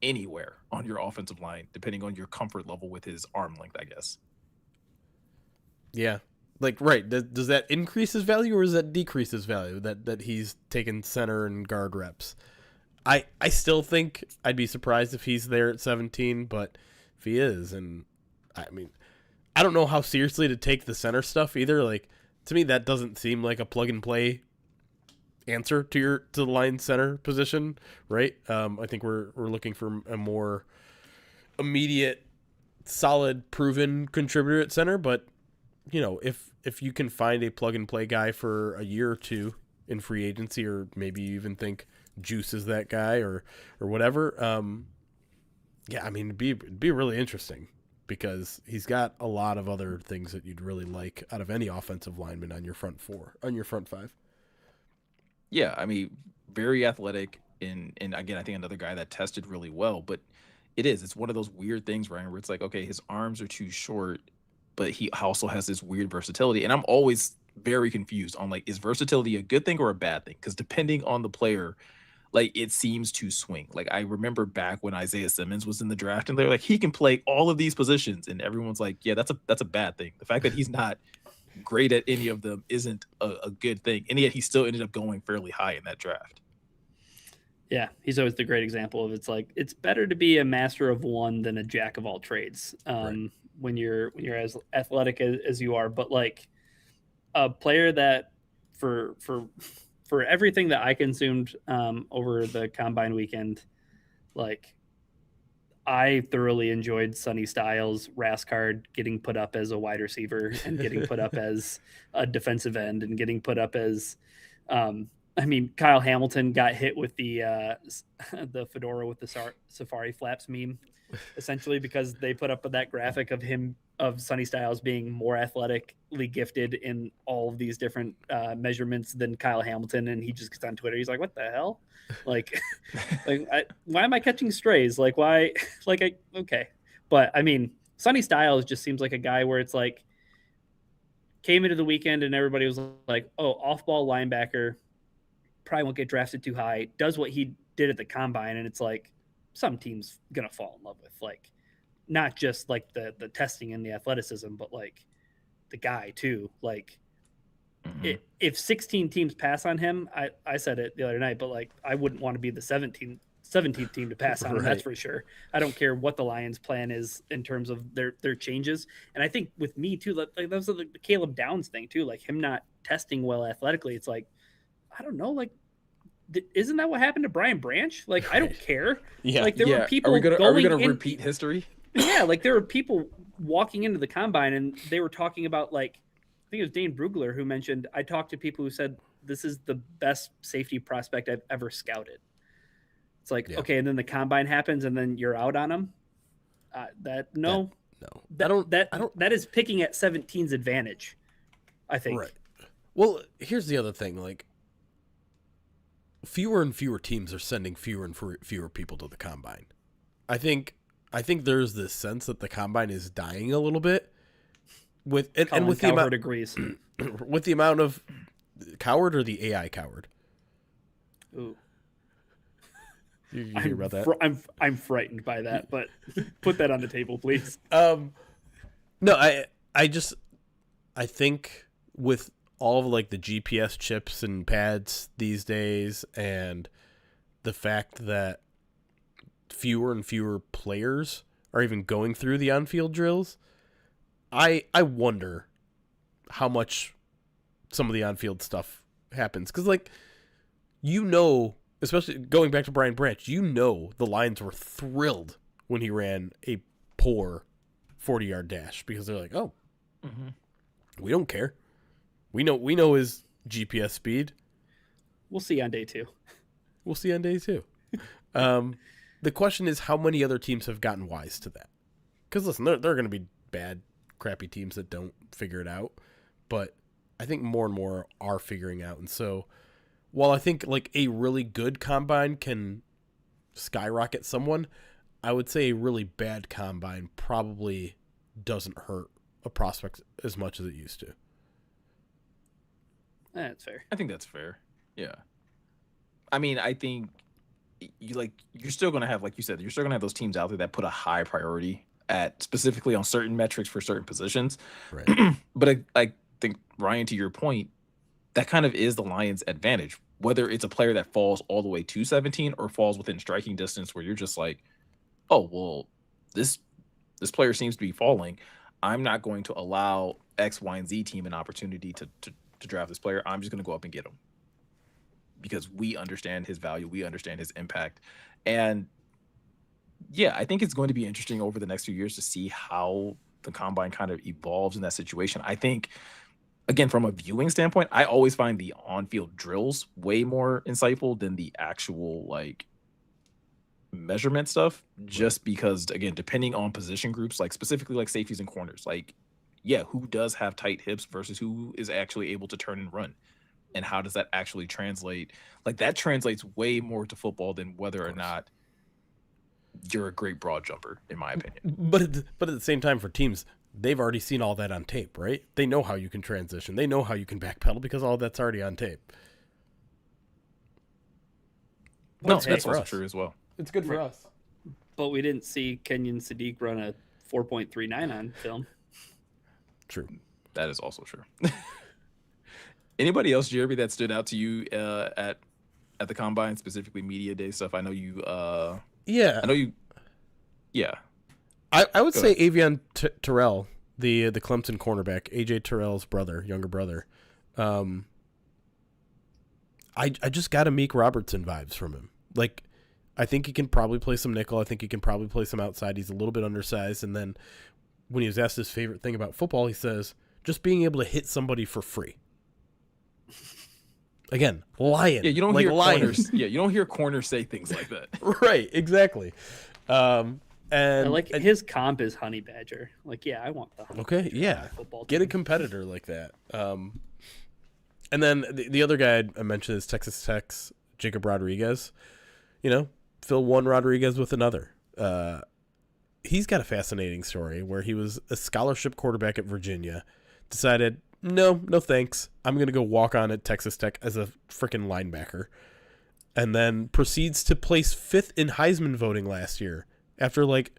anywhere on your offensive line, depending on your comfort level with his arm length, I guess. Yeah. Like, right. Does that increase his value or does that decrease his value that he's taken center and guard reps? I still think I'd be surprised if he's there at 17, but if he is, and I mean, I don't know how seriously to take the center stuff either. Like, to me, that doesn't seem like a plug and play answer to the line center position, right? I think we're looking for a more immediate, solid, proven contributor at center. But you know, if you can find a plug and play guy for a year or two in free agency, or maybe you even think Juice is that guy, or whatever, yeah, I mean, it'd be really interesting because he's got a lot of other things that you'd really like out of any offensive lineman on your front five. Yeah, I mean, very athletic, and again, I think another guy that tested really well. But it's one of those weird things, Ryan, where it's like, okay, his arms are too short, but he also has this weird versatility. And I'm always very confused on like, is versatility a good thing or a bad thing? Because depending on the player, like it seems to swing. Like I remember back when Isaiah Simmons was in the draft and they're like, he can play all of these positions. And everyone's like, yeah, that's a bad thing. The fact that he's not great at any of them isn't a good thing. And yet he still ended up going fairly high in that draft. Yeah, he's always the great example of it's like it's better to be a master of one than a jack of all trades. Right. When you're as athletic as you are, but like a player that for everything that I consumed over the combine weekend, like I thoroughly enjoyed Sonny Styles' Rascard getting put up as a wide receiver and getting put up as a defensive end and getting put up as I mean, Kyle Hamilton got hit with the fedora with the safari flaps meme, essentially because they put up that graphic of Sonny Styles being more athletically gifted in all of these different measurements than Kyle Hamilton, and he just gets on Twitter. He's like, "What the hell? Like, why am I catching strays? Like, why? Okay." But I mean, Sonny Styles just seems like a guy where it's like came into the weekend and everybody was like, "Oh, off-ball linebacker." Probably won't get drafted too high, does what he did at the combine, and it's like some team's gonna fall in love with, like, not just like the testing and the athleticism, but like the guy too. Like if 16 teams pass on him, I said it the other night, but like I wouldn't want to be the 17th team to pass on him, that's for sure. I don't care what the Lions plan is in terms of their changes. And I think with me too, like that was the Caleb Downs thing too, like him not testing well athletically. It's like, I don't know, like, isn't that what happened to Brian Branch? Like, I don't care. Yeah. Like, there were people. Are we gonna repeat history? Yeah, like there were people walking into the combine and they were talking about, like, I think it was Dane Brugler who mentioned, I talked to people who said this is the best safety prospect I've ever scouted. It's like, okay, and then the combine happens and then you're out on him. That is picking at 17's advantage, I think. Right. Well, here's the other thing, like, fewer and fewer teams are sending fewer and fewer people to the combine. I think there's this sense that the combine is dying a little bit with the amount agrees. With the amount of Coward or the AI Coward. Ooh. You hear about that? I'm frightened by that, but put that on the table, please. No, I think with all of like the GPS chips and pads these days, and the fact that fewer and fewer players are even going through the on-field drills, I wonder how much some of the on-field stuff happens. Because, like, especially going back to Brian Branch, the Lions were thrilled when he ran a poor 40-yard dash because they're like, oh, we don't care. We know his GPS speed. We'll see on day 2. We'll see on day 2. The question is, how many other teams have gotten wise to that? Because listen, there are going to be bad, crappy teams that don't figure it out, but I think more and more are figuring out. And so, while I think like a really good combine can skyrocket someone, I would say a really bad combine probably doesn't hurt a prospect as much as it used to. That's fair. I think that's fair. Yeah. I mean, I think you're still going to have, like you said, you're still going to have those teams out there that put a high priority at specifically on certain metrics for certain positions. Right. But I think, Ryan, to your point, that kind of is the Lions' advantage. Whether it's a player that falls all the way to 17 or falls within striking distance where you're just like, oh, well, this player seems to be falling. I'm not going to allow X, Y, and Z team an opportunity to draft this player. I'm just going to go up and get him because we understand his value. We understand his impact. And yeah, I think it's going to be interesting over the next few years to see how the combine kind of evolves in that situation. I think, again, from a viewing standpoint, I always find the on-field drills way more insightful than the actual like measurement stuff, just because, again, depending on position groups, like specifically like safeties and corners, like, yeah, who does have tight hips versus who is actually able to turn and run, and how does that actually translate? Like that translates way more to football than whether or not you're a great broad jumper, in my opinion. But at the same time, for teams, they've already seen all that on tape, right? They know how you can transition. They know how you can backpedal because all that's already on tape. No, that's also true as well. It's good for us. But we didn't see Kenyon Sadiq run a 4.39 on film. True. That is also true. Anybody else, Jeremy, that stood out to you at the combine, specifically media day stuff? I know you. Yeah. I know you. Yeah. I would say Avion Terrell, the Clemson cornerback, AJ Terrell's younger brother. I just got a Meek Robertson vibes from him. Like, I think he can probably play some nickel. I think he can probably play some outside. He's a little bit undersized. And then when he was asked his favorite thing about football, he says, just being able to hit somebody for free. Again, lion. Yeah, you don't like hear lion. corners. Yeah, you don't hear corners say things like that. Right, exactly. And I like his comp is Honey Badger. Like, yeah, I want the Honey okay, Badger yeah. on my football Get a team. competitor like that. And then the other guy I mentioned is Texas Tech's Jacob Rodriguez. You know, fill one Rodriguez with another. He's got a fascinating story where he was a scholarship quarterback at Virginia, decided, no thanks. I'm going to go walk on at Texas Tech as a freaking linebacker. And then proceeds to place 5th in Heisman voting last year after like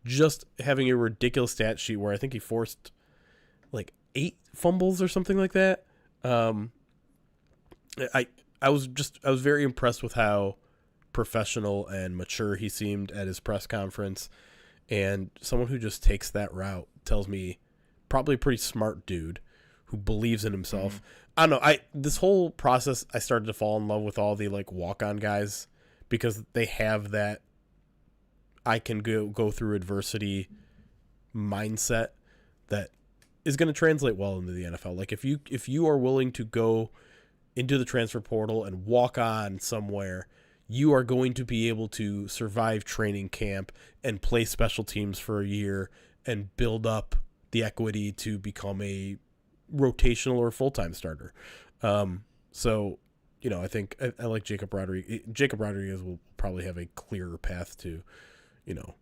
just having a ridiculous stat sheet where I think he forced like 8 fumbles or something like that. I was very impressed with how professional and mature he seemed at his press conference, and someone who just takes that route tells me probably a pretty smart dude who believes in himself. Mm-hmm. I don't know. This whole process, I started to fall in love with all the like walk-on guys because they have that I can go through adversity mindset that is going to translate well into the NFL. Like if you are willing to go into the transfer portal and walk on somewhere, you are going to be able to survive training camp and play special teams for a year and build up the equity to become a rotational or full-time starter. So, you know, I think I like Jacob Rodriguez. Jacob Rodriguez will probably have a clearer path to, you know,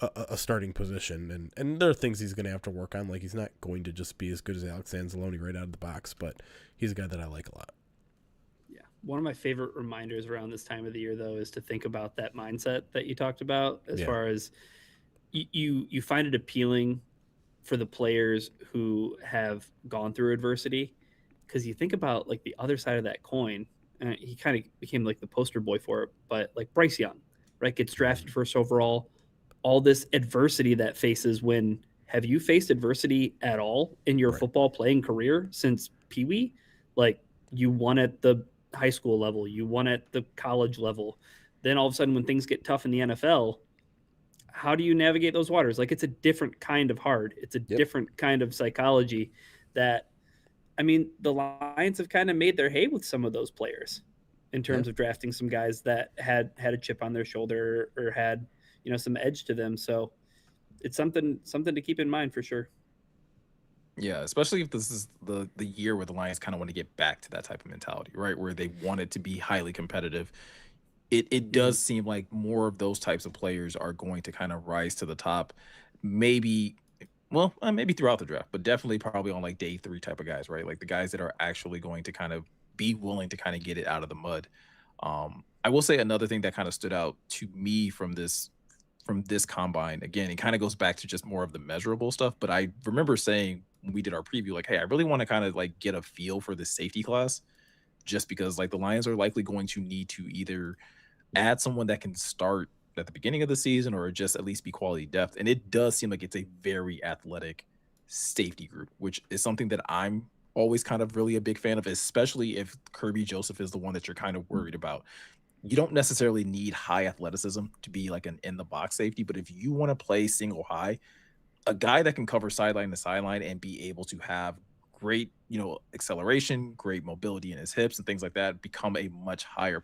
a starting position. And there are things he's going to have to work on. Like, he's not going to just be as good as Alex Anzalone right out of the box, but he's a guy that I like a lot. Yeah. One of my favorite reminders around this time of the year, though, is to think about that mindset that you talked about as far as you find it appealing for the players who have gone through adversity, because you think about like the other side of that coin, and he kind of became like the poster boy for it, but like Bryce Young, right, gets drafted first overall, all this adversity that faces when have you faced adversity at all in your football playing career since Pee-wee? Like, you won at the high school level, you won at the college level, then all of a sudden when things get tough in the NFL, how do you navigate those waters? Like, it's a different kind of hard. It's a different kind of psychology that, I mean, the Lions have kind of made their hay with some of those players in terms of drafting some guys that had a chip on their shoulder or had, you know, some edge to them. So it's something to keep in mind for sure. Yeah, especially if this is the year where the Lions kind of want to get back to that type of mentality, right? Where they want it to be highly competitive. It does seem like more of those types of players are going to kind of rise to the top. Maybe, well, maybe throughout the draft, but definitely probably on like day 3 type of guys, right? Like the guys that are actually going to kind of be willing to kind of get it out of the mud. I will say another thing that kind of stood out to me from this combine, again, it kind of goes back to just more of the measurable stuff, but I remember saying when we did our preview, like, hey, I really want to kind of like get a feel for the safety class, just because like the Lions are likely going to need to either add someone that can start at the beginning of the season or just at least be quality depth. And it does seem like it's a very athletic safety group, which is something that I'm always kind of really a big fan of, especially if Kirby Joseph is the one that you're kind of worried about. You don't necessarily need high athleticism to be like an in the box safety, but if you want to play single high, a guy that can cover sideline to sideline and be able to have great, you know, acceleration, great mobility in his hips and things like that become a much higher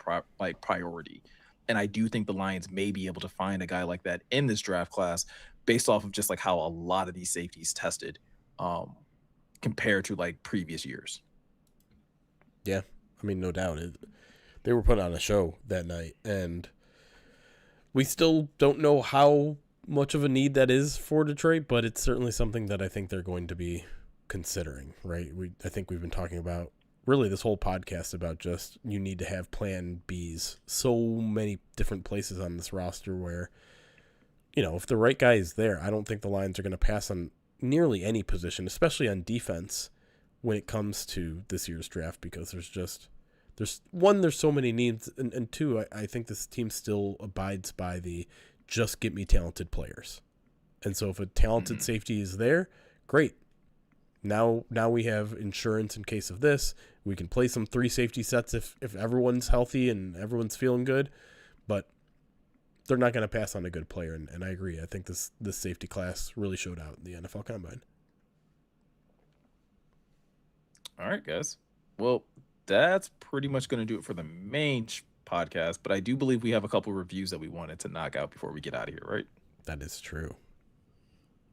priority. And I do think the Lions may be able to find a guy like that in this draft class based off of just like how a lot of these safeties tested compared to like previous years. Yeah, I mean, no doubt. They were put on a show that night, and we still don't know how much of a need that is for Detroit, but it's certainly something that I think they're going to be considering, right? I think we've been talking about really this whole podcast about just you need to have plan Bs. So many different places on this roster where, you know, if the right guy is there, I don't think the Lions are going to pass on nearly any position, especially on defense when it comes to this year's draft, because there's so many needs, and two, I think this team still abides by the just get me talented players. And so if a talented safety is there, great. Now we have insurance in case of this. We can play some 3 safety sets if everyone's healthy and everyone's feeling good, but they're not going to pass on a good player. And I agree. I think this safety class really showed out in the NFL Combine. All right, guys. Well, that's pretty much going to do it for the main podcast, but I do believe we have a couple reviews that we wanted to knock out before we get out of here, right? That is true.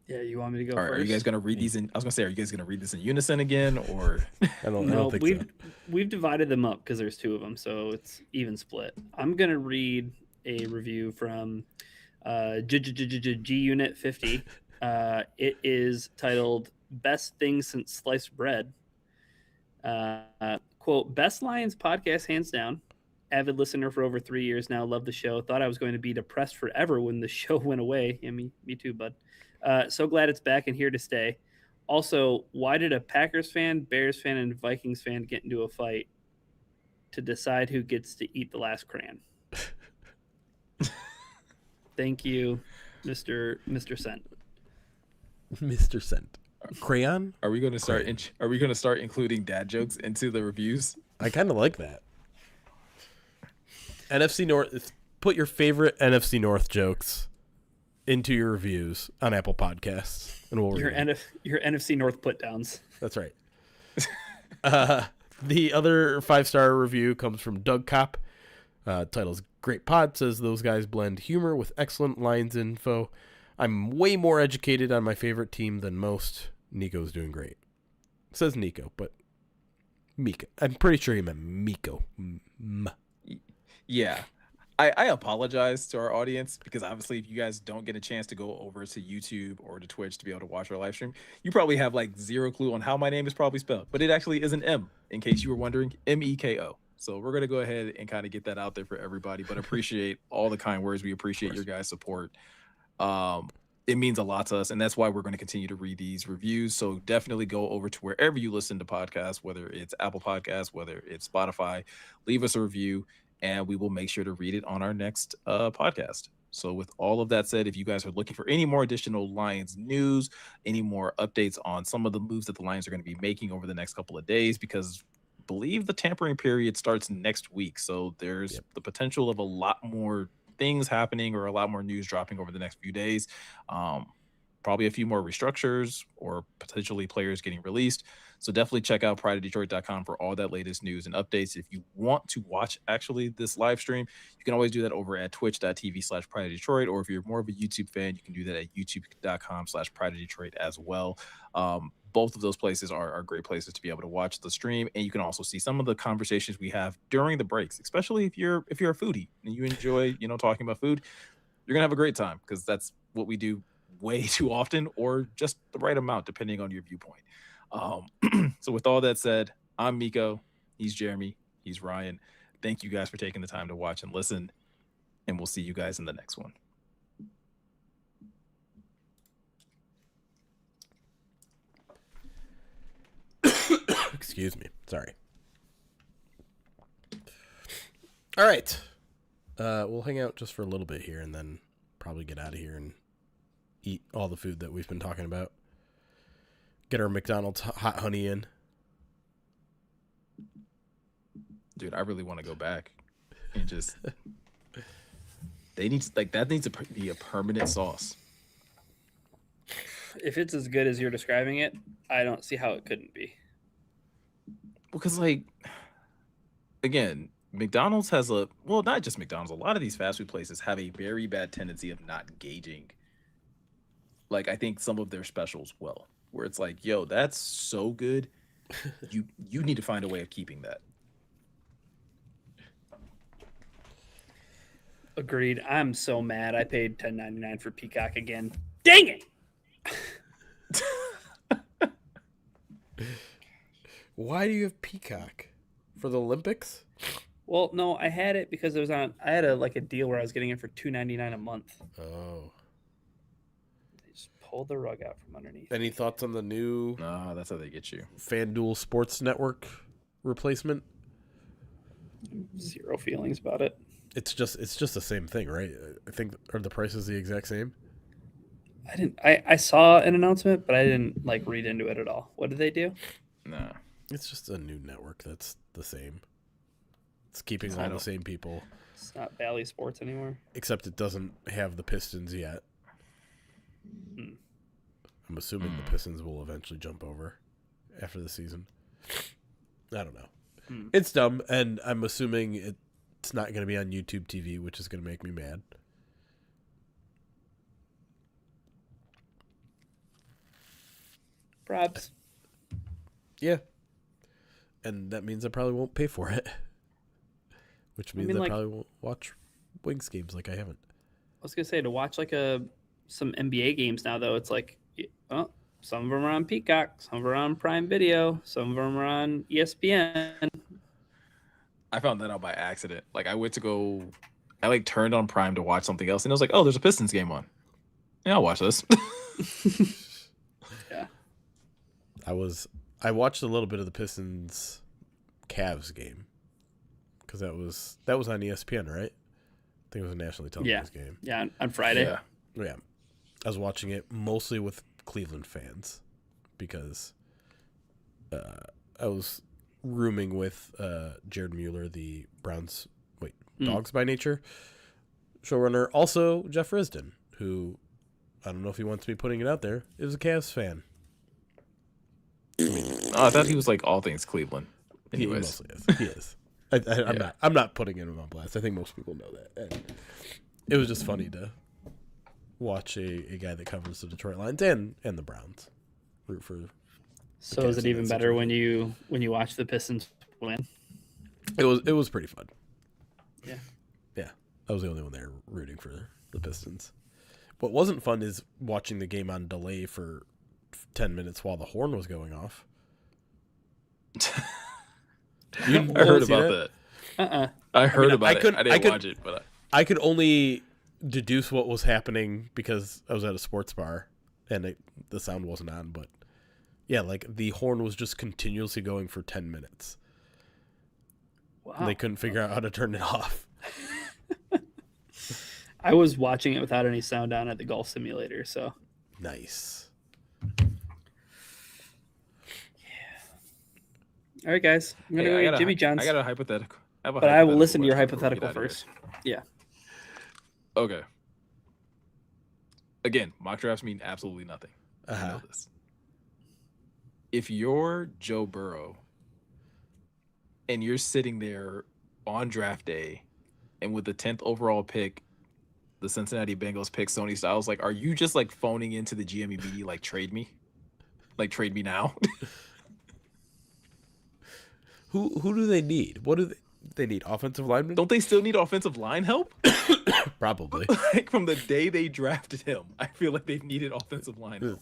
Yeah, you want me to go All right, first? are you guys going to read these in? I was going to say, are you guys going to read this in unison again, or? I don't think so. We've divided them up because there's 2 of them, so it's even split. I'm going to read a review from G Unit 50. It is titled "Best Thing Since Sliced Bread." Quote, "Best Lions podcast hands down. Avid listener for over 3 years now. Love the show. Thought I was going to be depressed forever when the show went away. Yeah, me too, bud. So glad it's back and here to stay. Also, why did a Packers fan, Bears fan, and Vikings fan get into a fight to decide who gets to eat the last crayon?" Thank you, Mr. Cent. Mr. Cent. Crayon? Are we going to start? Are we going to start including dad jokes into the reviews? I kind of like that. NFC North. Put your favorite NFC North jokes into your reviews on Apple Podcasts, and we'll read your NFC North put downs. That's right. The other 5-star review comes from Doug Kopp. Title's "Great Pod." Says those guys blend humor with excellent Lions info. I'm way more educated on my favorite team than most. Nico's doing great. Says Nico, but Mika. I'm pretty sure he meant Miko. Yeah. I apologize to our audience because obviously if you guys don't get a chance to go over to YouTube or to Twitch to be able to watch our live stream, you probably have like zero clue on how my name is probably spelled, but it actually is an M, in case you were wondering, Meko. So we're going to go ahead and kind of get that out there for everybody, but appreciate all the kind words. We appreciate your guys' support. It means a lot to us, and that's why we're going to continue to read these reviews. So definitely go over to wherever you listen to podcasts, whether it's Apple Podcasts, whether it's Spotify, leave us a review, and we will make sure to read it on our next podcast. So with all of that said, if you guys are looking for any more additional Lions news, any more updates on some of the moves that the Lions are going to be making over the next couple of days, because I believe the tampering period starts next week. So there's the potential of a lot more things happening or a lot more news dropping over the next few days. Probably a few more restructures or potentially players getting released. So definitely check out prideofdetroit.com for all that latest news and updates. If you want to watch actually this live stream, you can always do that over at twitch.tv/prideofdetroit. Or if you're more of a YouTube fan, you can do that at youtube.com/prideofdetroit as well. Both of those places are great places to be able to watch the stream, and you can also see some of the conversations we have during the breaks, especially if you're a foodie and you enjoy talking about food. You're gonna have a great time because that's what we do way too often, or just the right amount depending on your viewpoint. So with all that said, I'm Miko, he's Jeremy, he's Ryan. Thank you guys for taking the time to watch and listen, and we'll see you guys in the next one. Excuse me. Sorry. All right. We'll hang out just for a little bit here and then probably get out of here and eat all the food that we've been talking about. Get our McDonald's hot honey in. Dude, I really want to go back and just that needs to be a permanent sauce. If it's as good as you're describing it, I don't see how it couldn't be. Because again, McDonald's has not just McDonald's, a lot of these fast food places have a very bad tendency of not gauging I think some of their specials where it's like, yo, that's so good. You need to find a way of keeping that. Agreed. I'm so mad. I paid $10.99 for Peacock again. Dang it! Why do you have Peacock? For the Olympics? Well, no, I had it because it was on. I had a deal where I was getting it for $2.99 a month. Oh. They just pulled the rug out from underneath. Any thoughts on the new? No, that's how they get you. FanDuel Sports Network replacement? Zero feelings about it. It's just the same thing, right? I think are the prices the exact same? I saw an announcement, but I didn't read into it at all. What did they do? No. It's just a new network that's the same. It's keeping all the same people. It's not Bally Sports anymore. Except it doesn't have the Pistons yet. I'm assuming the Pistons will eventually jump over after the season. I don't know. It's dumb, and I'm assuming it's not going to be on YouTube TV, which is going to make me mad. Probs. Yeah. And that means I probably won't pay for it. Which means I probably won't watch Wings games like I haven't. I was going to say, to watch some NBA games now, though, it's some of them are on Peacock, some of them are on Prime Video, some of them are on ESPN. I found that out by accident. I went to go, I turned on Prime to watch something else, and I was like, oh, there's a Pistons game on. Yeah, I'll watch this. Yeah. I watched a little bit of the Pistons Cavs game because that was on ESPN, right? I think it was a nationally televised game. Yeah, on Friday. Yeah. I was watching it mostly with Cleveland fans because I was rooming with Jared Mueller, the Browns Dogs by Nature showrunner. Also, Jeff Risdon, who I don't know if he wants me putting it out there, is a Cavs fan. I thought he was all things Cleveland. Anyways. He mostly is. He is. I'm not putting him on blast. I think most people know that. And it was just funny to watch a guy that covers the Detroit Lions and the Browns root for. So is it even better when you watch the Pistons win? It was pretty fun. Yeah. Yeah. I was the only one there rooting for the Pistons. What wasn't fun is watching the game on delay for 10 minutes while the horn was going off. I heard about that. I heard about it. I didn't watch it, but I could only deduce what was happening because I was at a sports bar and the sound wasn't on. But yeah, the horn was just continuously going for 10 minutes. Wow. And they couldn't figure out how to turn it off. I was watching it without any sound on at the golf simulator, so. Nice. All right, guys. I'm going to go get Jimmy John's. I got a hypothetical. But I will listen to your hypothetical first. Yeah. Okay. Again, mock drafts mean absolutely nothing. I know Uh-huh. this. If you're Joe Burrow and you're sitting there on draft day and with the 10th overall pick, the Cincinnati Bengals pick Sony Styles, like, are you just like phoning into the GM immediately, like, trade me? Like, trade me now? Who do they need? What do they need? Offensive linemen? Don't they still need offensive line help? Probably. Like, from the day they drafted him, I feel like they've needed offensive line help.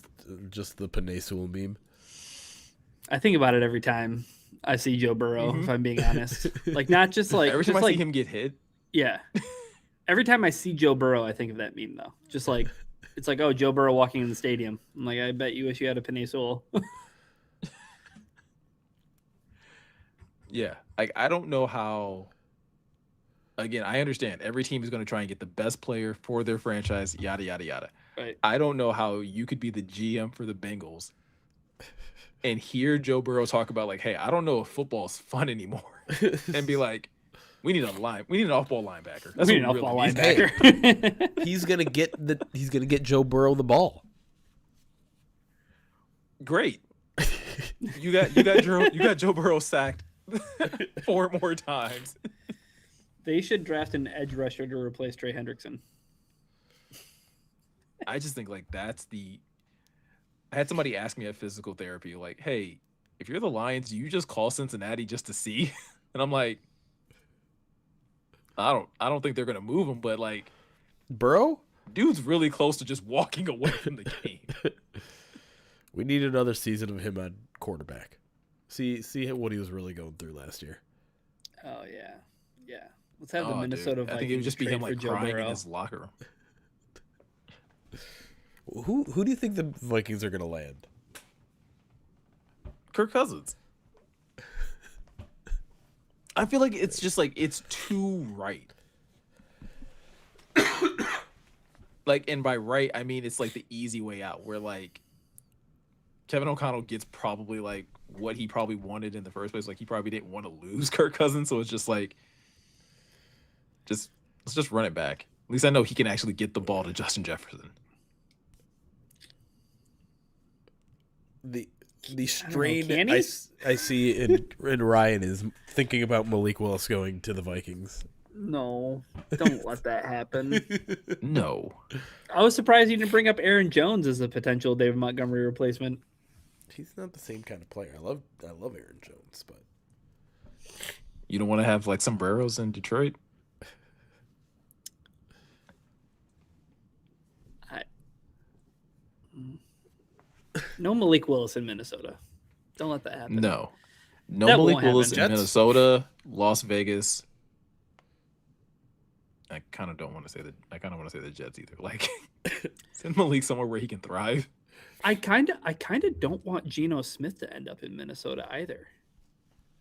Just the Panay Sewell meme. I think about it every time I see Joe Burrow, if I'm being honest. Like, not just like Every time just I like, see him get hit, yeah. Every time I see Joe Burrow, I think of that meme though. Just like it's like, oh, Joe Burrow walking in the stadium. I'm like, I bet you wish you had a Panay Sewell. yeah. Like, I don't know how. Again, I understand every team is going to try and get the best player for their franchise, yada, yada, yada. Right. I don't know how you could be the GM for the Bengals and hear Joe Burrow talk about, like, hey, I don't know if football's fun anymore. And be like, we need an off-ball linebacker. That's We need what an we off-ball really need. linebacker. He's gonna get Joe Burrow the ball. Great. You got Joe Burrow sacked 4 more times. They should draft an edge rusher to replace Trey Hendrickson. I just think, like, I had somebody ask me at physical therapy, like, hey, if you're the Lions, do you just call Cincinnati just to see? And I'm like, I don't think they're gonna move him, but like, Burrow? dude's really close to just walking away from the game. We need another season of him at quarterback. See what he was really going through last year. Oh yeah. Let's have the Oh, Minnesota dude. Vikings I think it would just be trade him for like Joe crying in Burrow. his locker room. Who do you think the Vikings are gonna land? Kirk Cousins. I feel like it's just like it's too right. Like, and by right, I mean it's like the easy way out where like Kevin O'Connell gets probably like what he probably wanted in the first place. Like, he probably didn't want to lose Kirk Cousins, so it's just like, let's just run it back. At least I know he can actually get the ball to Justin Jefferson. The strain can he? I see in Ryan is thinking about Malik Willis going to the Vikings. No, don't let that happen. No. I was surprised you didn't bring up Aaron Jones as a potential David Montgomery replacement. He's not the same kind of player. I love Aaron Jones, but You don't want to have like sombreros in Detroit? No Malik Willis in Minnesota. Don't let that happen. No. No That Malik won't Willis happen. in Jets? Minnesota, Las Vegas. I kind of want to say the Jets either. Like, send Malik somewhere where he can thrive. I kind of don't want Geno Smith to end up in Minnesota either.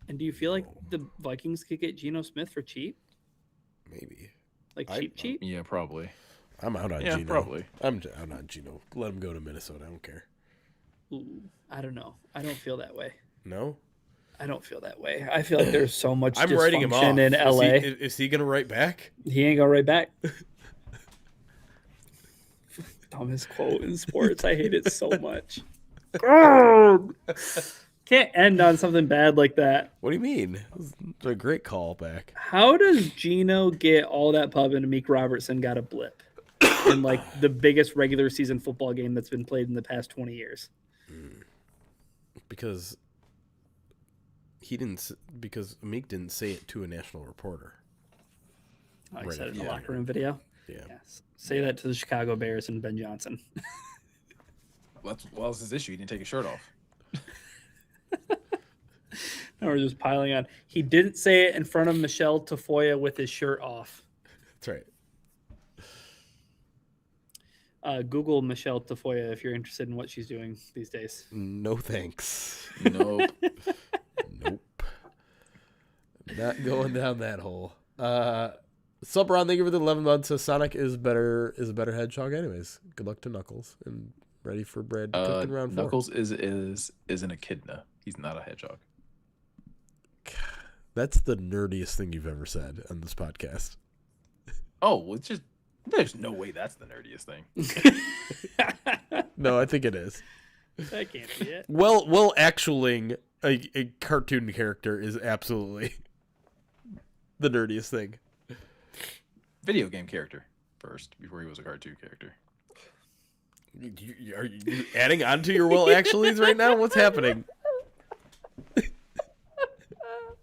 And do you feel like the Vikings could get Geno Smith for cheap? maybe. Like I- cheap? Yeah, probably. I'm out on Yeah, Geno. probably. I'm out on Geno. Let him go to Minnesota. I don't care. Ooh, I don't know. I don't feel that way. No, I don't feel that way. I feel like there's so much I'm writing him off. dysfunction in LA. Is he gonna write back? He ain't going right back. Dumbest quote in sports. I hate it so much. Can't end on something bad like that. What do you mean? It's a great call back. How does Gino get all that pub and Meek Robertson got a blip in like the biggest regular season football game that's been played in the past 20 years? Because Meek didn't say it to a national reporter. Oh, he Right said it in the after. locker room video. Yeah. Yes. Say that to the Chicago Bears and Ben Johnson. Well, that's his issue. He didn't take his shirt off. Now we're just piling on. He didn't say it in front of Michelle Tafoya with his shirt off. That's right. Google Michelle Tafoya if you're interested in what she's doing these days. No thanks. Nope. Nope. Not going down that hole. Sup, Ron? Thank you for the 11 months. So Sonic is a better hedgehog, anyways. Good luck to Knuckles and ready for bread to cook in round 4. Knuckles is an echidna. He's not a hedgehog. That's the nerdiest thing you've ever said on this podcast. Oh, well, it's just There's no way that's the nerdiest thing. No, I think it is. That can't be it. Well, actualing a cartoon character is absolutely the nerdiest thing. Video game character first, before he was a cartoon character. Are you adding on to your well actuallys right now? What's happening?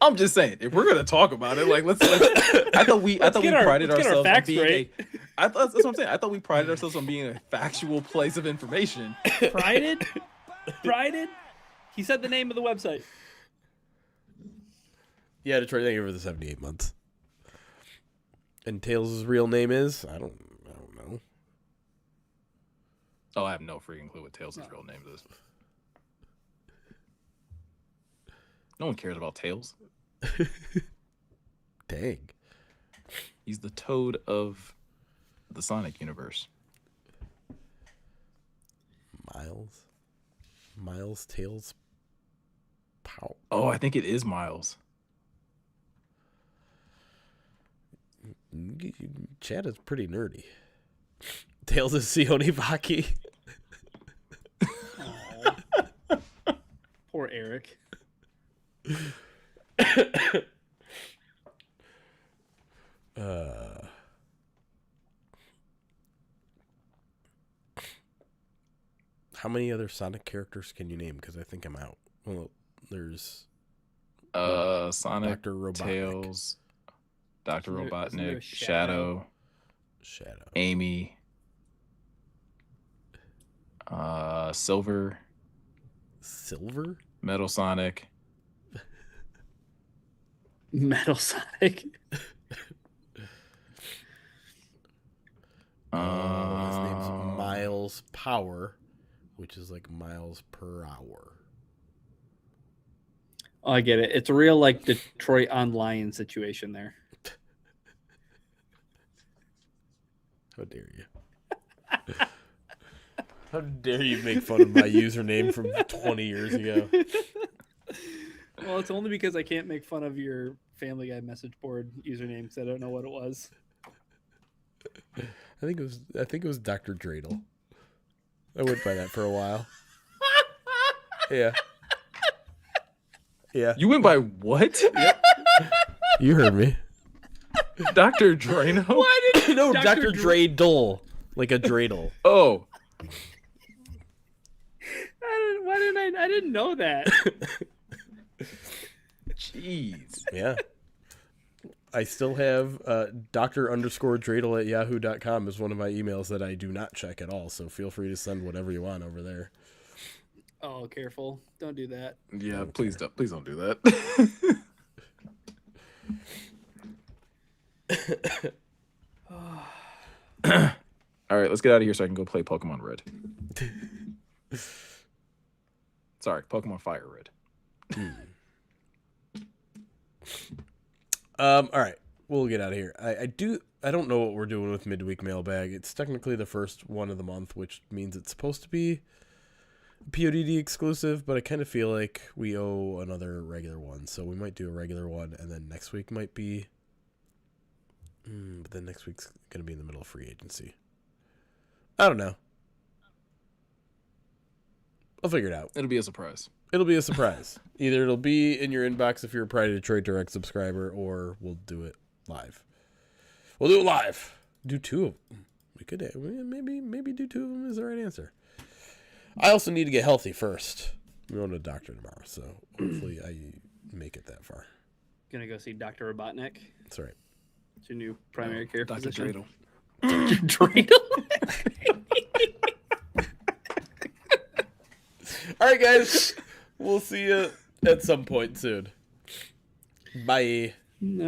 I'm just saying, if we're gonna talk about it, like let's I thought we prided ourselves on being that's what I'm saying. I thought we prided ourselves on being a factual place of information. Prided? Prided? He said the name of the website. Yeah, Detroit, thank you for the 78 months. And Tails' real name is? I don't know. Oh, I have no freaking clue what Tails' real name is. No one cares about Tails. Dang. He's the Toad of the Sonic universe. Miles Tails Pow. Oh, I think it is Miles. Chad is pretty nerdy. Tails is Sionivaki. Poor Eric. How many other Sonic characters can you name? Because I think I'm out. Well, there's Sonic, Dr. Robotnik. Tails, Dr. Isn't there Robotnik, a Shadow, Amy, Silver, Metal Sonic. Metal Sonic. His name's Miles Power, which is like miles per hour. Oh, I get it. It's a real like Detroit on Lion situation there. How dare you? How dare you make fun of my username from 20 years ago? Well, it's only because I can't make fun of your Family Guy message board username because I don't know what it was. I think it was Dr. Dreidel. I went by that for a while. Yeah. Yeah. You went by what? Yep. You heard me. Dr. Drano? Why did No, Dr. Dreidel. Like a dreidel. Oh. I didn't know that. Jeez. Yeah. I still have Dr._Dreidel at yahoo.com is one of my emails that I do not check at all. So feel free to send whatever you want over there. Oh, careful. Don't do that. Yeah, please don't do that. All right, let's get out of here so I can go play Pokemon Red. Sorry, Pokemon Fire Red. All right, we'll get out of here. I don't know what we're doing with midweek mailbag. It's technically the first one of the month, which means it's supposed to be PODD exclusive, but I kind of feel like we owe another regular one, so we might do a regular one, and then next week might be. But then next week's gonna be in the middle of free agency. I don't know. I'll figure it out. It'll be a surprise. It'll be a surprise. Either it'll be in your inbox if you're a Pride of Detroit Direct subscriber, or we'll do it live. We'll do it live. Do two of them. We could maybe do two of them is the right answer. I also need to get healthy first. I'm going to the doctor tomorrow, so hopefully I make it that far. Gonna go see Dr. Robotnik. That's right. It's your new primary care Dr. physician. Dreidel. Dreidel? All right, guys. We'll see you at some point soon. Bye. No.